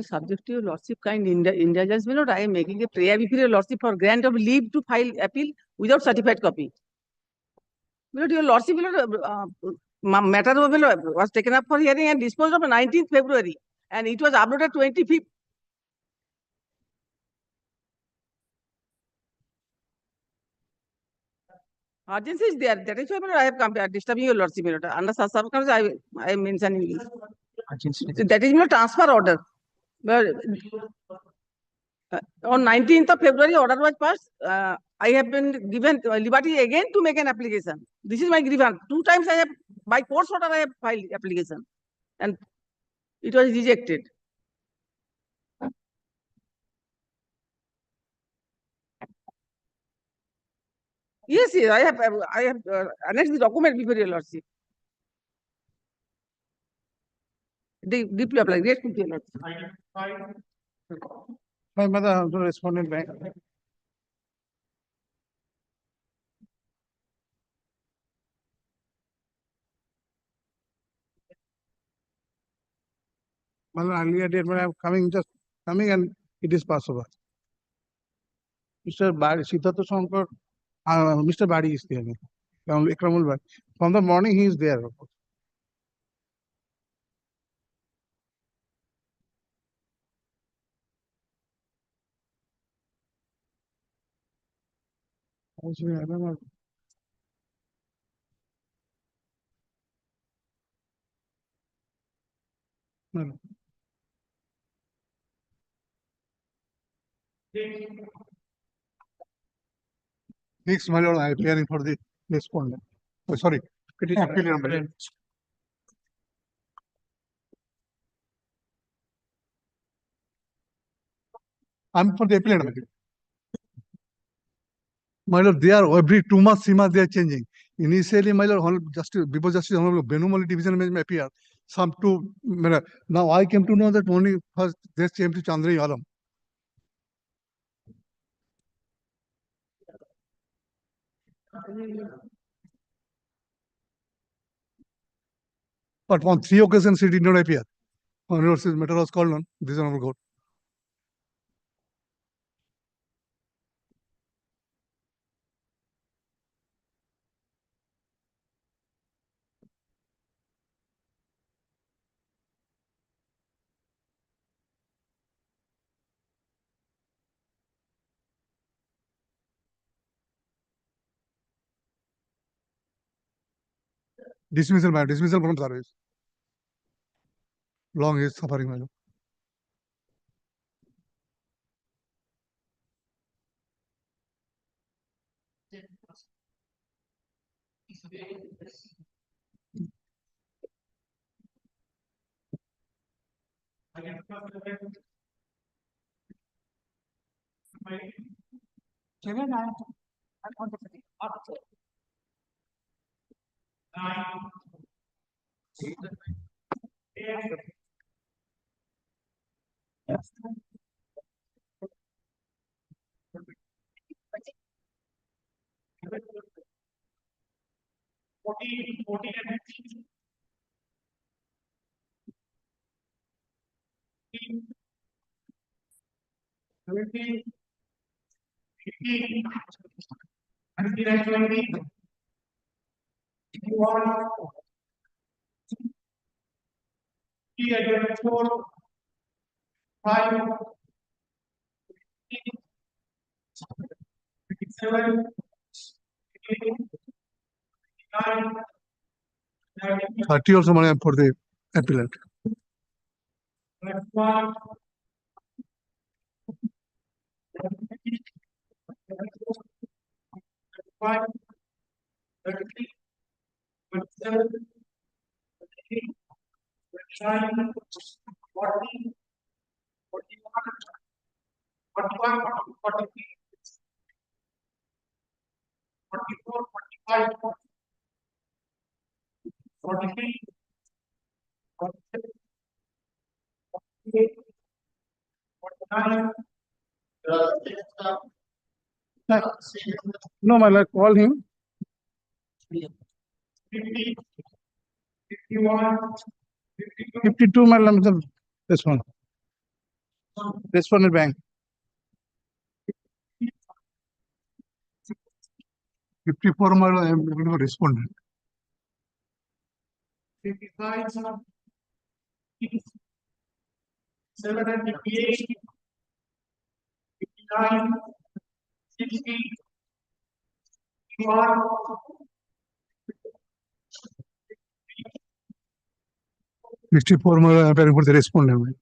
Subject to your lordship kind indulgence, my lord, I am making a prayer before your lordship for grant of leave to file appeal without certified copy. My lord, your lordship, my lord, matter was taken up for hearing and disposed of on 19th February, and it was uploaded 25th. Urgency is there. That is why, my lord, I have come disturbing your lordship, my lord. Under such circumstances, I am mentioning this. That is my transfer order. But, on 19th of February, order was passed. I have been given liberty again to make an application. This is my grievance. 2 times I have, by court's order, I have filed application, and it was rejected. Yes, I have annexed the document before your lordship. Deeply applied. Grateful to your lordship. My mother also responded back. Mother, earlier date when I'm coming, just coming and it is possible. Mr. Bari, Siddhartha Shankar, Mr. Bari is there. Ikramul Bari. From the morning he is there. Also, I don't know. No. Next, my lord, I am appearing for the respondent. Oh, sorry. Appellant. I'm for the appellant. My lord, they are every 2 months, 3 months, they are changing. Initially, my lord, Justice, before Justice Honorable Benumali Division may appear. Some 2, now I came to know that only first they came to Chandra Alam. But on 3 occasions, he did not appear. Honorable matter was called on this honorable court. Dismissal from service. Long is suffering, my lord. Thirty also money for the appellant. No, my lord, call him. 52, my lord, this one. Respondent bank. 54 my lord, I am going to respondent. 55, 758, 59, 60, 51, 64 my lord, I am appearing for the respondent.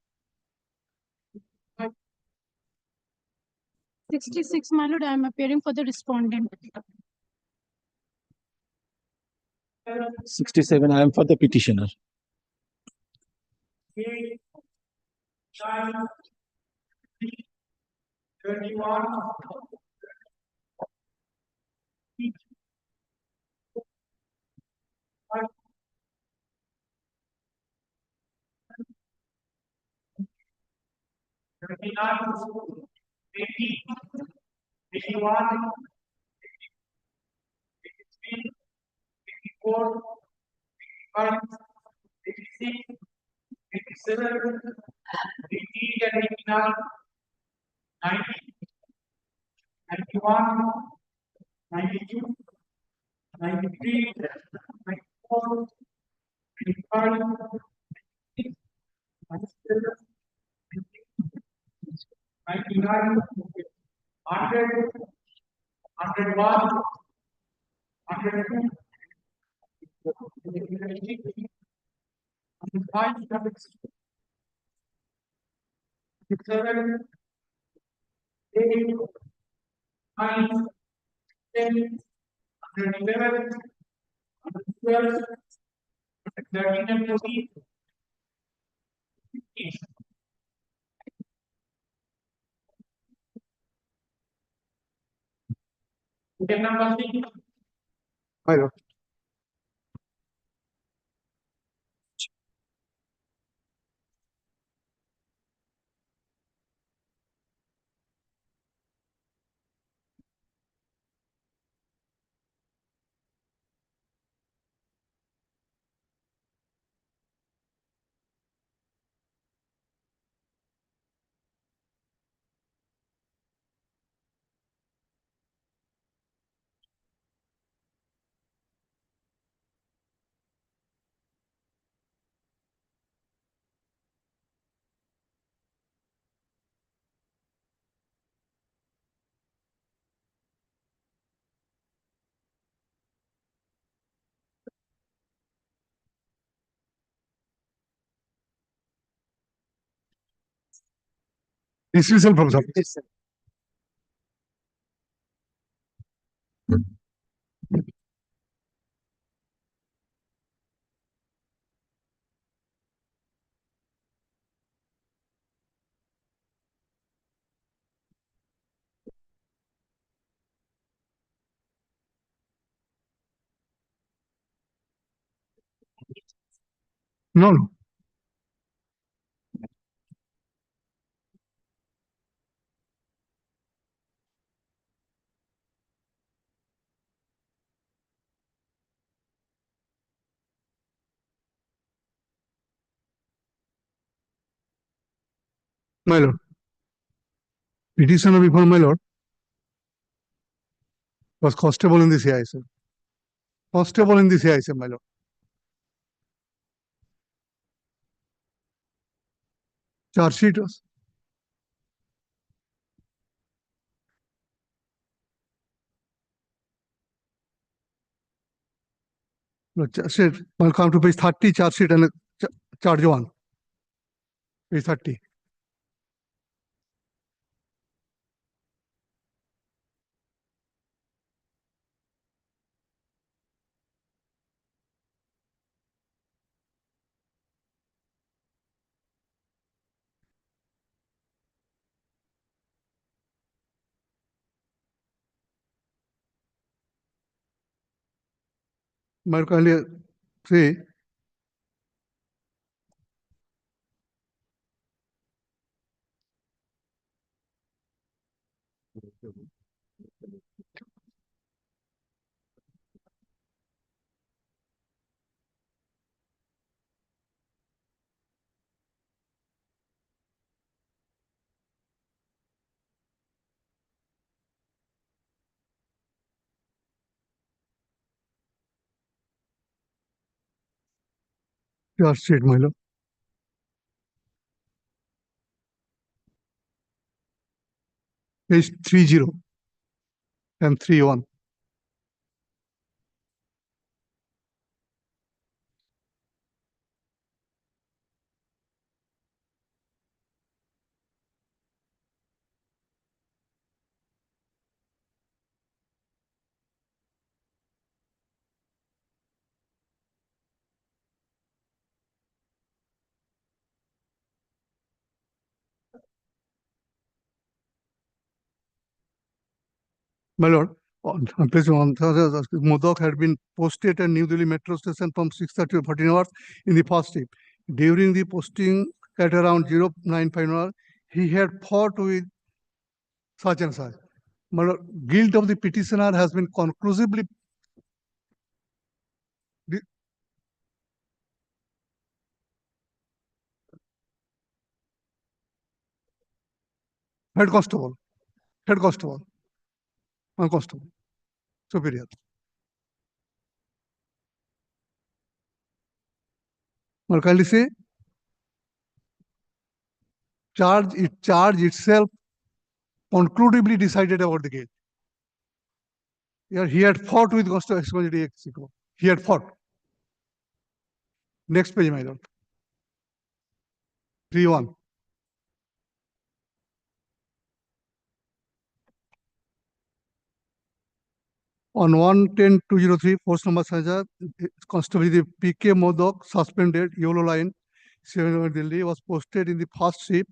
66, my lord, I am appearing for the respondent. 67, I am for the petitioner. 31, 39, 80, 81, 83, 84, 85, 86, 87, 88 and 89, 90, 91, 92, 93, 94, 95, 96, 97, 99, 100, 101, 102, 105, 7, 8, 9, 10, 111, 112, 13 and 14, 15. Item number 6. My lord. Dismissal from service. No, no. My lord. Petitioner before my lord was constable in this AISM. Constable in this AISM, my lord. Charge sheet was. No, charge sheet. I'll come to page 30, charge sheet and charge one. Page 30. My kindly say Charge sheet, my lord. Page 30 and 31. My lord, on page 1, Modak had been posted at New Delhi metro station from 6:30 to 14 hours in the first trip. During the posting at around 095 hours, he had fought with such and such. My lord, guilt of the petitioner has been conclusively head constable, constable, superior. Well, kindly say, charge itself conclusively decided about the guilt. Yeah, he had fought with Constable Expository Mexico. He had fought. Next page, my lord. 3-1. On 110-203, force number Saja, Constable PK Modak, suspended, yellow line, 7 Delhi, was posted in the first ship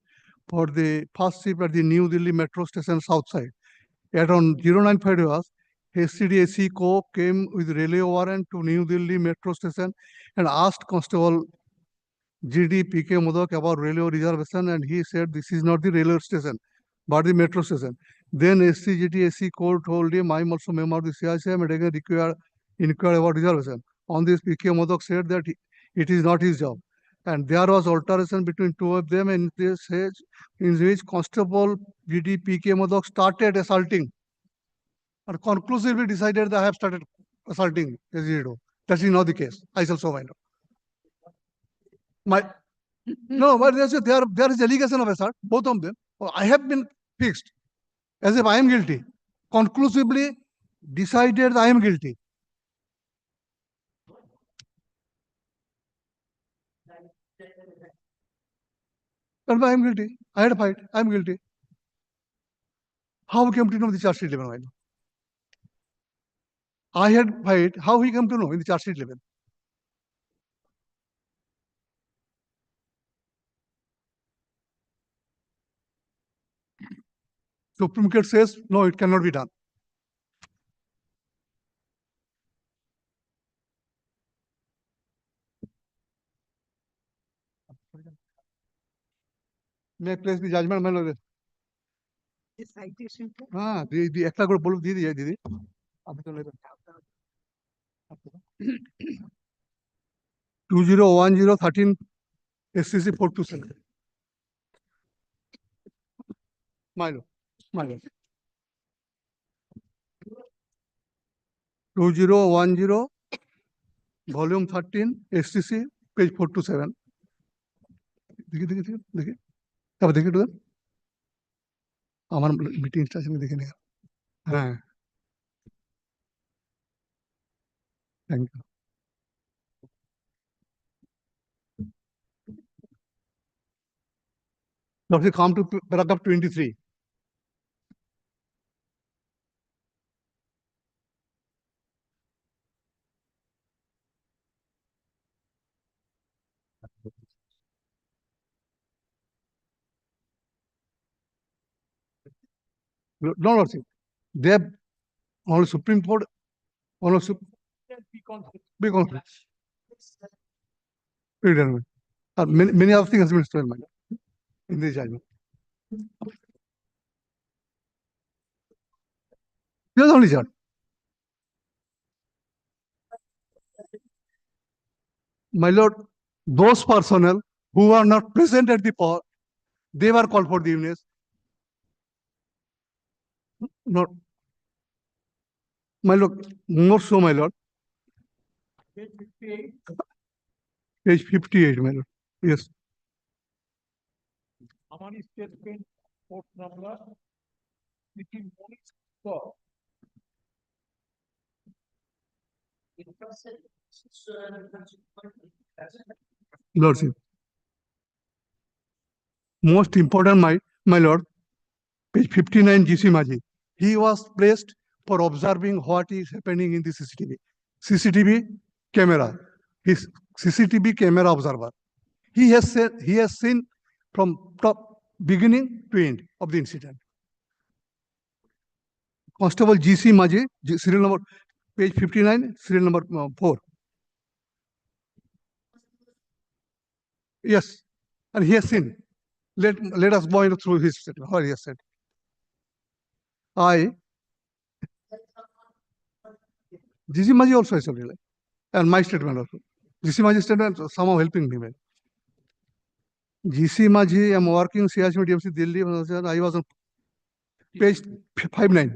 for the first ship at the New Delhi metro station south side. At around 095 hours, HCDAC Co came with railway warrant to New Delhi metro station and asked Constable GD PK Modak about railway reservation, and he said this is not the railway station, but the metro station. Then SCGTAC court told him, I'm also member of the CICM and again inquire about reservation. On this, PK Modak said that it is not his job. And there was altercation between two of them in this stage, in which Constable GD PK Modak started assaulting and conclusively decided that I have started assaulting SGDO. That is not the case. I shall so find out. No, but there is allegation of assault, both of them. I have been fixed as if I am guilty. Conclusively decided I am guilty. But I am guilty. I had a fight. I am guilty. How he came to know the charge sheet level? I had fight. How he came to know in the charge sheet level? Supreme Court says, no, it cannot be done. May I place the judgment, my lord? Citation. The extra group bolu di diye didi. Abhi to leber. 201013 SCC 427. My lord. 2010 volume 13 SCC page 427. देखिए तब देखिए तो हमारा meeting station में देखने का हाँ thank you Now we come to paragraph 23. No, Lordship. They have on Supreme Court, on a big conflict. Many other things has been stolen in this judgment. He was only judged. My lord, those personnel who are not present at the court, they were called for the evidence. Not, my lord, more so, my lord. Page 58, my lord. Yes. আমার statement court number which is so Lordship. Most important, my lord, page 59, GC Maji. He was placed for observing what is happening in the CCTV camera. His CCTV camera observer. He has seen from top beginning to end of the incident. Constable GC Maji, serial number, page 59, serial number 4. Yes, and he has seen. Let us go through his statement, what he has said. GC Maji also has said, and my statement also. GC Maji statement somehow helping me. Man. GC Maji, I'm working CHM DMC Delhi. I was on page 59.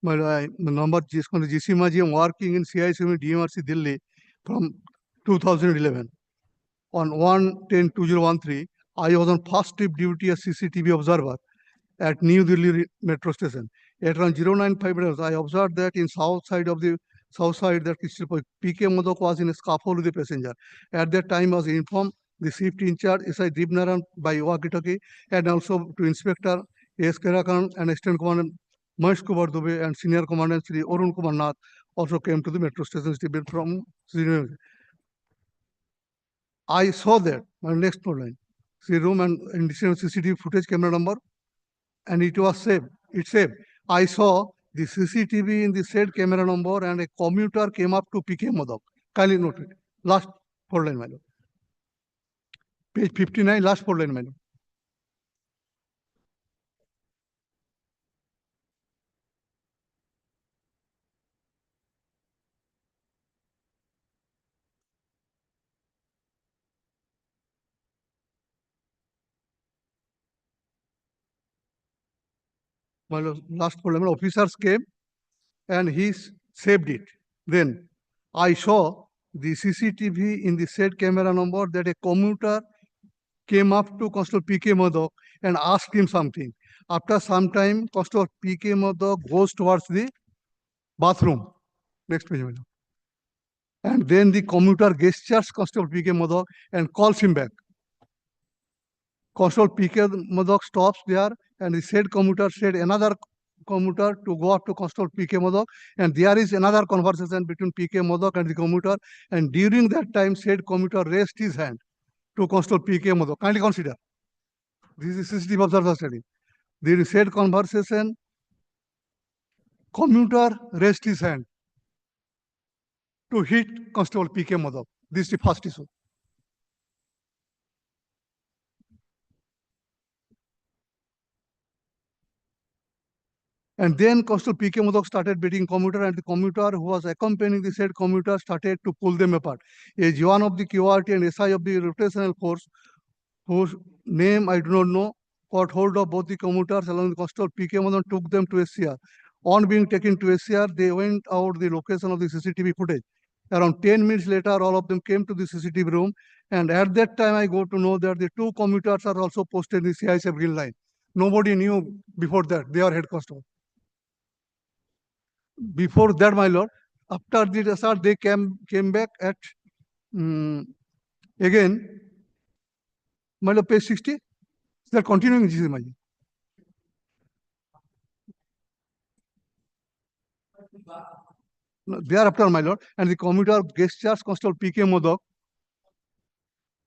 My number is GC Maji. I'm working in CICM DMRC Delhi from 2011. On 1/10/2013, I was on first trip duty as CCTV observer at New Delhi metro station. At around 09:05 minutes, I observed that in south side that PK Modak was in a scuffle with the passenger. At that time, I was informed the shift in charge SI Dibnaran by walkie-talkie and also to Inspector S. Karakan and Assistant Commandant Mahesh Kumar Dubey and Senior Commandant Sri Arun Kumar Nath also came to the metro station from Sri. I saw that, my next line, see room and additional CCTV footage camera number, and it was saved. It's saved. I saw the CCTV in the said camera number and a commuter came up to PK Modak. Kindly note it. Last 4 line, my lord. Page 59, last 4 line, my lord. My lord, last 4 line, officers came and he saved it. Then I saw the CCTV in the said camera number that a commuter came up to Constable PK Modak and asked him something. After some time, Constable PK Modak goes towards the bathroom. Next page. And then the commuter gestures Constable PK Modak and calls him back. Constable PK Modak stops there and the said commuter said another commuter to go up to Constable PK Modak, and there is another conversation between PK Modak and the commuter, and during that time said commuter raised his hand to Constable PK Modak. Kindly consider. This is CCTV observer study. The said conversation, commuter raised his hand to hit Constable PK Modak. This is the first issue. And then Constable PK Modak started beating commuter, and the commuter who was accompanying the said commuter started to pull them apart. A Joan of the QRT and SI of the rotational force, whose name I do not know, caught hold of both the commuters along with Constable PK Modak, took them to SCR. On being taken to SCR, they went out the location of the CCTV footage. Around 10 minutes later, all of them came to the CCTV room, and at that time I got to know that the 2 commuters are also posted in the CISF green line. Nobody knew before that. They are head constable. Before that, my lord, after the assault, they came back at again, my lord, page 60. They are continuing this, my lord. Thereafter, my lord, and the commuter gestures Constable PK Modak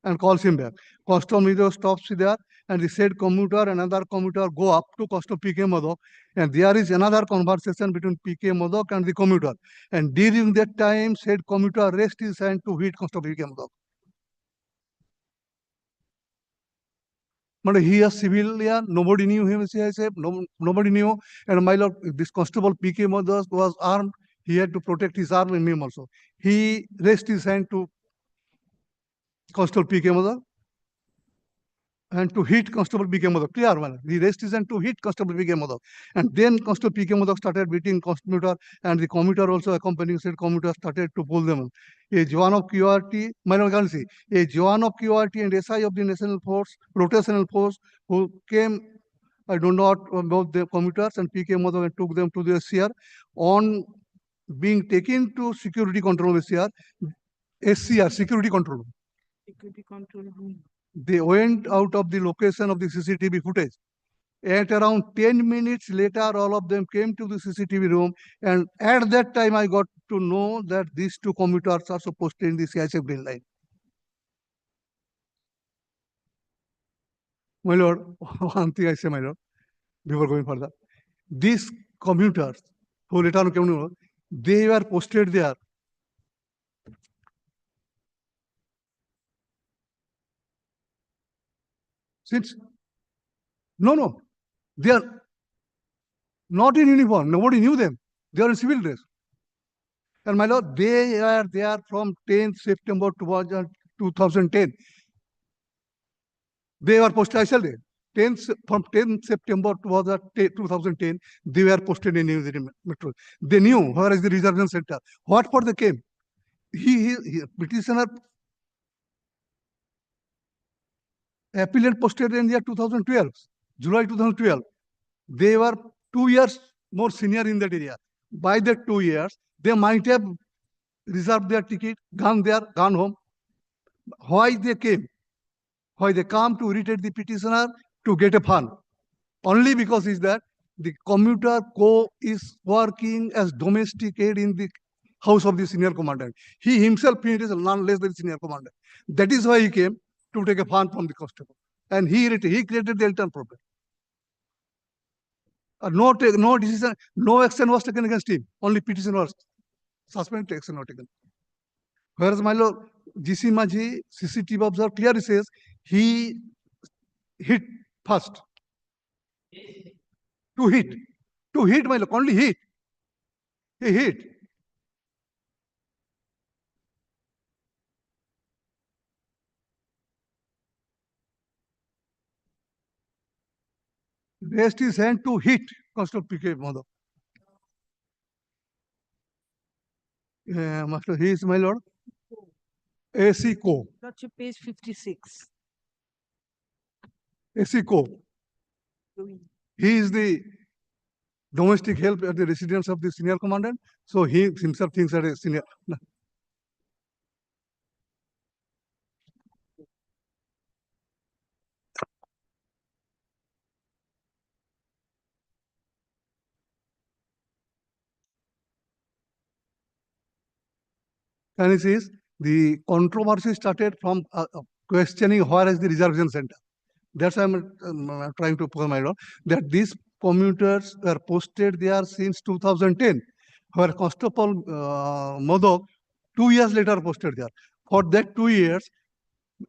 and calls him back. Custom video stops there, and the said commuter and another commuter go up to custom PK Modok, and there is another conversation between PK Modok and the commuter. And during that time, said commuter raised his hand to hit custom PK Modok. But he is civilian, nobody knew him, nobody knew. And my lord, this constable PK Modok was armed. He had to protect his arm and him also. He raised his hand to Constable PK Modok and to hit Constable PK Modok. Clear, man. He raised his hand to hit Constable PK Modok. And then Constable PK Modok started beating commuter, and the commuter also accompanying said commuter started to pull them. A Joan of QRT, minor currency, a Joan of QRT and SI of the National Force, Rotational Force, who came, I don't know about the commuters, and PK Modok and took them to the SCR. On being taken to security control SCR, security control. Security control room. They went out of the location of the CCTV footage. At around 10 minutes later, all of them came to the CCTV room, and at that time, I got to know that these two commuters are supposed to in the CISF green line. My lord, one thing I say, my lord, before going further, these commuters who later on came to know, they were posted there. Since, no, they are not in uniform. Nobody knew them. They are in civil dress. And my lord, they are there from 10th September 2010. They were posted, I shall say, from 10th September 2010, they were posted in New Delhi Metro. They knew where is the reservation center. What for they came? He petitioner appellant posted in year 2012, July 2012. They were 2 years more senior in that area. By that 2 years, they might have reserved their ticket, gone there, gone home. Why they came? Why they come to irritate the petitioner to get a fund? Only because is that the commuter co is working as domestic aid in the house of the senior commandant. He himself is none less than senior commandant. That is why he came to take a fund from the constable. And he created the entire problem. No decision, no action was taken against him. Only petition was suspended, action not taken. Whereas my lord, GC Maji, CCTV observer clearly says he hit first. To hit, my lord, only hit. He hit. Raised his hand to hit Constable PK Modok. Master, he is my lord. AC Co. That's page 56. AC Co. He is the domestic help at the residence of the senior commandant. So he himself thinks that a senior. And he says the controversy started from questioning where is the reservation center. That's why I'm trying to put my lord that these commuters were posted there since 2010, where Constable Modok 2 years later posted there. For that 2 years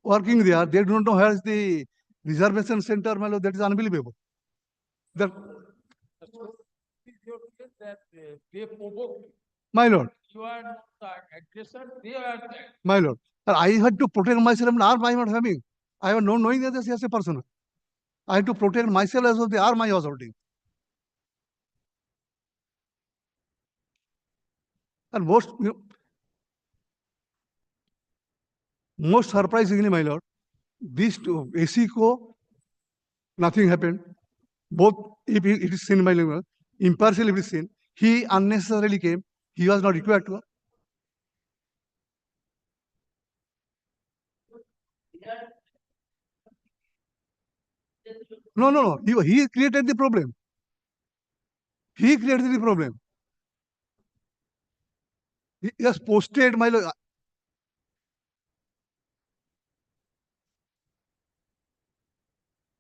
working there, they don't know where is the reservation center, my lord. That is unbelievable. That, they provoked. my lord. You are the aggressor, they are the. My lord, I had to protect myself and arm I am not having. I have no knowing that he is a person. I had to protect myself as well as the arm I was holding. And most surprisingly, my lord, these two, ACCO, nothing happened. Both, if it is seen, my lord, impartially it is seen. He unnecessarily came. He was not required to. No. He created the problem. He created the problem. He has posted, my lord.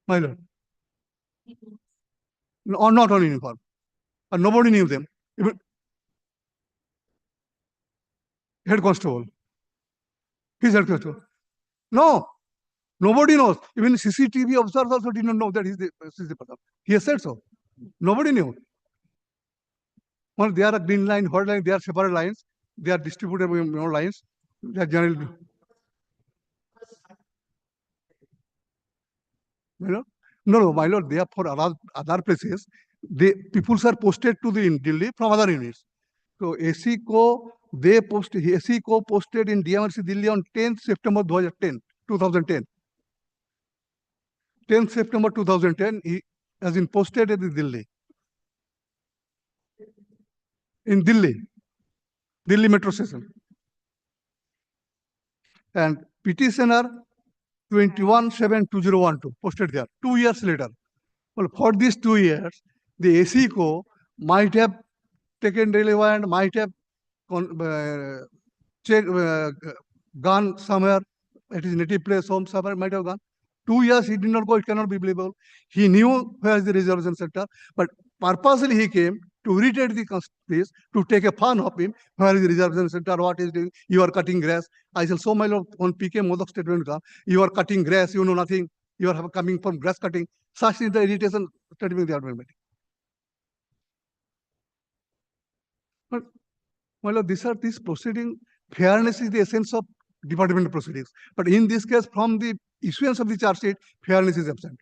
my lord. Or not on uniform. And nobody knew them. Even head constable. He's head constable. No, nobody knows. Even CCTV observers also did not know that he's the person. He has said so. Nobody knew. Well, there are green line, white line, they are separate lines. They are distributed lines. They are generally. No, my lord, they are for other places. People are posted to the in Delhi from other units. So AC co posted in DMRC Delhi on 10th September 2010. 10th September 2010, he has been posted at the Delhi. In Delhi metro station. And petitioner 21/7/2012 posted there 2 years later. Well, for these 2 years, the ACCO might have taken relevant, might have gone somewhere at his native place, home somewhere, might have gone. 2 years he did not go, it cannot be believable. He knew where is the reservation center, but purposely he came to irritate the place, to take a fun of him, where is the reservation center, what is doing, you are cutting grass. I shall show my lord on PK Modak statement, you are cutting grass, you know nothing, you are coming from grass cutting. Such is the irritation statement they are making. But my lord, these proceeding, fairness is the essence of department proceedings. But in this case, from the issuance of the charge sheet, fairness is absent.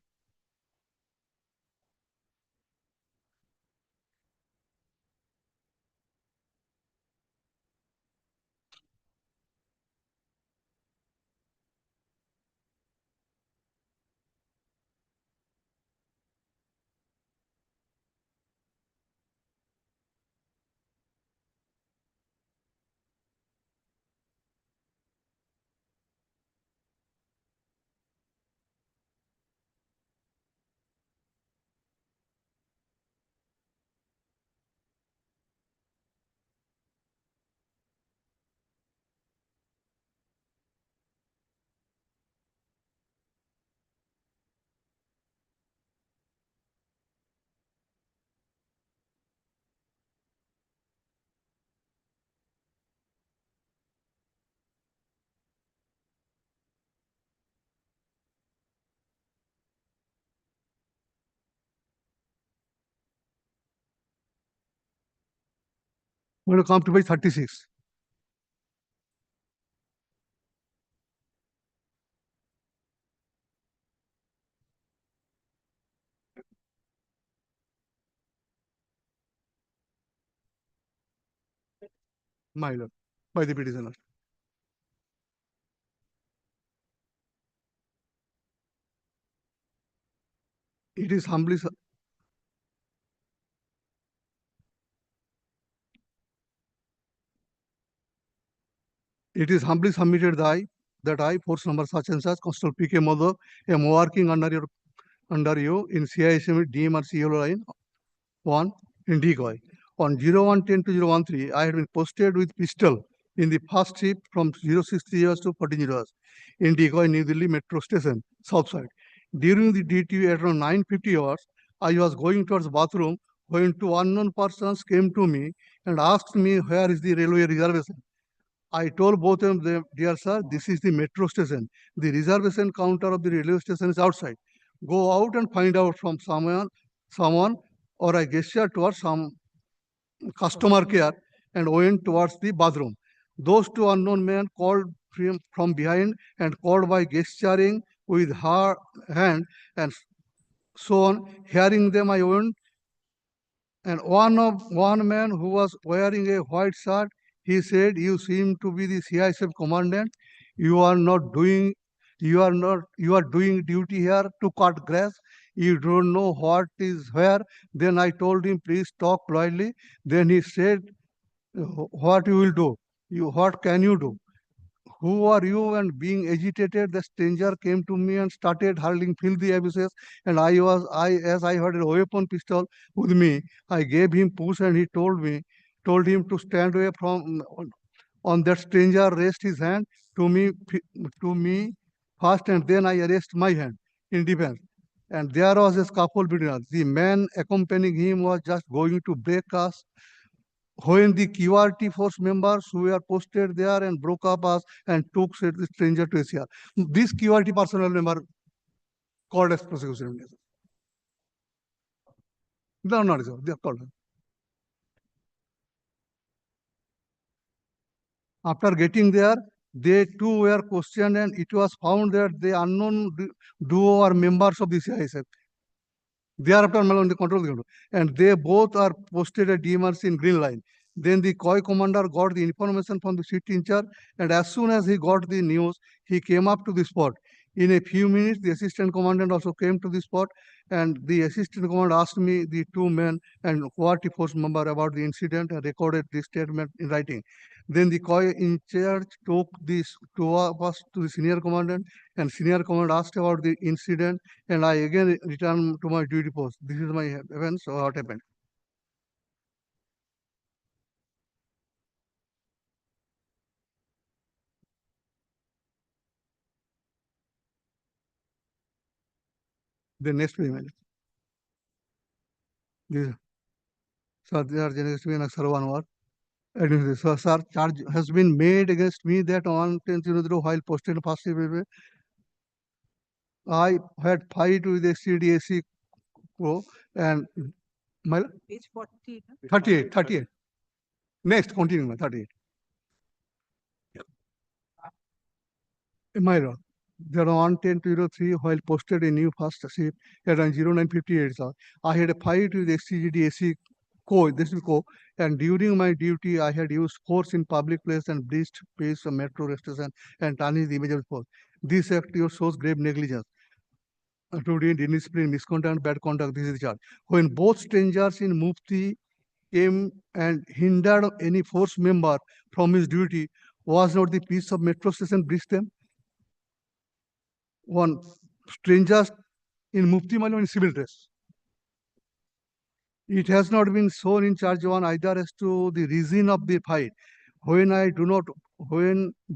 We're going to come to page 36. My lord, by the petitioner. It is humbly submitted that I, force number such and such, Constable PK Modak, am working under you in CISM DMRC yellow line 1 in decoy. On 01/10/2013, I had been posted with pistol in the first shift from 06 hours to 14 hours in decoy, New Delhi Metro Station, South Side. During the duty at around 9:50 hours, I was going towards bathroom when two unknown persons came to me and asked me where is the railway reservation. I told both of them, dear sir, this is the metro station. The reservation counter of the railway station is outside. Go out and find out from someone, or I gestured towards some customer care and went towards the bathroom. Those two unknown men called from behind and called by gesturing with her hand and so on. Hearing them, I went, and one man who was wearing a white shirt, he said, "You seem to be the CISF commandant. You are doing duty here to cut grass. You don't know what is where." Then I told him, "Please talk loudly." Then he said, "What you will do? What can you do? Who are you?" And being agitated, the stranger came to me and started hurling filthy abuses. And as I had a weapon pistol with me, I gave him push, and he told him to stand away from. On that stranger raised his hand to me first, and then I raised my hand in defense. And there was a scuffle between us. The man accompanying him was just going to break us when the QRT force members who were posted there and broke up us and took the stranger to ACR. This QRT personnel member called as prosecution. No, not so. They are called. After getting there, they too were questioned, and it was found that the unknown duo are members of the CISF. They are after on the control, and they both are posted at DMRC in green line. Then the COI commander got the information from the shift in charge, and as soon as he got the news, he came up to the spot. In a few minutes, the assistant commandant also came to the spot, and the assistant commander asked me, the two men and QRT force member, about the incident and recorded the statement in writing. Then the COI in charge took these two of us to the senior commandant, and senior commandant asked about the incident, and I again returned to my duty post. This is my events, so what happened. The next email. This, sir, there are against me and sir one war. So, sir, charge has been made against me that on 10/00 while posted first I had fight with the CDAC pro and my Page 40. 38. Next, continue, 38. My lord, there on 10/03 while posted a new first ship at around 09:58, sir. I had a fight with the CGDAC co, and during my duty, I had used force in public place and breached pace of metro station and tarnished the image of force. This act shows grave negligence. Including indiscipline, misconduct, bad conduct. This is the charge. When both strangers in Mufti came and hindered any force member from his duty, was not the piece of metro station breached them? One strangers in Mufti Malam in civil dress. It has not been shown in charge one either as to the reason of the fight. When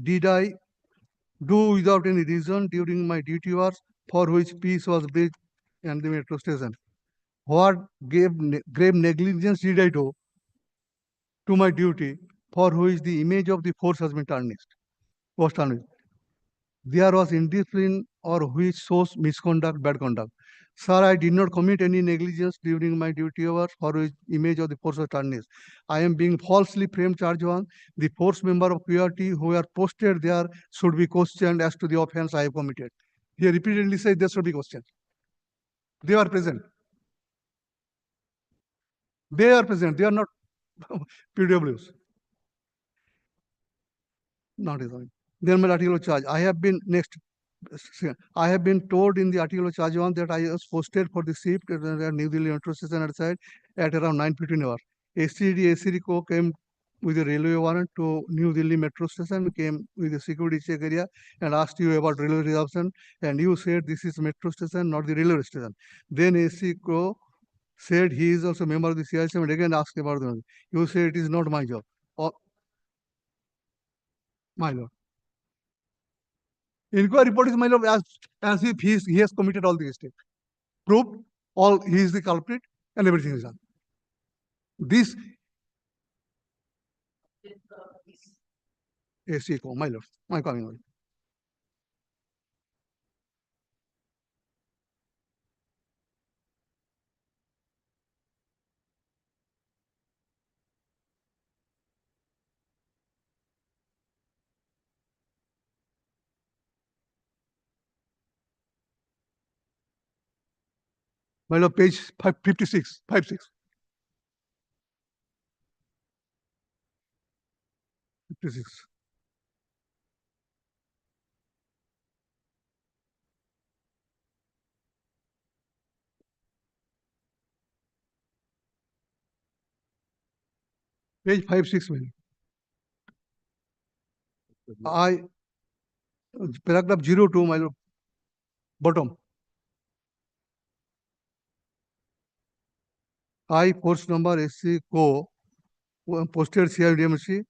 did I do without any reason during my duty hours for which peace was breached and the metro station? What grave negligence did I do to my duty for which the image of the force has been tarnished? There was indiscipline or which shows misconduct, bad conduct. Sir, I did not commit any negligence during my duty hours for which image of the force was tarnished. I am being falsely framed charge one. The force member of QRT who are posted there should be questioned as to the offense I have committed. He repeatedly said there should be questioned. They are present. They are present. They are not PWs. Not his own. Then my article of charge. I have been told in the article of charge one that I was posted for the shift at New Delhi metro station outside at around 9:15 hours. ACD co came with a railway warrant to New Delhi metro station, came with a security check area and asked you about railway reservation, and you said this is metro station, not the railway station. Then AC co said he is also a member of the CISM and again asked about the. You say it is not my job. My lord. Inquiry report is, my lord, as if he has committed all the mistake. Proved all he is the culprit and everything is done. This ACO, my lord, my coming on. My lord, page 56, 56. 56. Page 56, paragraph 02, my lord, bottom. I force number SC co posted CIDMC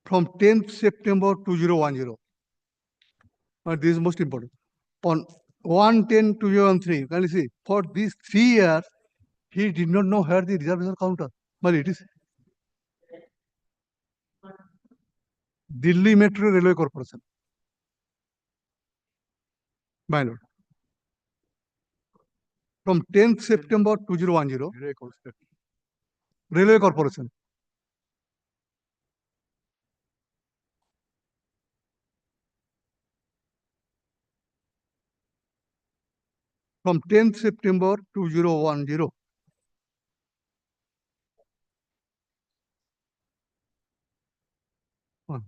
from 10th September 2010. This is most important. On 110-2013. Can you see? For these 3 years, he did not know where the reservation counter. But it is Delhi Metro Railway Corporation. My lord. From 10th September 2010, Railway Corporation. From 10th September 2010.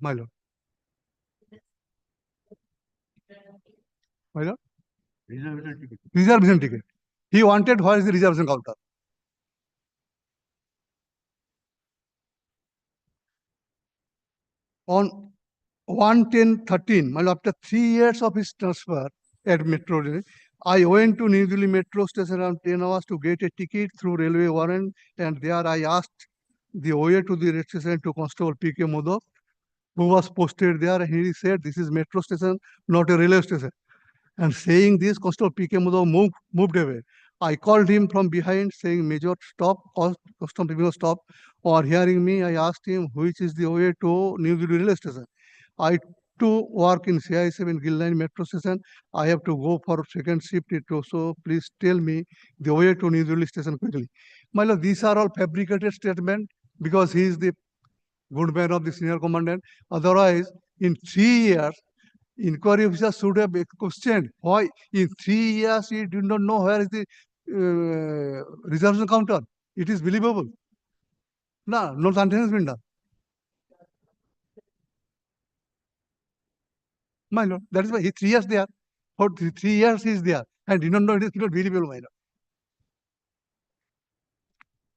My lord. My lord. Reservation ticket. He wanted where is the reservation counter. On 110-13, after 3 years of his transfer at Metro Rail, I went to New Delhi Metro station around 10 hours to get a ticket through railway warrant, and there I asked the way to the station to Constable P.K. Modak, who was posted there, and he said, "This is metro station, not a railway station." And saying this, Constable P.K. Modak moved away. I called him from behind, saying, "Major, stop." Constable P.K. stop. Or hearing me, I asked him, which is the way to New Delhi railway station. I too work in CI7 Gill Line metro station. I have to go for second shift. So please tell me the way to New Delhi station quickly. My lord, these are all fabricated statements because he is the good man of the senior commandant. Otherwise, in 3 years, inquiry officer should have questioned why in 3 years he did not know where is the reservation counter. It is believable. No something has been done. My lord, that is why he 3 years there. For 3 years he is there and did not know it is not believable, my lord.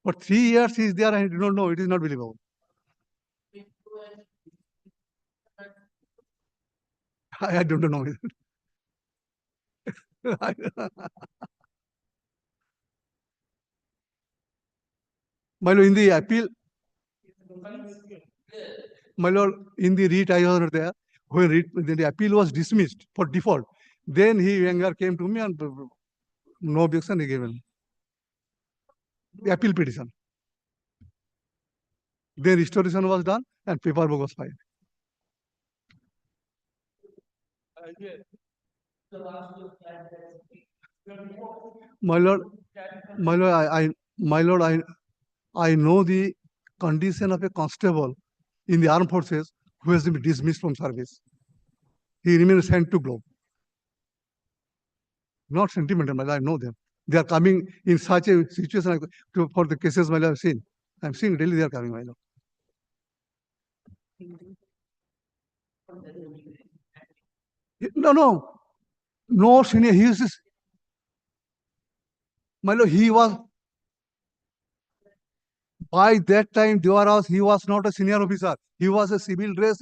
For 3 years he is there and he did not know it is not believable. I don't know. My lord, in the appeal, my lord, in the writ I was there, when the appeal was dismissed for default, then he anger came to me and no objection he given. The appeal petition. Then restoration was done and paperwork was filed. My lord, I know the condition of a constable in the armed forces who has been dismissed from service. He remains hand to glove. Not sentimental, my lord, I know them. They are coming in such a situation for the cases my lord I've seen. I'm seeing daily they are coming, my lord. No, senior. He is my lord. He was by that time. He was not a senior officer. He was a civil dress,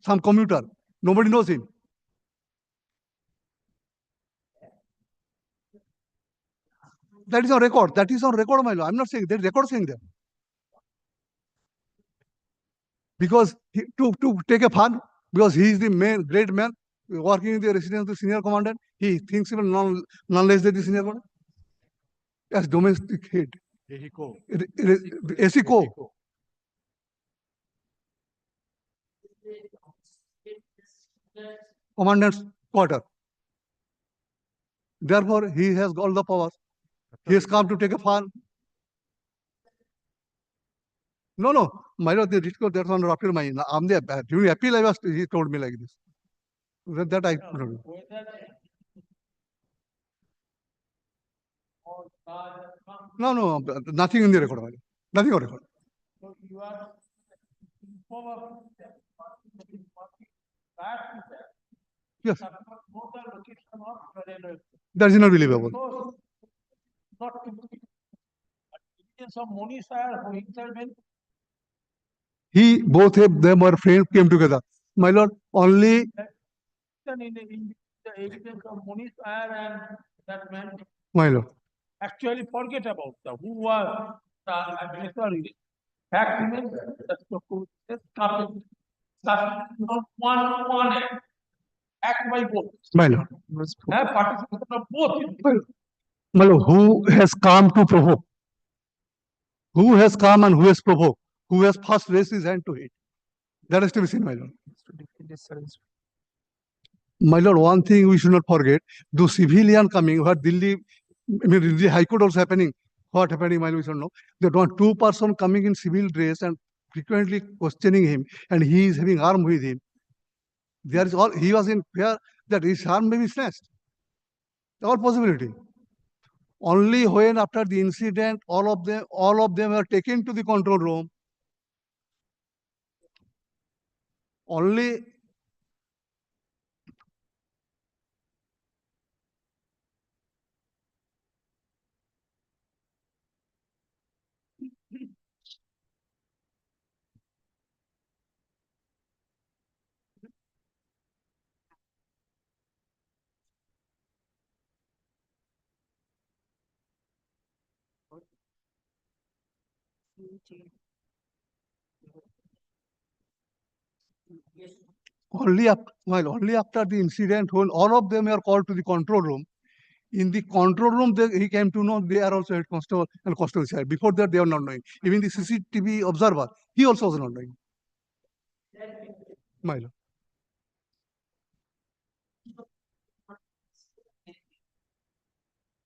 some commuter. Nobody knows him. That is on record. That is on record, my lord. I'm not saying that record saying that. Because to take a fun, because he is the great man working in the residence of the senior commandant, he thinks even none less than the senior commandant. As domestic head. ACO. Commandant's quarter. Therefore, he has all the powers. He has come to take a fun. No, my lord, the Ritco, that's on after my I'm the during appeal. He told me like this. That I don't know. No, nothing in the record. My lord. Nothing on record. So you are Yes. That That is not believable. Not some money sir who intervened. Both of them were friends, came together. My lord, only. In the evidence of Monish Iyer and that man. My lord. Actually, forget about who was the aggressor. Fact remains that the court is not one. act by both. My lord. Participation of both. My lord, who has come to provoke? Who has come and who has provoked? Who has first raised his hand to it? That is to be seen, my lord. My lord, one thing we should not forget, the civilian coming, what Delhi, I mean, the High Court also happening, what happening, my lord, we should know. That one, two person coming in civil dress and frequently questioning him, and he is having arm with him. There is all, he was in fear that his arm may be snatched. All possibility. Only when after the incident, all of them were taken to the control room. Only only after the incident, when all of them were called to the control room, in the control room, he came to know they are also head constable and constable side. Before that, they were not knowing. Even the CCTV observer, he also was not knowing. My lord.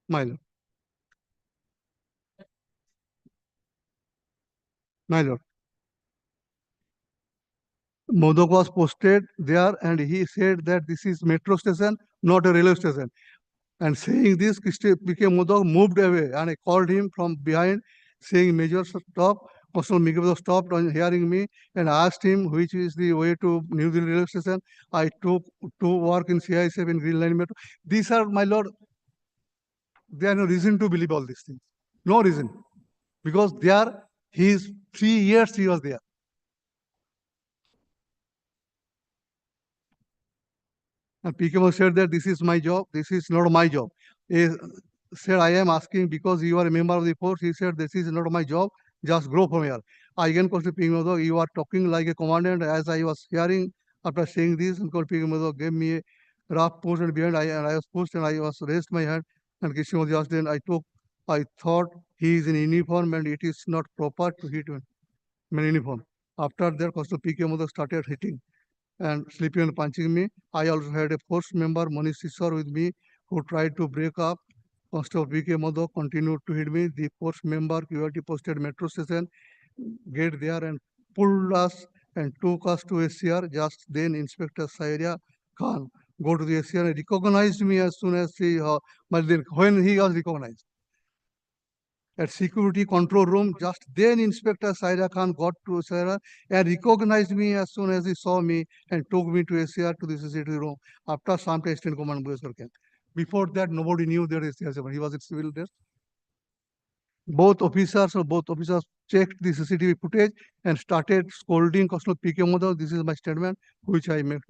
My lord. My lord. Modak was posted there and he said that this is metro station, not a railway station. And saying this, P.K. Modak moved away and I called him from behind saying, Major, stop. Constable Mikhail stopped on hearing me and asked him which is the way to New Delhi railway station. I took to work in CI7 in Green Line Metro. These are, my lord, there are no reason to believe all these things. No reason. Because there, he is 3 years he was there. And PK said that this is my job, this is not my job. He said, I am asking because you are a member of the force. He said, this is not my job, just grow from here. I again questioned PK, you are talking like a commandant. As I was hearing after saying this, and PK gave me a rough push and behind, and I was pushed and I was raised my hand. And Kishimoto just then I thought he is in uniform and it is not proper to hit him in uniform. After that, Constable PK started hitting and sleeping and punching me. I also had a force member, Manish Sisar, with me who tried to break up. Constable P.K. Modak continued to hit me. The force member, QRT posted metro station, get there and pulled us and took us to SCR. Just then, Inspector Sairia Khan go to the SCR and recognized me as soon as when he was recognized. At security control room, just then Inspector Saira Khan got to Saira and recognized me as soon as he saw me and took me to SCR to the CCTV room after some test in command Bhubaneswar camp. Before that, nobody knew that he was in civil dress. Both officers checked the CCTV footage and started scolding Constable P.K. Modak. This is my statement, which I made.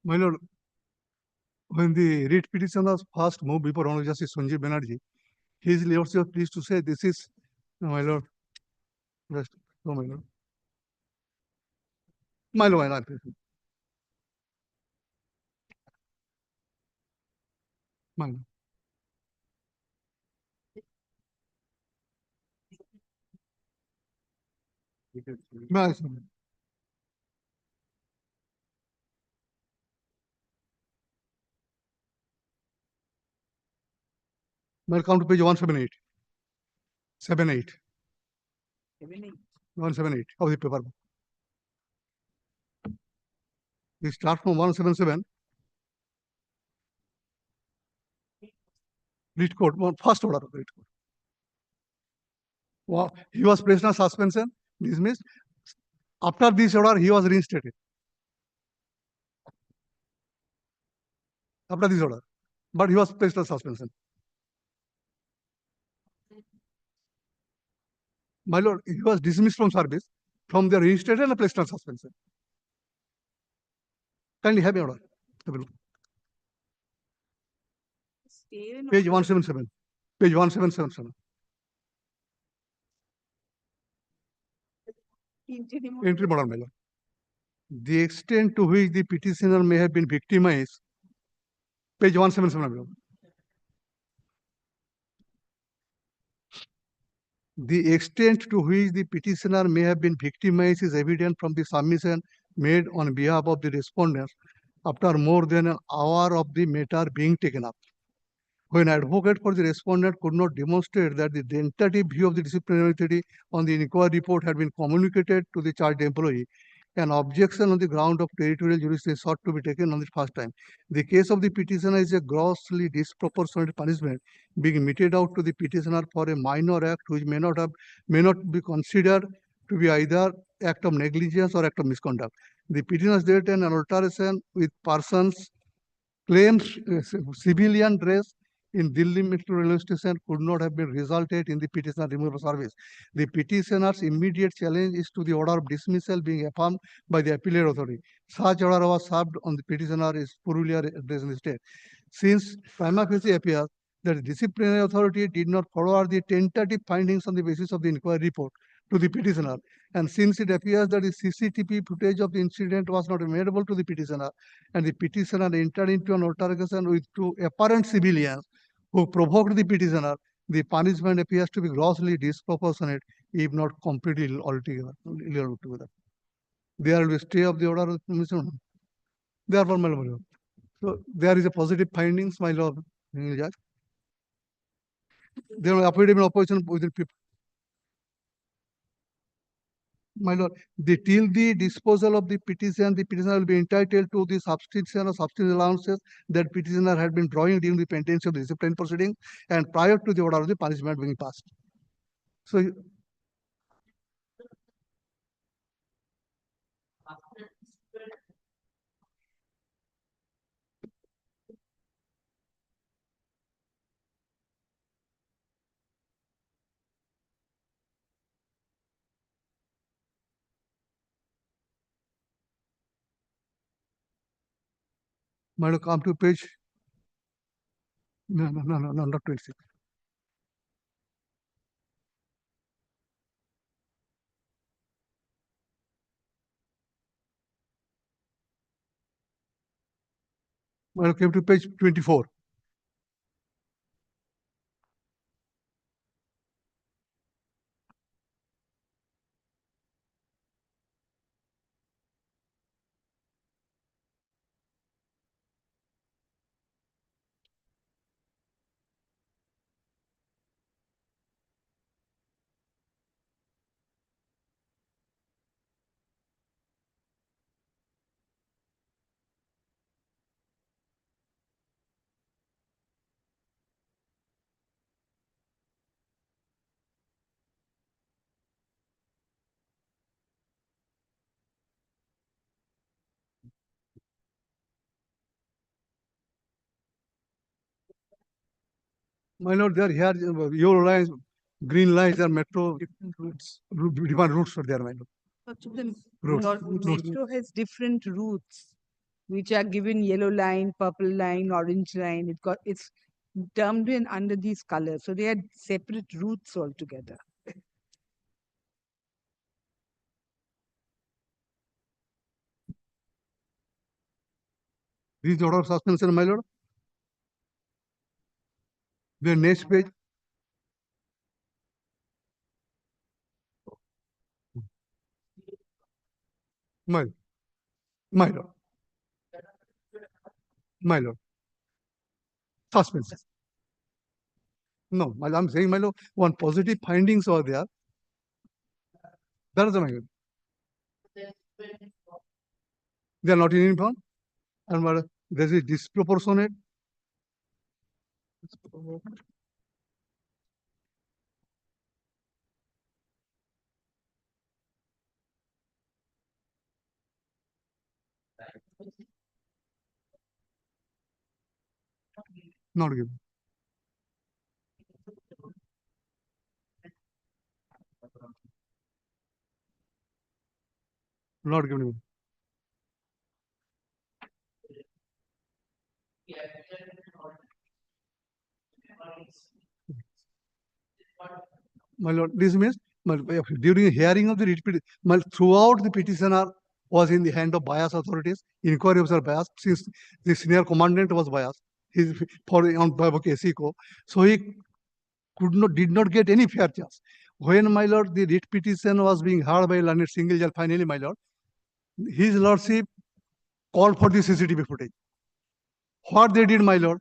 My lord, when the writ petition was first moved before Honorable Justice Sanjeev Banerjee, his lordship was pleased to say this is, no, my lord, just, no, my lord. My lord, my lord. My lord. My lord. Now come to page 178. 78. 178 of the paper. We start from 177. Writ court, first order of the writ court. Wow. He was placed on suspension, dismissed. After this order, he was reinstated. After this order, but he was placed on suspension. My lord, he was dismissed from service, from the reinstated and placed on suspension. Kindly have your order. Have a look. Page 177. Page 1777. Entry model, my lord. The extent to which the petitioner may have been victimized. Page 177, my lord. The extent to which the petitioner may have been victimized is evident from the submission made on behalf of the respondents after more than an hour of the matter being taken up. When advocate for the respondent could not demonstrate that the tentative view of the disciplinary authority on the inquiry report had been communicated to the charged employee, an objection on the ground of territorial jurisdiction is sought to be taken on the first time. The case of the petitioner is a grossly disproportionate punishment being meted out to the petitioner for a minor act which may not be considered to be either act of negligence or act of misconduct. The petitioner's death and an alteration with persons claims civilian dress in Delhi Metro Railway Station could not have been resulted in the petitioner removal service. The petitioner's immediate challenge is to the order of dismissal being affirmed by the appellate authority. Such order was served on the petitioner is Purulia address in the state. Since prima facie appears that the disciplinary authority did not forward the tentative findings on the basis of the inquiry report to the petitioner, and since it appears that the CCTV footage of the incident was not available to the petitioner, and the petitioner entered into an altercation with two apparent civilians who provoked the petitioner, the punishment appears to be grossly disproportionate, if not completely altogether. There will be a stay of the order of the commission. Therefore, my lord. So there is a positive findings, my lord. Judge. There will affidavit of opposition within people. My lord, till the disposal of the petitioner will be entitled to the substitution or substitute allowances that petitioner had been drawing during the pendency of the disciplinary proceeding and prior to the order of the punishment being passed. So, my lord, come to page. No, not 26. Well, came to page 24. My lord, there here yellow lines, green lines are metro different routes are there, my lord. The Routes. metro has different routes. which are given yellow line, purple line, orange line. It's termed in under these colors. So they are separate routes altogether. This order of suspension, my lord. The next page. My lord. My lord. Suspension. No, I'm saying, my lord, one positive findings are there. That is the my lord. They are not in uniform, and there is disproportionate. Not given. Not given. My lord, this means during hearing of the writ throughout the petitioner was in the hand of biased authorities. Inquiry was biased since the senior commandant was biased. On Kesiko, so he did not get any fair chance. When, my lord, the writ petition was being heard by learned single judge, finally, my lord, his lordship called for the CCTV footage. What they did, my lord,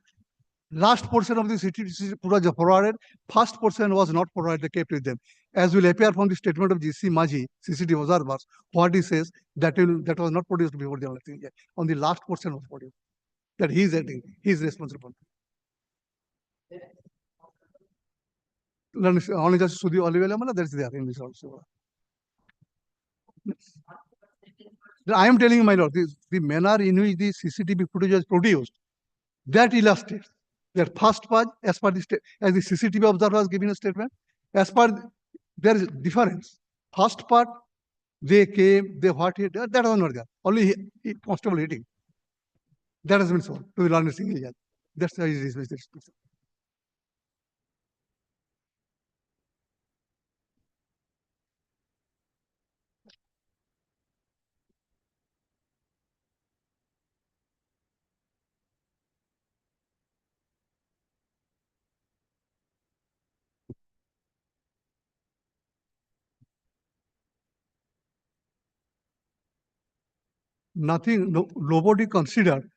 last portion of the CCTV footage was forwarded, first portion was not forwarded, they kept with them. As will appear from the statement of GC Maji, CCTV observers, what he says, that was not produced before the election. On the last portion was produced. That he is acting, he is responsible. Only just Sudhi Olivella, that's there in this also. I am telling you, my lord, the manner in which the CCTV footage was produced, that illustrates that first part, as per the as the CCTV observer was giving a statement, as per there is difference. First part, they came, they what hit, that was not there. Only constable hitting. That has been solved to the learned single judge. That's why it is. Nothing, nobody considered.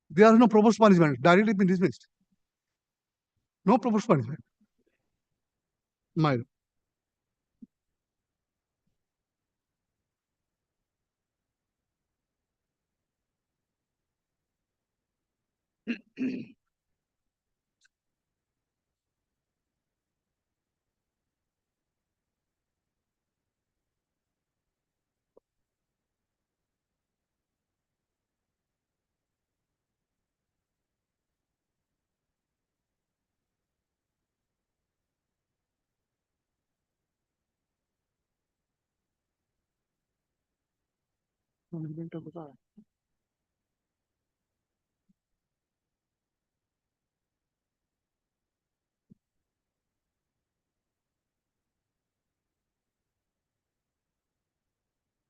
There is no proposed punishment, directly been dismissed. No proposed punishment. My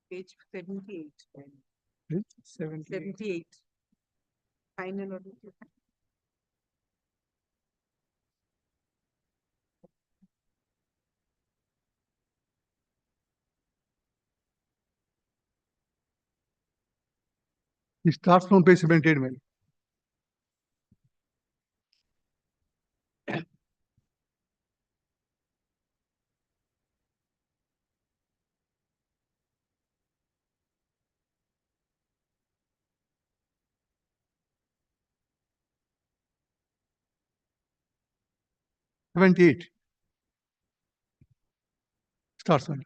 Page 78. 78. 78. Final order. It starts from page 78, man. Starts on.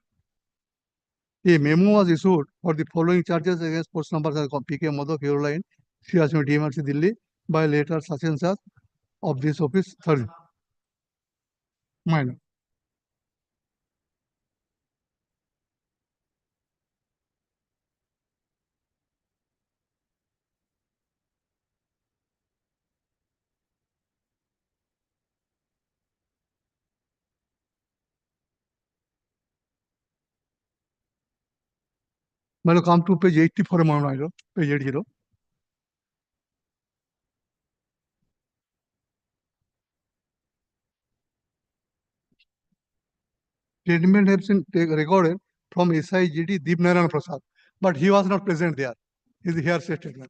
A memo was issued for the following charges against post numbers PK Modok, Caroline, Siasmi DMRC Delhi by later such and such of this office. Third. Minor. Milo, come to page 84, Milo, page 80. Statement has been recorded from SIGD Deepnarayan Prasad, but he was not present there. Is the hearsay statement.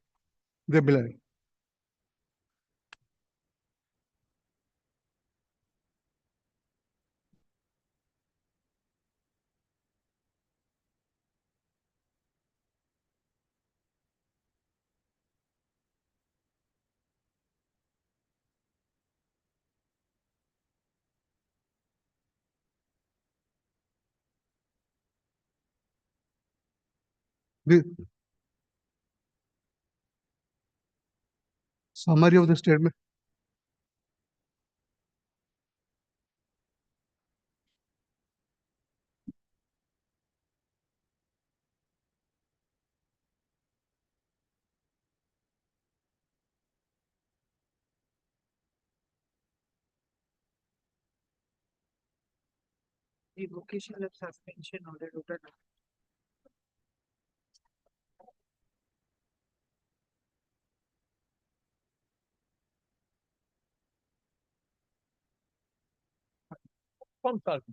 They belong. The summary of the statement. The vocational suspension order.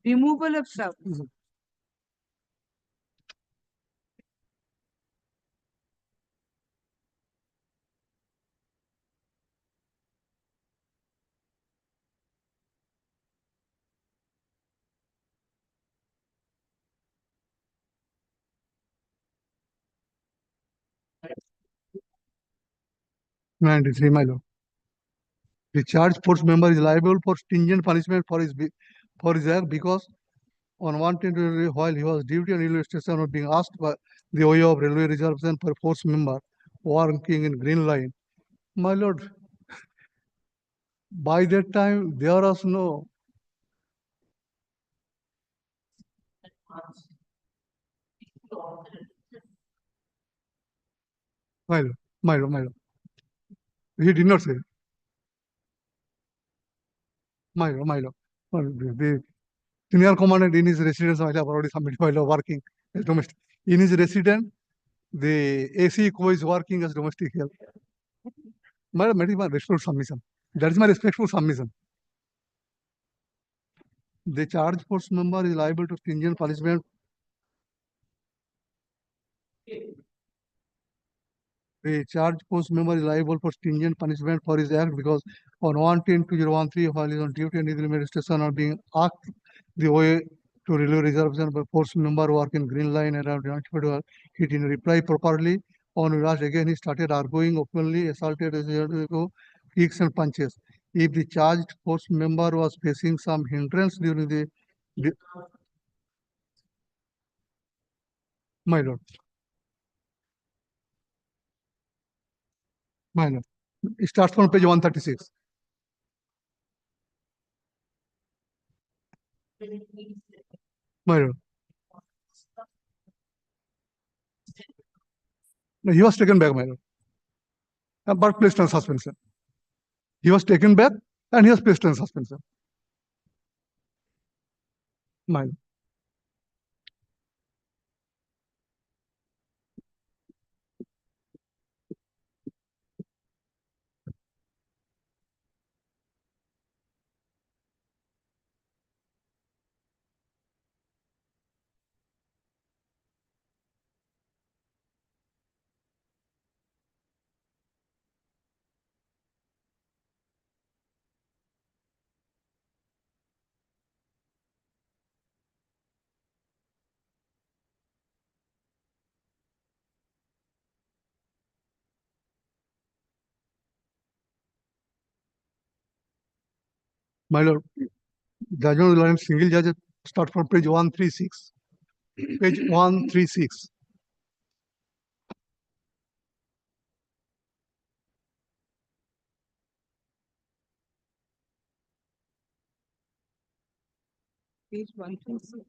Removal of sub. Ninety-three, Milo. The charged force member is liable for stringent punishment for his act because on 110 while he was duty on railway station or being asked by the OA of railway reservation for force member working in green line. My lord, by that time there was no Milo. He did not say. Milo. The senior commandant in his residence, I have already submitted while working as domestic. In his residence, the AC co is working as domestic help. Madam, that is my respectful submission. That is my respectful submission. The charge force member is liable to stringent punishment. The charge force member is liable for stringent punishment for his act because on 110-2013, while he is on duty and his railway station or being asked the way to railway reservation by force member work in green line and he didn't reply properly. On last again he started arguing openly, assaulted, kicks and punches. If the charged force member was facing some hindrance during the my lord. It starts from page 136. My lord. No, he was taken back, my lord. But placed on suspension. He was taken back and he was placed on suspension. My lord. My lord, judgment will line single judge start from page 136. Page 136. Page 136.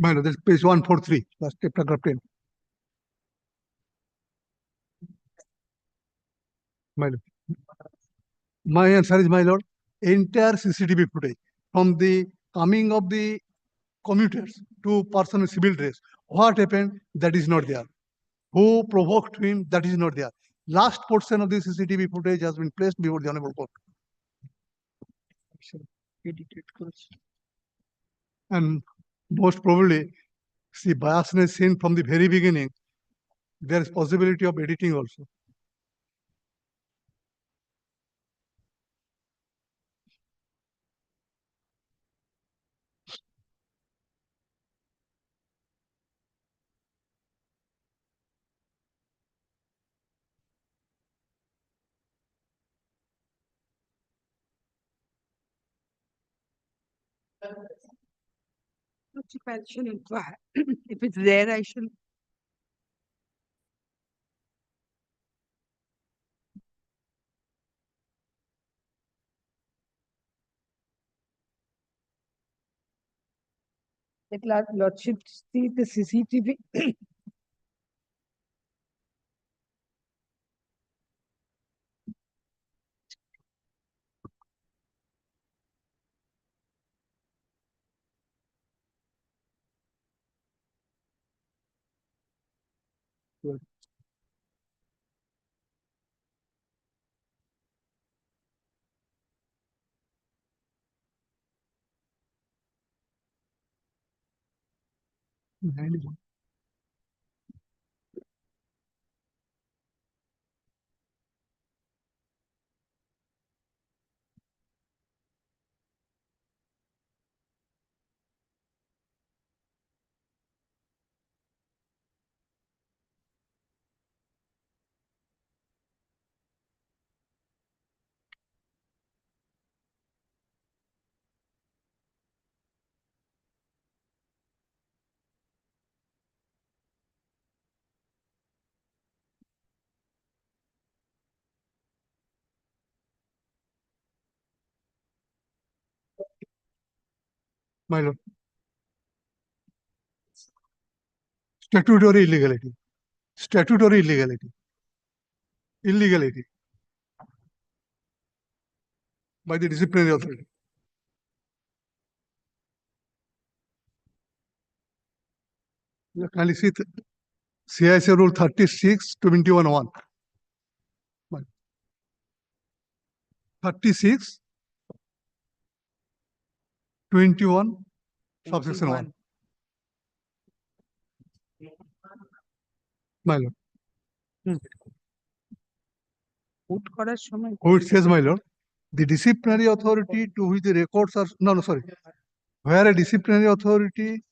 My lord, that's page 143, last paragraph 10. My lord. My answer is, my lord, entire CCTV footage from the coming of the commuters to person in civil dress. What happened? That is not there. Who provoked him? That is not there. Last portion of the CCTV footage has been placed before the Honorable Court. And most probably, see, biasness seen from the very beginning. There is possibility of editing also. I shall inquire. If it's there, I shall. Let Lordship see the CCTV. Good. My lord. Statutory illegality. Statutory illegality. Illegality. By the disciplinary authority. You kindly see CIC rule 36/21(1). 36/21, subsection 1. My lord. Who it says, my lord, the disciplinary authority to which the records are, no, sorry. Where a disciplinary authority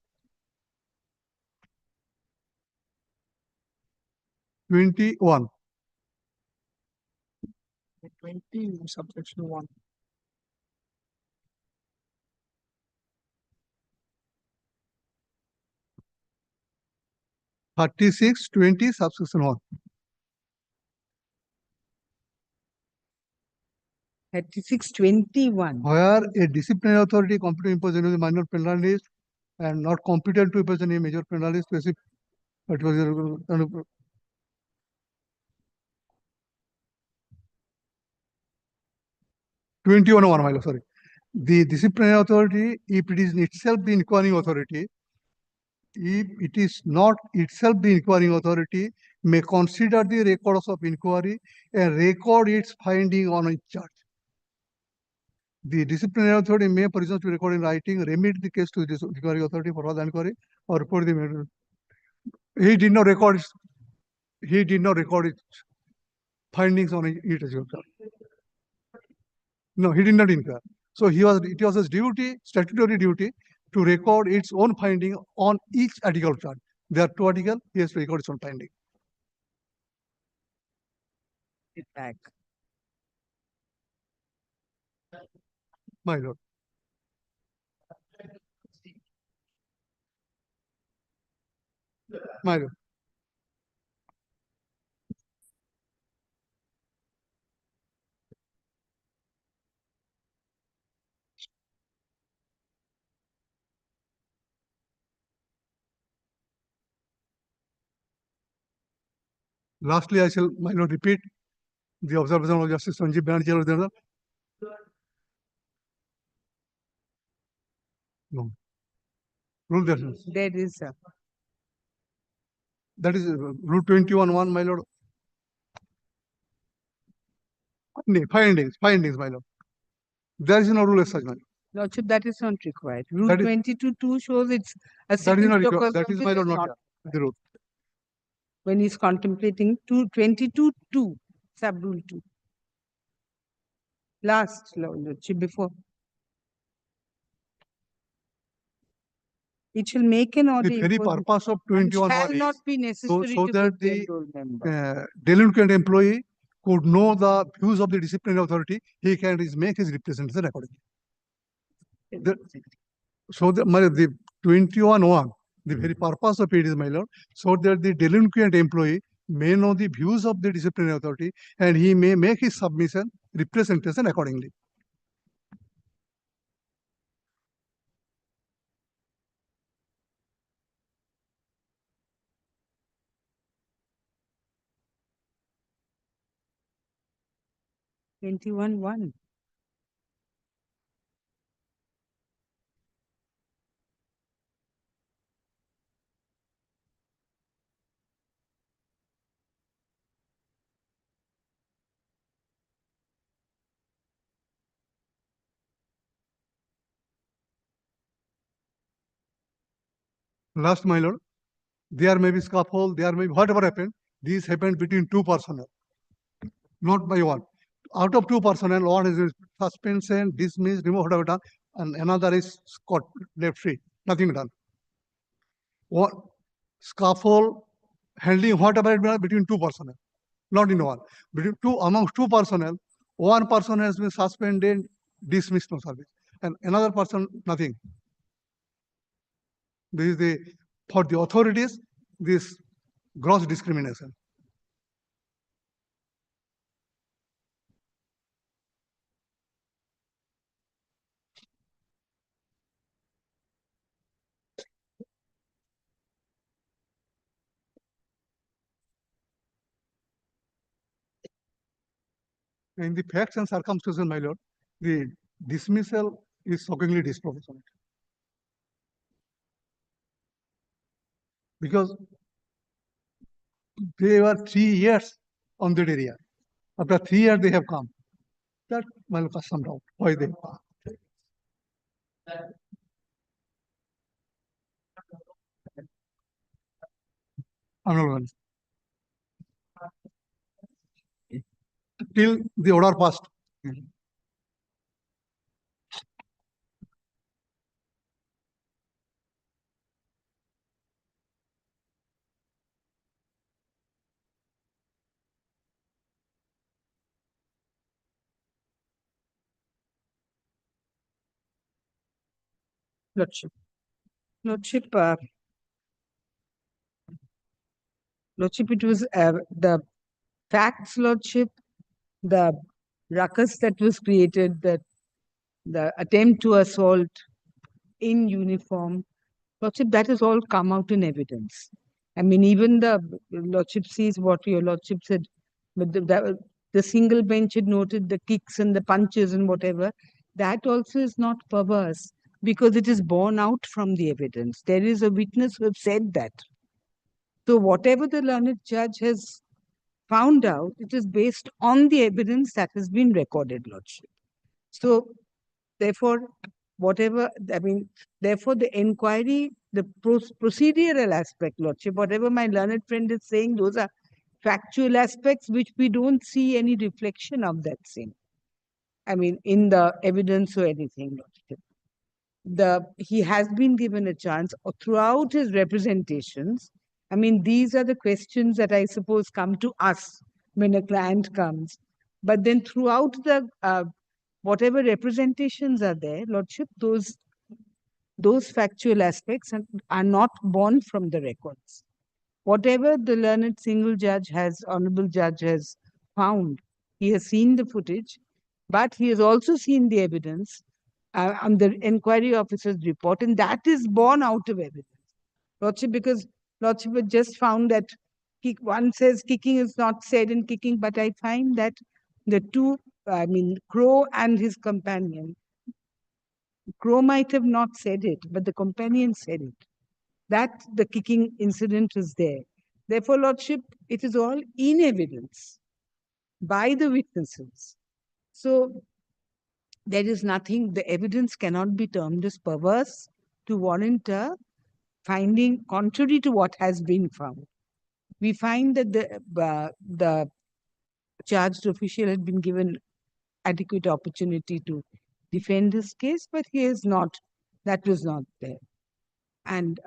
21. 20 subsection 1. Thirty-six 20 subsection 1. 36/21. Where a disciplinary authority competent to impose any minor penalties and not competent to impose any major penalties specific. It was 21(1), my lord, sorry. The disciplinary authority, if it is itself the inquiring authority, if it is not itself the inquiring authority, may consider the records of inquiry and record its finding on its charge. The disciplinary authority may, for example, to record in writing, remit the case to the inquiry authority for further inquiry or report the matter. He did not record its findings on it as well. No, he did not inquire. So it was his duty, statutory duty, to record its own finding on each article charge. There are 2 articles, he has to record its own finding. Back. My lord. My lord. Lastly, I shall, my lord, repeat the observation of Justice Sanjeev Banerjee. No. Rule there. There is, sir. That is Rule 21(1), my lord. Findings, my lord. There is no rule as such, my lord. Lordship, that is not required. Rule That is- 22(2) shows it's a That is not required. because That is, my lord, not the rule. when he's contemplating 22(2), sub-rule 2. Last, Lordship, before. It shall make an order. The very imposing- purpose of and 21(1) shall is not be necessary so to that give the the enrolled member. delinquent employee could know the views of the disciplinary authority. He can make his representation accordingly. So the 21(1), the very purpose of it is, my lord, so that the delinquent employee may know the views of the disciplinary authority and he may make his submission, representation accordingly. — 21(1). Last, my lord, there may be scaffold, there may be whatever happened. These happened between two personnel, not by one. Out of two personnel, one is suspension, dismissed, removed, whatever done, and another is caught, left free, nothing done. One scaffold, handling, whatever it be between two personnel, not in one. Between two, amongst two personnel, one person has been suspended, dismissed from service, and another person, nothing. This is the, for the authorities, this gross discrimination. In the facts and circumstances, my lord, the dismissal is shockingly disproportionate. Because they were 3 years on that area. After 3 years, they have come. That will cause some doubt why they come. Honorable. Till the order passed. Lordship. Lordship, Lordship, it was the facts, Lordship, the ruckus that was created, that the attempt to assault in uniform, Lordship, that has all come out in evidence. I mean, even the Lordship sees what your Lordship said, but the single bench had noted the kicks and the punches and whatever. That also is not perverse because it is borne out from the evidence. There is a witness who has said that. So whatever the learned judge has found out, it is based on the evidence that has been recorded, Lordship. So therefore, whatever, I mean, therefore the inquiry, the procedural aspect, Lordship, whatever my learned friend is saying, those are factual aspects which we don't see any reflection of that same. I mean, in the evidence or anything, Lordship. He has been given a chance throughout his representations. I mean, these are the questions that I suppose come to us when a client comes. But then throughout the whatever representations are there, Lordship, those factual aspects are not born from the records. Whatever the learned single judge has, honorable judge has found, he has seen the footage, but he has also seen the evidence on the inquiry officer's report, and that is born out of evidence. Lordship, because Lordship had just found that one says kicking is not said in kicking, but I find that the two, Crow and his companion, Crow might have not said it, but the companion said it. That the kicking incident is there. Therefore, Lordship, it is all in evidence by the witnesses. So there is nothing, the evidence cannot be termed as perverse to warrant a finding contrary to what has been found. We find that the charged official had been given adequate opportunity to defend his case, but he is not, that was not there. And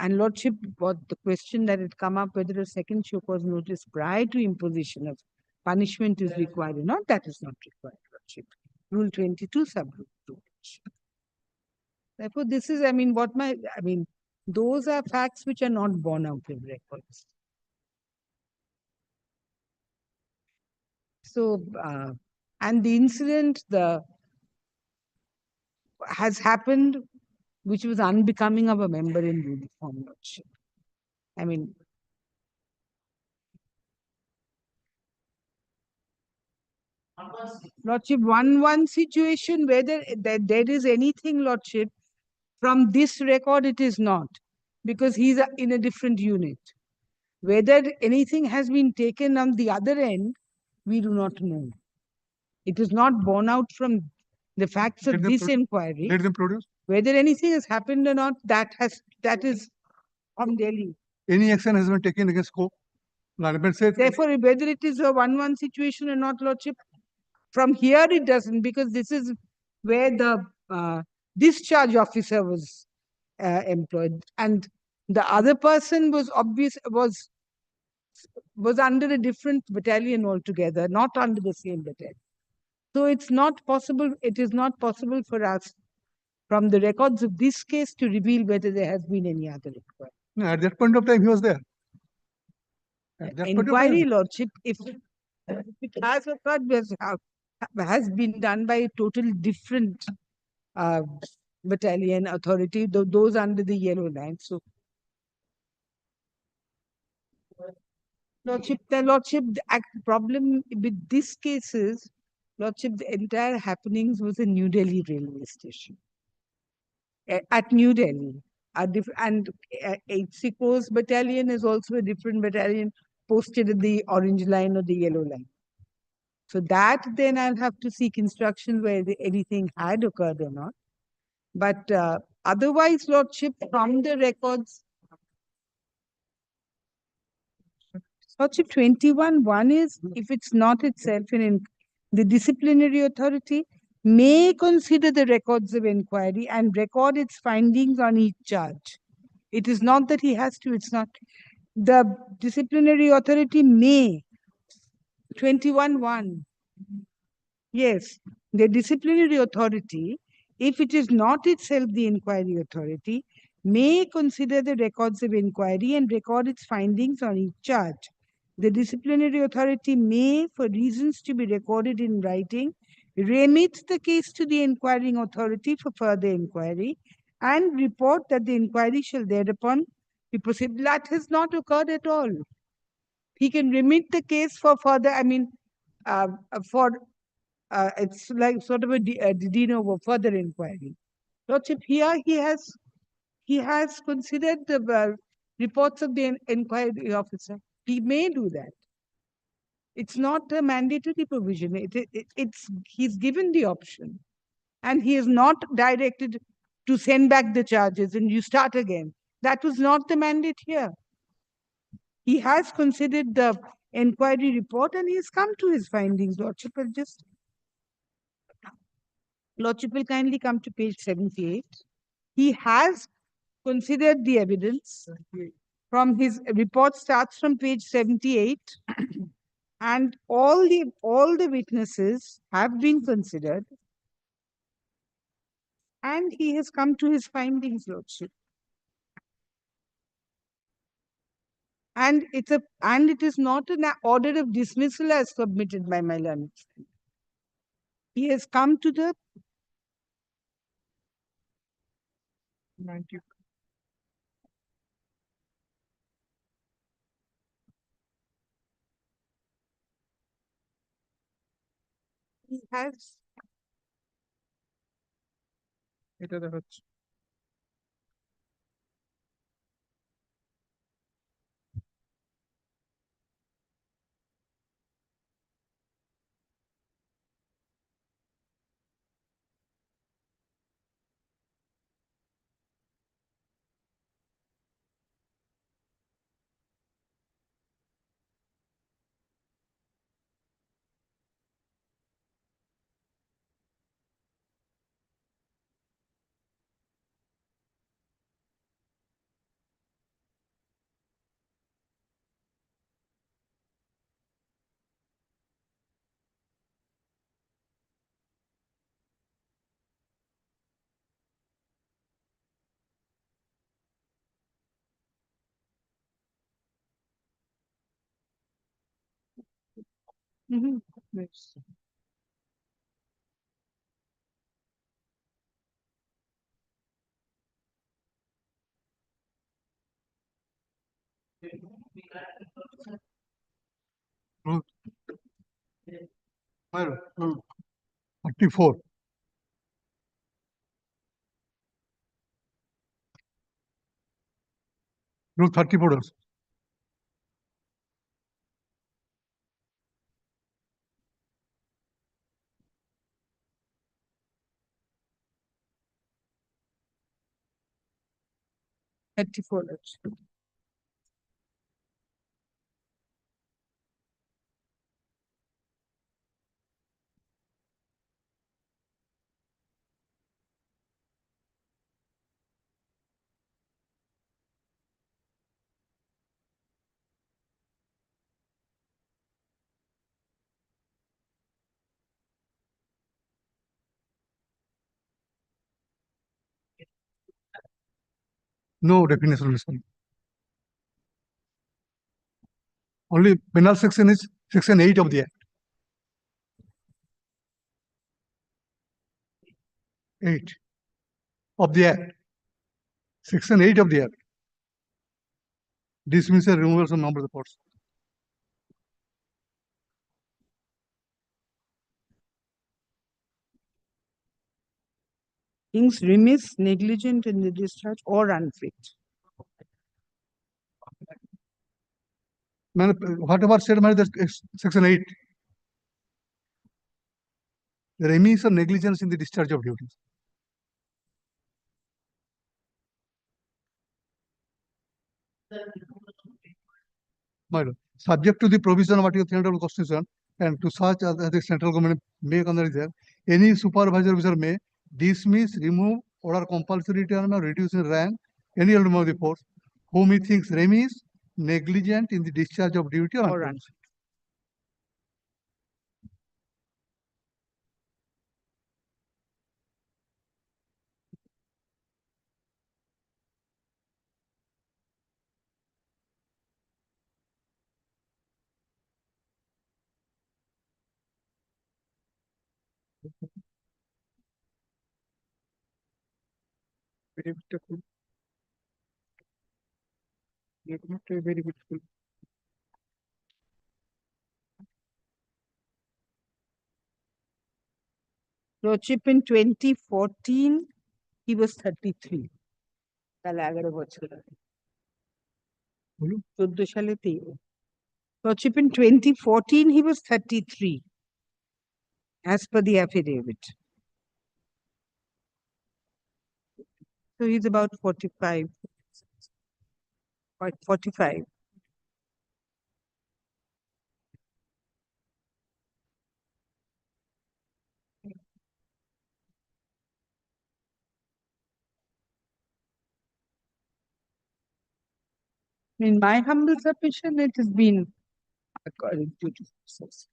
Lordship, what the question that had come up, whether a second show cause notice prior to imposition of punishment is required or not, that is not required, Lordship. Rule 22, sub-rule 2. Therefore, this is, those are facts which are not borne out in records. So, and the incident has happened, which was unbecoming of a member in uniform, Lordship. Lordship, one situation where there is anything, Lordship, from this record it is not, because he's in a different unit. Whether anything has been taken on the other end, we do not know. It is not borne out from the facts of this inquiry. Let them produce. Whether anything has happened or not, that is from Delhi. Any action has been taken against Co. Therefore, whether it is a 1-1 situation or not, Lordship, from here it doesn't, because this is where the discharge officer was employed, and the other person was under a different battalion altogether, not under the same battalion. So it's not possible. It is not possible for us, from the records of this case, to reveal whether there has been any other inquiry. No, at that point of time, he was there. Inquiry, Lordship, if it has occurred, has been done by a total different battalion authority, those under the yellow line. So, Lordship, the problem with this case is, Lordship, the entire happenings was in New Delhi railway station. At New Delhi. And HC Coast battalion is also a different battalion posted in the orange line or the yellow line. So that then I'll have to seek instructions whether anything had occurred or not. But otherwise, Lordship, from the records, Lordship, 21(1) is, if it's not itself the disciplinary authority may consider the records of inquiry and record its findings on each charge. It is not that he has to, it's not. The disciplinary authority may, 21(1). Yes, the disciplinary authority, if it is not itself the inquiry authority, may consider the records of inquiry and record its findings on each charge. The disciplinary authority may, for reasons to be recorded in writing, remit the case to the inquiring authority for further inquiry and report that the inquiry shall thereupon be proceeded. That has not occurred at all. He can remit the case for further, it's like sort of a de novo further inquiry. Lordship, here he has considered the reports of the inquiry officer. He may do that. It's not a mandatory provision. He's given the option. And he is not directed to send back the charges and you start again. That was not the mandate here. He has considered the inquiry report and he has come to his findings. Lordship will kindly come to page 78. He has considered the evidence. From his report starts from page 78. And all the witnesses have been considered. And he has come to his findings, Lordship. And it is not an order of dismissal as submitted by my learned friend. He has come to the 90. has এটা দেখাচ্ছে Yes. Myra, 34. Rule 34 also. No definition is given. Only penal section is section 8 of the Act. 8 of the Act. Section 8 of the Act. Dismissal, removal of number of the courts. things remiss, negligent in the discharge, or unfit. Whatever said, that section 8. The remiss or negligence in the discharge of duties. My lord, subject to the provision of Article 300 of the Constitution and to such as the central government may consider, any supervisor officer may dismiss, remove, order compulsory retirement or reduce in rank any member of the force whom he thinks remiss, negligent in the discharge of duty or unfit. very beautiful. Very beautiful. Lordship in 2014, he was 33. তাহলে 11 বছর আগে। 14 সালে Lordship in 2014, he was 33, as per the affidavit. So he's about 45. 45. In my humble submission, it has been according to the source.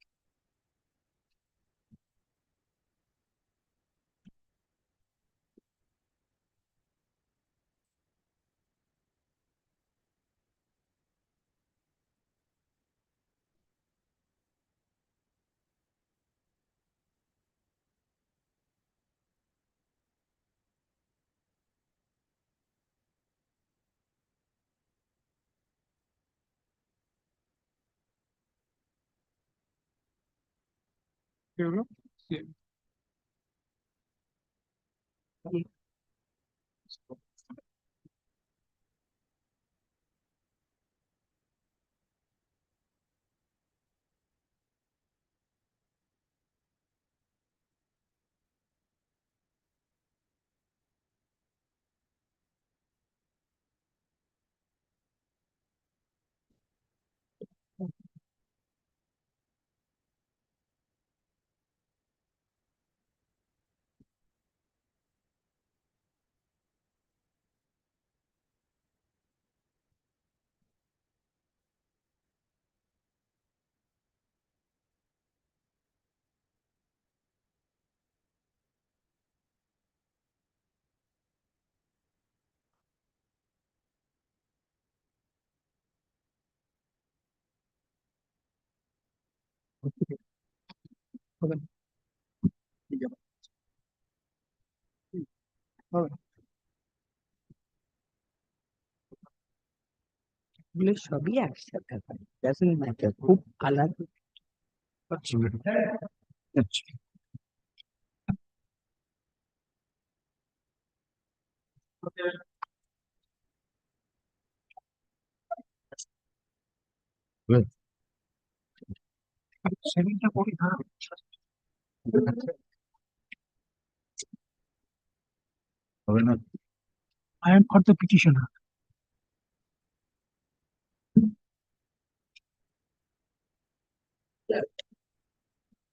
এগুলো সবই একসাথে হয় doesn't matter খুব আলাদা সেদিনটা করি ধরো হবে না I am for the petitioner.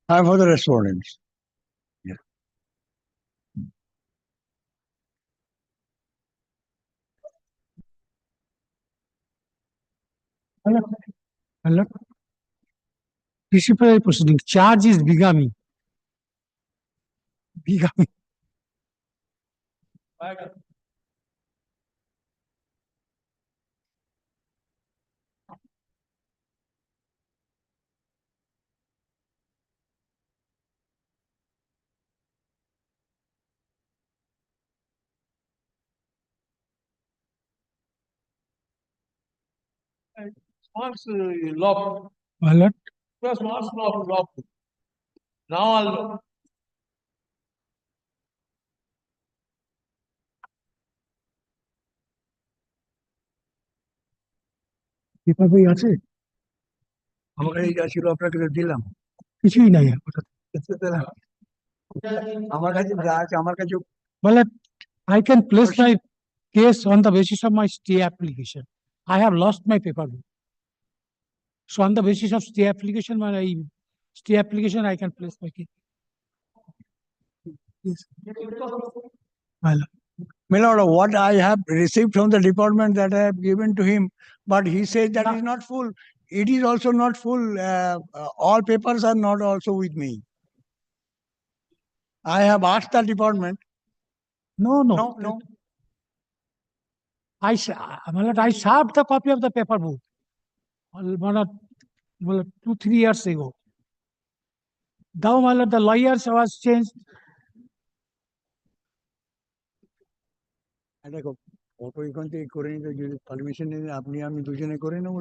I'm for the respondents. Hello. Disciplinary proceeding. Charge is bigamy. Bigamy. Marks law. Hello. Plus marks law. Now I'll. Paper বই আছে আমার কাছে যা ছিল আপনাকে তো দিলাম কিছুই নাই আমার কাছে যা আছে আমার কাছে Well, I can place my case on the basis of my stay application. I have lost my paper book. So on the basis of stay application, when I stay application, I can place my case. Yes. Well, my lord, what I have received from the department that I have given to him, but he says that is not full. It is also not full. All papers are not also with me. I have asked the department. No. My lord, I served the copy of the paper book. Well, 2-3 years ago. Now, my lord, the lawyers was changed. দেখো auto এখান থেকে করে নিতে যদি permission নিয়ে আপনি আমি দুজনে করে নেবো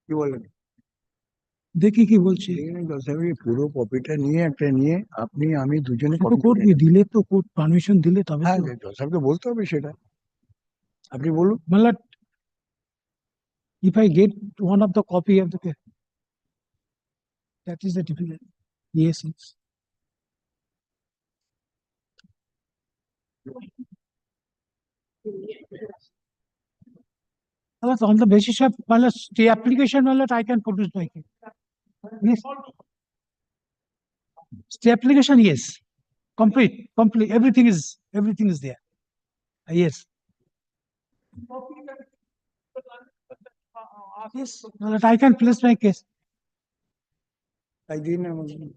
কি বলেন দেখি কি বলছি পুরো কপিটা নিয়ে একটা নিয়ে আপনি আমি দুজনে করবি দিলে তো কোর্ট পারমিশন দিলে তবে হ্যাঁ জজসাহেবকে বলতে হবে সেটা আপনি বলুন মানে if I get one of the copy of the paper, that is the difficulty. Yes. On the basis of stay application, I can produce my case. Yes. Stay application, yes. Complete. Everything is there. Yes. Yes. I can place my case. I didn't.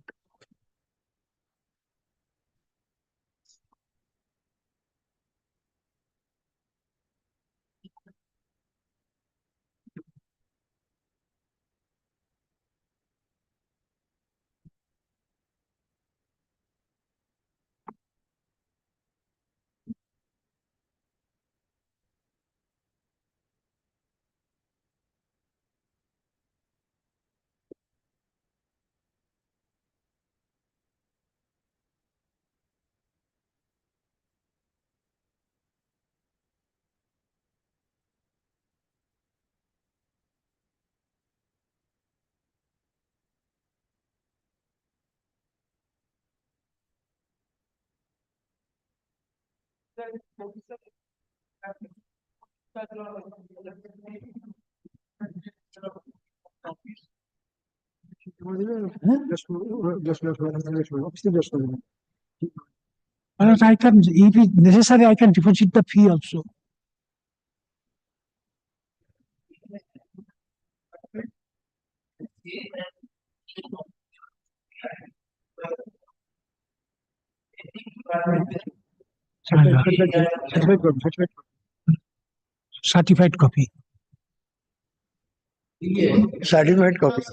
But I can, if it's necessary, I can deposit the fee also. Certified copy. Certified copy.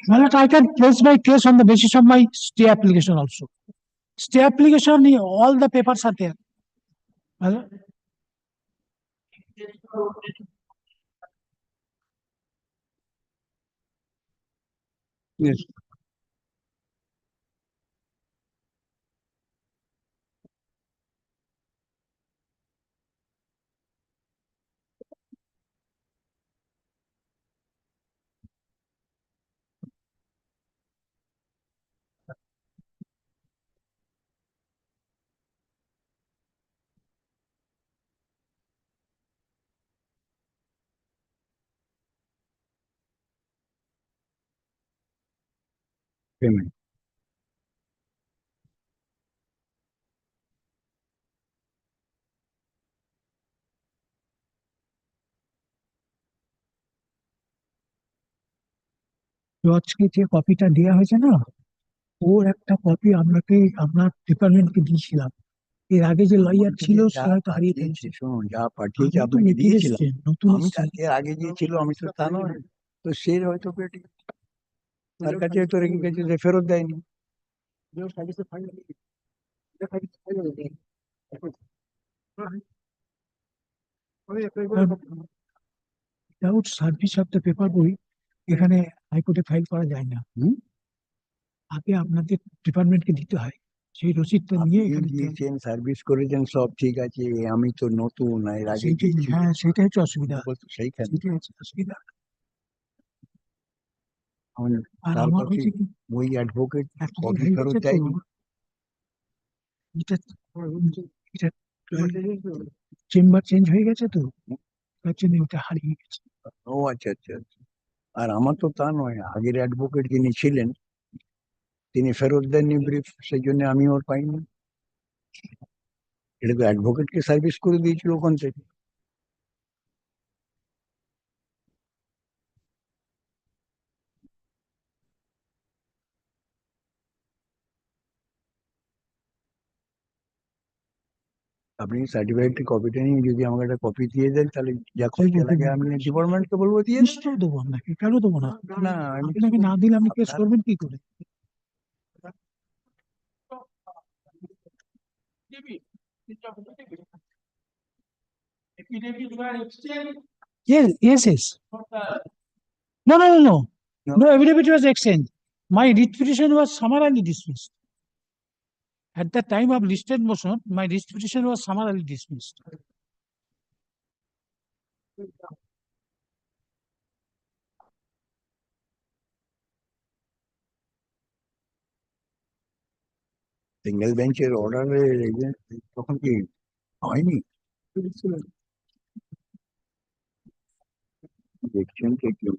Well, I can place my case on the basis of my stay application also. Stay application, all the papers are there. Well, Yes. Payment. তো আজকে যে কপিটা দেওয়া হয়েছে না, ওর একটা copy আমরা ডিপার্টমেন্টকে দিয়েছিলাম। এর আগে যে লয়ার ছিল সে হয়তো হারিয়ে ফেলেছে। শুনুন, যা পাঠিয়েছে আমি তো আপনাকে নতুন দিয়েছিলাম। এসেছি, নতুন আমি এসেছি। তাকে আগে যে ছিল আমি তো তা নয়, তো সে হয়তো পেটে তার কাছে হয়তো রেখে গেছে, যে ফেরত দেয়নি। Without service of the paper বই এখানে হাইকোর্টে ফাইল করা যায় না। আগে আপনাদের ডিপার্টমেন্টকে দিতে হয়, সেই রসিদটা নিয়ে আপনি এখানে দিতে হয়। দিয়েছেন, সার্ভিস করেছেন, সব ঠিক আছে। আমি তো নতুন, এর আগে সেইটাই, দিয়েছি। হ্যাঁ সেটাই হচ্ছে অসুবিধা, সেইখানে সেটাই হচ্ছে অসুবিধা। আর তার আমার কাছে হচ্ছে কি, ওই অ্যাডভোকেট এতদিন কপি হয়ে ফেরত গেছে তো, দেয়নি। এটা এটা চেম্বার চেঞ্জ হয়ে গেছে তো, তার জন্য ওটা হারিয়ে গেছে। ও আচ্ছা আচ্ছা আচ্ছা। আর আমার তো তা নয়, আগের অ্যাডভোকেট যিনি ছিলেন তিনি ফেরত দেননি ব্রিফ, সেই জন্য আমি ওর পাইনি। এটা তো অ্যাডভোকেটকে সার্ভিস করে দিয়েছিল ওখান থেকে। আপনি সার্টিফাইড কপিটা নিয়ে যদি আমাকে একটা কপি দিয়ে দেন, তাহলে যা খরচা লাগে আমি ডিপার্টমেন্টকে বলবো দিয়ে দেন। নিশ্চয় দেবো আপনাকে, কেন দেবো না? না, আমি আপনাকে না দিলে আপনি কেস আপনার- করবেন কি করে? Yes, yes, yes. No, no, no, no. No affidavit was exchanged. My writ petition was summarily dismissed. At the time of listed motion, my writ petition was summarily dismissed. Single বেঞ্চের অর্ডারে তখন কি হয়নি? দেখছেন কি কেউ?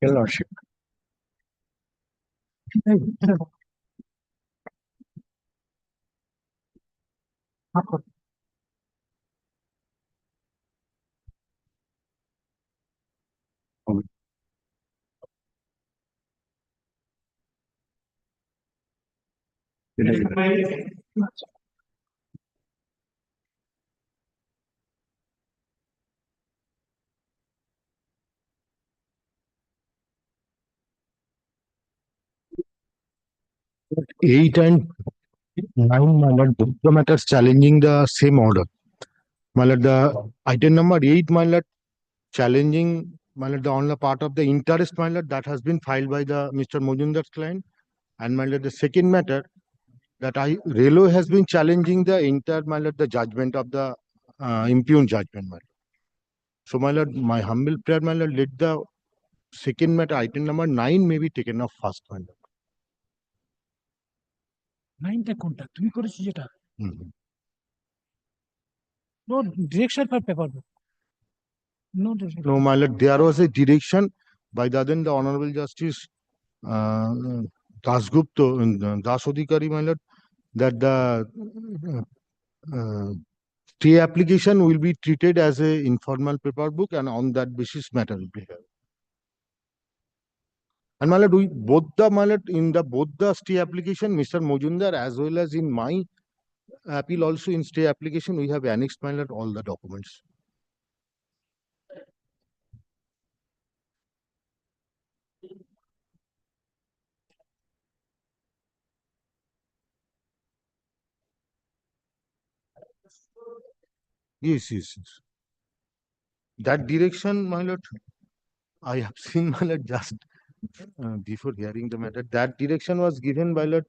Your Lordship. Eight and nine, my lord, both the matters challenging the same order. My lord, the item number 8, my lord, challenging, my lord, on the part of the interest, my lord, that has been filed by the Mr. Mojumdar's client. And my lord, the second matter that Railway has been challenging the entire, my lord, the judgment of the impugned judgment, my lord. So, my lord, my humble prayer, my lord, let the second matter, item number 9, may be taken off first, my lord. 9টা কোনটা তুমি করেছো যেটা হুম। No direction for paper no direction No, my lord, there was a direction by the Honorable Justice Dasgupta and Dasodikari, my lord, that the stay application will be treated as a informal paper book, and on that basis matter will be held. And my lord, my lord, in both the stay application, Mr. Mojumdar, as well as in my appeal also in stay application, we have annexed, my lord, all the documents. Yes, yes, yes. That direction, my lord, I have seen, my lord, just before hearing the matter. That direction was given, my lord,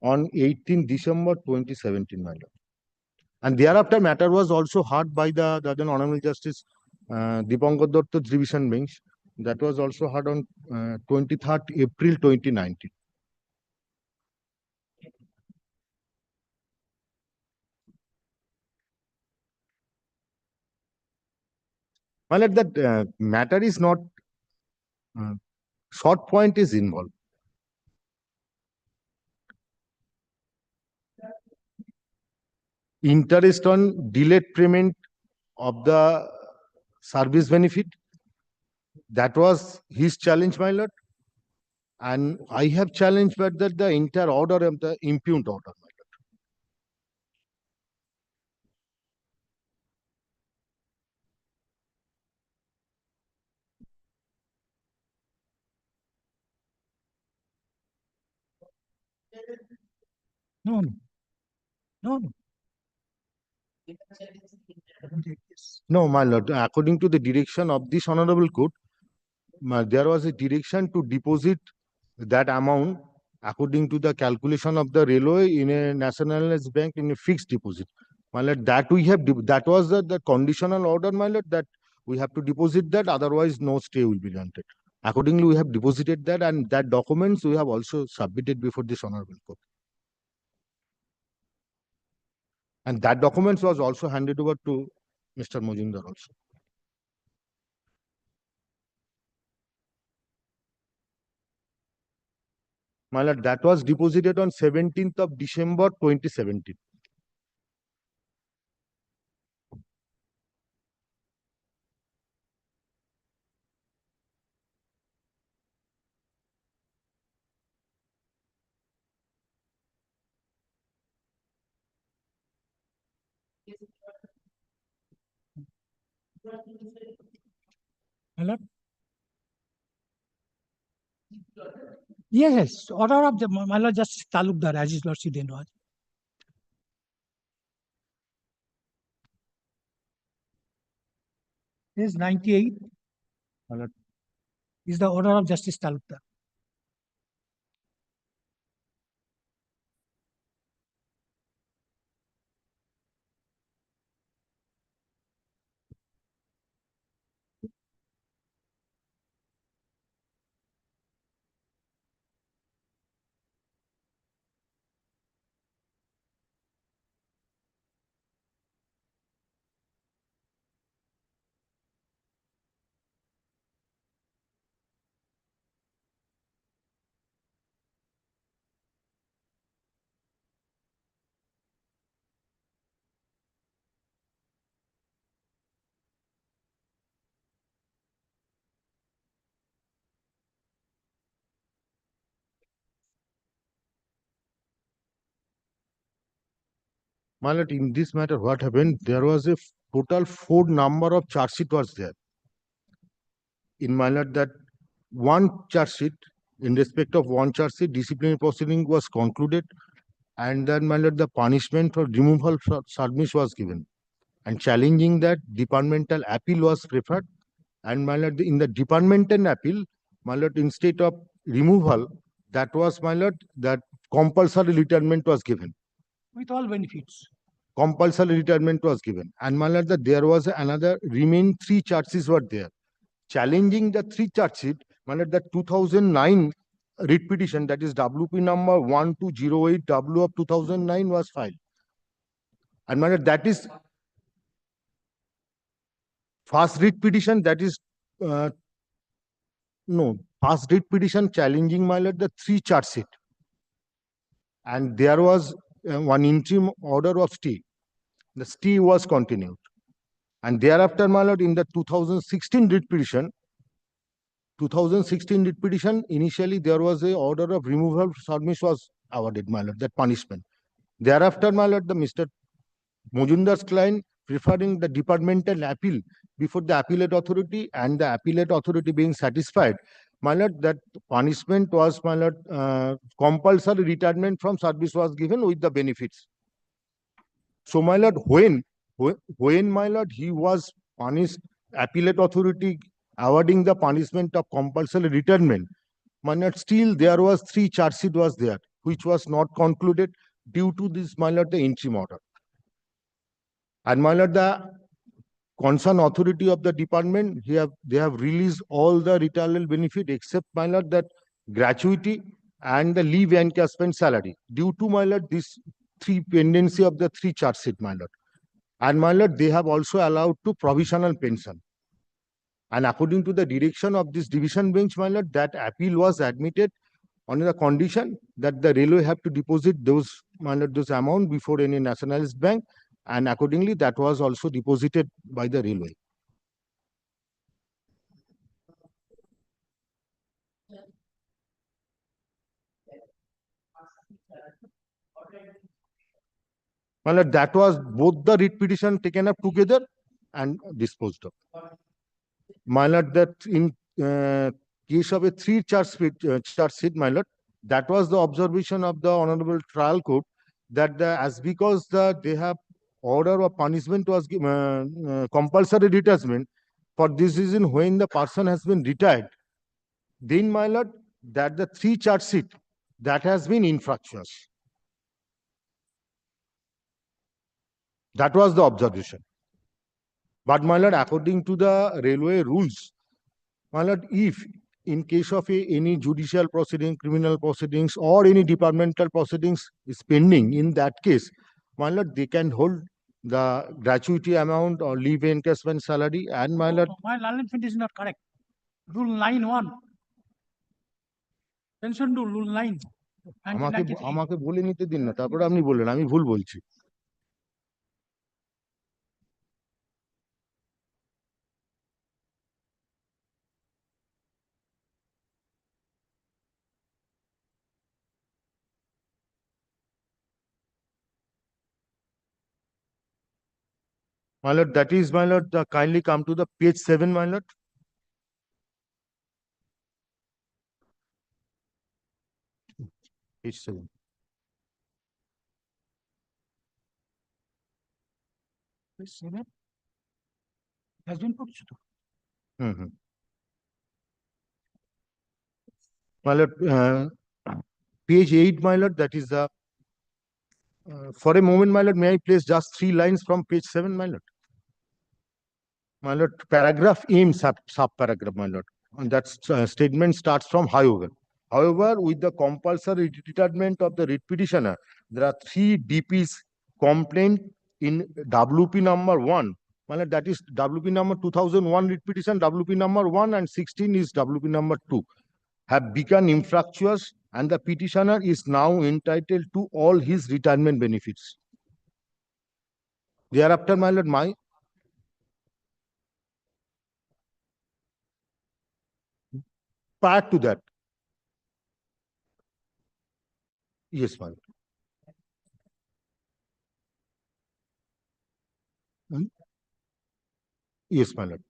on 18 December 2017, my lord. And thereafter, matter was also heard by the then Honorable Justice Dipankar Datta's division bench. That was also heard on 23rd April 2019. My lord, that matter is not, short point is involved. Interest on delayed payment of the service benefit. That was his challenge, my lord. And I have challenged but that the entire order of the impugned order, my lord. no no no no No, my lord, according to the direction of this honorable court, there was a direction to deposit that amount according to the calculation of the railway in a nationalized bank in a fixed deposit. My lord, that we have, that was the conditional order, my lord, that we have to deposit that, otherwise no stay will be granted. Accordingly, we have deposited that, and that documents we have also submitted before this honorable court. And that documents was also handed over to Mr. Mojumdar also. My lord, that was deposited on 17th of December 2017. hello yes order of the my lord justice Talukdar as his lordship then was is 98 My lord, is the order of justice Talukdar. My lord, in this matter, what happened? There was a total 4 number of charge sheet was there. In my lord, that one charge sheet, in respect of one charge sheet, disciplinary proceeding was concluded, and then my lord, the punishment for removal for service was given. And challenging that, departmental appeal was preferred. And my lord, in the departmental appeal, my lord, instead of removal, that was my lord, that compulsory retirement was given. With all benefits. Compulsory retirement was given. And my lord, that there was another remaining 3 charges were there. Challenging the 3 charge sheet, my lord, the 2009 writ petition, that is WP number 1208W of 2009 was filed. And my lord, that is first writ petition, that is no, first writ petition challenging my lord the 3 charge sheet. And there was one interim order of stay. The stay was continued. And thereafter, my lord, in the 2016 writ petition, initially there was a order of removal service was awarded, my lord, that punishment. Thereafter, my lord, the Mr. Mojundar's client preferring the departmental appeal before the appellate authority, and the appellate authority being satisfied, my lord, that punishment was, my lord, compulsory retirement from service was given with the benefits. So, my lord, when my lord, he was punished, appellate authority awarding the punishment of compulsory retirement, my lord, still there was 3 charge sheet was there, which was not concluded due to this, my lord, the interim order. And my lord, the concerned authority of the department, they have released all the retirement benefit except, my lord, that gratuity and the leave encashment salary. Due to, my lord, this 3 pendency of the 3 charge sheet, my lord. And my lord, they have also allowed to provisional pension. And according to the direction of this division bench, my lord, that appeal was admitted on the condition that the railway have to deposit those, my lord, those amount before any nationalist bank. And accordingly, that was also deposited by the railway. My lord, that was both the writ petition taken up together and disposed of. My lord, that in case of a 3 charge sheet, my lord, that was the observation of the Honorable Trial Court, that as because they have order of punishment was compulsory retirement, for this reason when the person has been retired, then, my lord, that the 3 charge sheet that has been infractious. That was the observation. But, my lord, according to the railway rules, my lord, if in case of any judicial proceeding, criminal proceedings, or any departmental proceedings is pending, in that case, my lord, they can hold the gratuity amount or leave encashment salary. And, my lord, my allotment is not correct. Rule 9(1). Pension to rule 9. আমাকে বলে নিতে দিন না, তারপরে আপনি বললেন আমি ভুল বলছি। My lord, that is, my lord, kindly come to the page 7, my lord. Page 7. Page 7 has been put to. My lord, page 8, my lord, that is the for a moment, my lord, may I place just 3 lines from page 7, my lord? My lord, paragraph M, sub-paragraph, my lord. And that statement starts from however. However, with the compulsory retirement of the writ petitioner, there are 3 DPs complaint in WP number 1. My lord, that is WP number 2001 writ petition, WP number 1, and 16 is WP number 2. Have become infractuous, and the petitioner is now entitled to all his retirement benefits. Thereafter, my lord, prior to that, yes, my lord. Yes, my lord.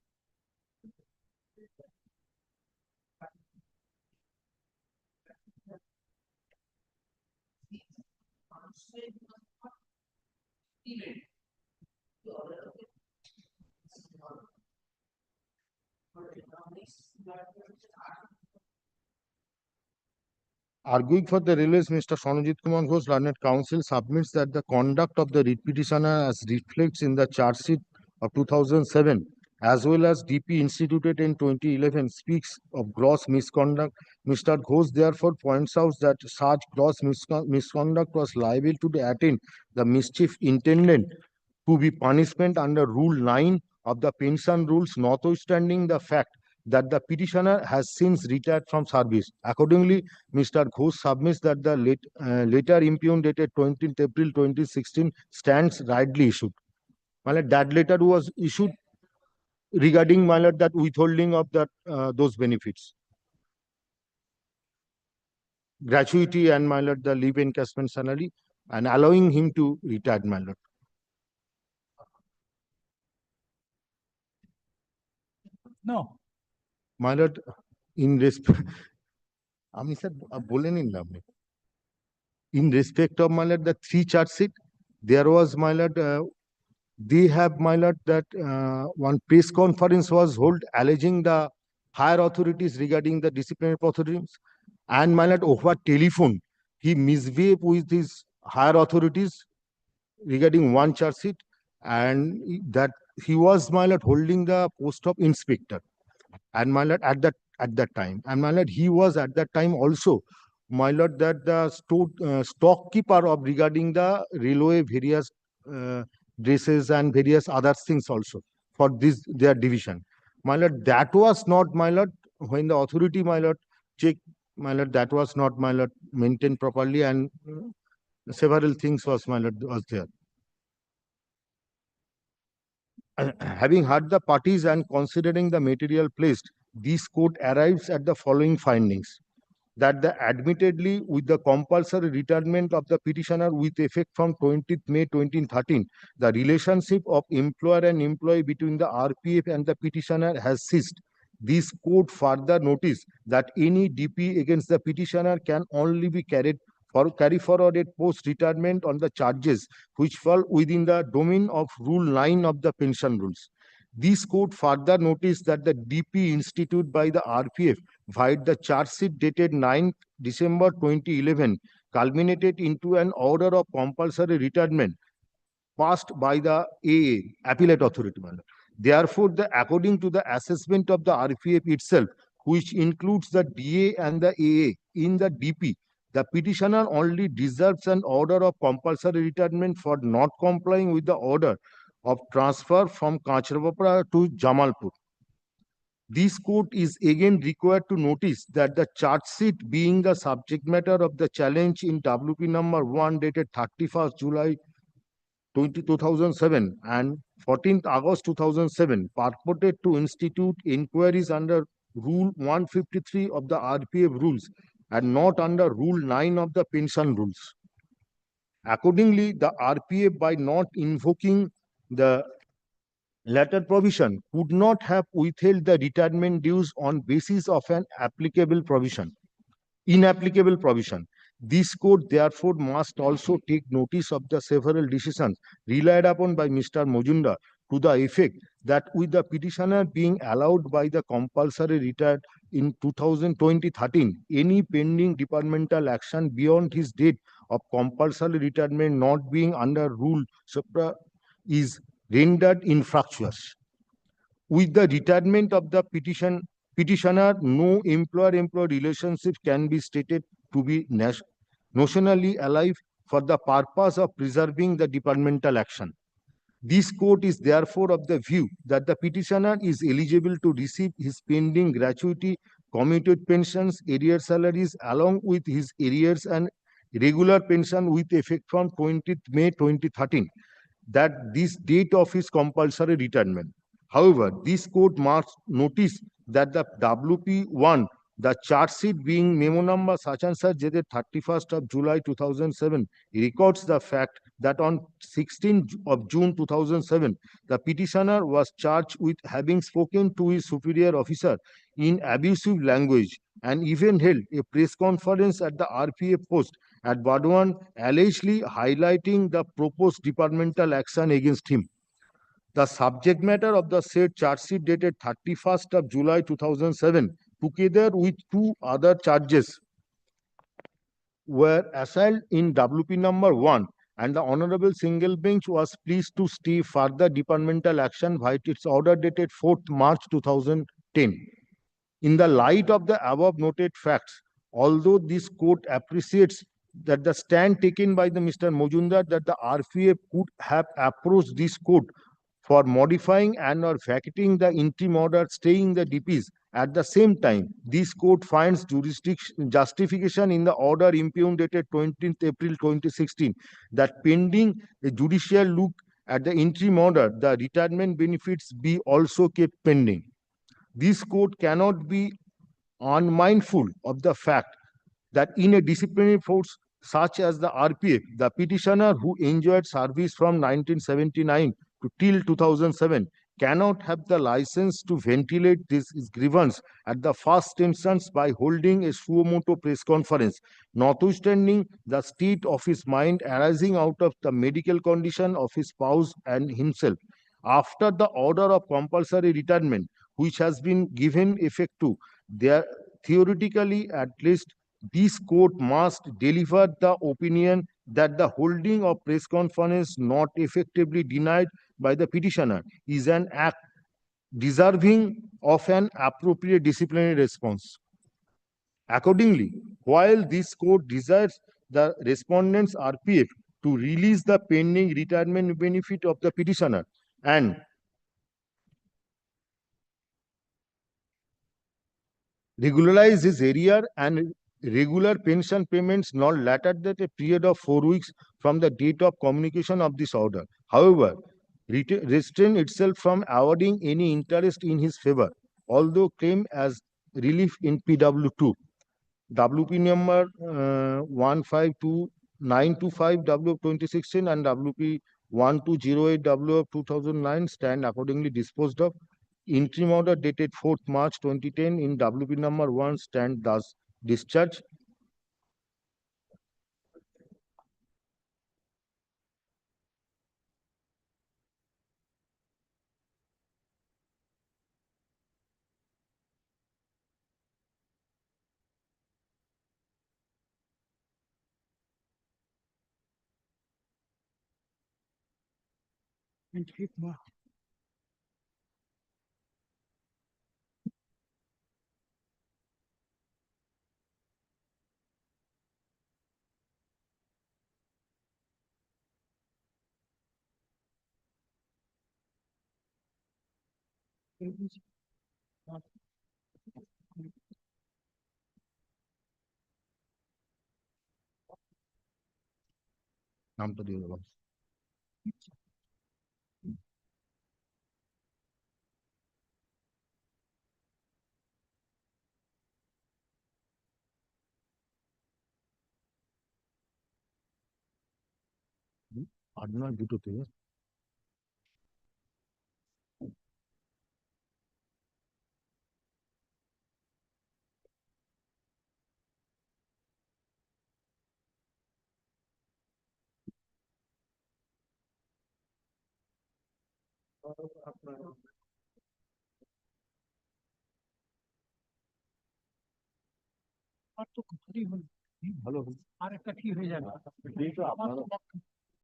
Arguing for the release, Mr. Sonojit Kumar Ghosh, learned counsel, submits that the conduct of the writ petitioner as reflects in the charge sheet of 2007, as well as DP instituted in 2011, speaks of gross misconduct. Mr. Ghosh therefore points out that such gross misconduct was liable to attain the mischief intended to be punishment under Rule 9 of the pension rules, notwithstanding the fact that the petitioner has since retired from service. Accordingly, Mr. Ghosh submits that the letter impugned dated 20th April 2016 stands rightly issued. My lord, that letter was issued regarding, my lord, that withholding of that those benefits, gratuity, and, my lord, the leave encashment salary, and allowing him to retire, my lord. No. My lord, in respect, আমি sir বলে নিলাম আপনি। In respect of, my lord, the 3 charge sheet, there was, my lord, they have, my lord, that one press conference was held alleging the higher authorities regarding the disciplinary proceedings, and, my lord, over telephone he misbehaved with his higher authorities regarding one charge sheet, and that he was, my lord, holding the post of inspector, and, my lord, at that time, and, my lord, he was at that time also, my lord, that the stockkeeper of regarding the railway various dresses and various other things also for this their division. My lord, that was not, my lord, when the authority, my lord, checked, my lord, that was not, my lord, maintained properly, and several things was, my lord, was there. Having heard the parties and considering the material placed, this court arrives at the following findings: that the admittedly with the compulsory retirement of the petitioner with effect from 20th May 2013, the relationship of employer and employee between the RPF and the petitioner has ceased. This court further notice that any DP against the petitioner can only be carry forwarded post-retirement on the charges which fall within the domain of Rule 9 of the pension rules. This court further noticed that the DP instituted by the RPF via the charge sheet dated 9th December 2011 culminated into an order of compulsory retirement passed by the AA, Appellate Authority. Therefore, according to the assessment of the RPF itself, which includes the DA and the AA in the DP, the petitioner only deserves an order of compulsory retirement for not complying with the order of transfer from Kachrapara to Jamalpur. This court is again required to notice that the charge sheet being the subject matter of the challenge in WP number 1 dated 31st July 2007 and 14th August 2007 purported to institute inquiries under Rule 153 of the RPF rules and not under Rule 9 of the pension rules. Accordingly, the RPF, by not invoking the latter provision, could not have withheld the retirement dues on basis of an inapplicable provision. This court therefore must also take notice of the several decisions relied upon by Mr. Mojumdar to the effect that with the petitioner being allowed by the compulsory retire in 2013, any pending departmental action beyond his date of compulsory retirement not being under Rule supra is rendered infructuous. With the retirement of the petitioner, no employer-employee relationship can be stated to be notionally alive for the purpose of preserving the departmental action. This court is therefore of the view that the petitioner is eligible to receive his pending gratuity, commuted pensions, arrear salaries, along with his arrears and regular pension with effect from 20th May 2013, that this date of his compulsory retirement. However, this court must notice that the WP1 The charge sheet being memo number such and such dated 31st of July 2007 records the fact that on 16th of June 2007, the petitioner was charged with having spoken to his superior officer in abusive language and even held a press conference at the RPF post at Burdwan, allegedly highlighting the proposed departmental action against him. The subject matter of the said charge sheet dated 31st of July 2007, together with two other charges, were assigned in WP number 1, and the Honorable Single Bench was pleased to stay further departmental action by its order dated 4th March 2010. In the light of the above noted facts, although this court appreciates that the stand taken by the Mr. Mojumdar that the RPF could have approached this court for modifying and or vacating the interim order staying the DPs. At the same time, this court finds justification in the order impugned dated 20th April 2016 that pending a judicial look at the interim order, the retirement benefits be also kept pending. This court cannot be unmindful of the fact that in a disciplinary force such as the RPF, the petitioner who enjoyed service from 1979 to till 2007 cannot have the license to ventilate this grievance at the first instance by holding a suo motu press conference, notwithstanding the state of his mind arising out of the medical condition of his spouse and himself. After the order of compulsory retirement, which has been given effect to, there theoretically at least this court must deliver the opinion that the holding of press conference not effectively denied by the petitioner is an act deserving of an appropriate disciplinary response. Accordingly, while this court desires the respondent's RPF to release the pending retirement benefit of the petitioner and regularize his arrear and regular pension payments not later than a period of 4 weeks from the date of communication of this order. However, restrain itself from awarding any interest in his favor, although claimed as relief in PW2. WP number 152925 W of 2016 and WP 1208 W of 2009 stand accordingly disposed of. Interim order dated 4th March 2010 in WP number 1 stand thus discharged. নামটা দিয়ে দেবো। আর নয় দুটোতে আর তো ভারী হলো, ভালো হলো। আর একটা কি হয়ে যাবে?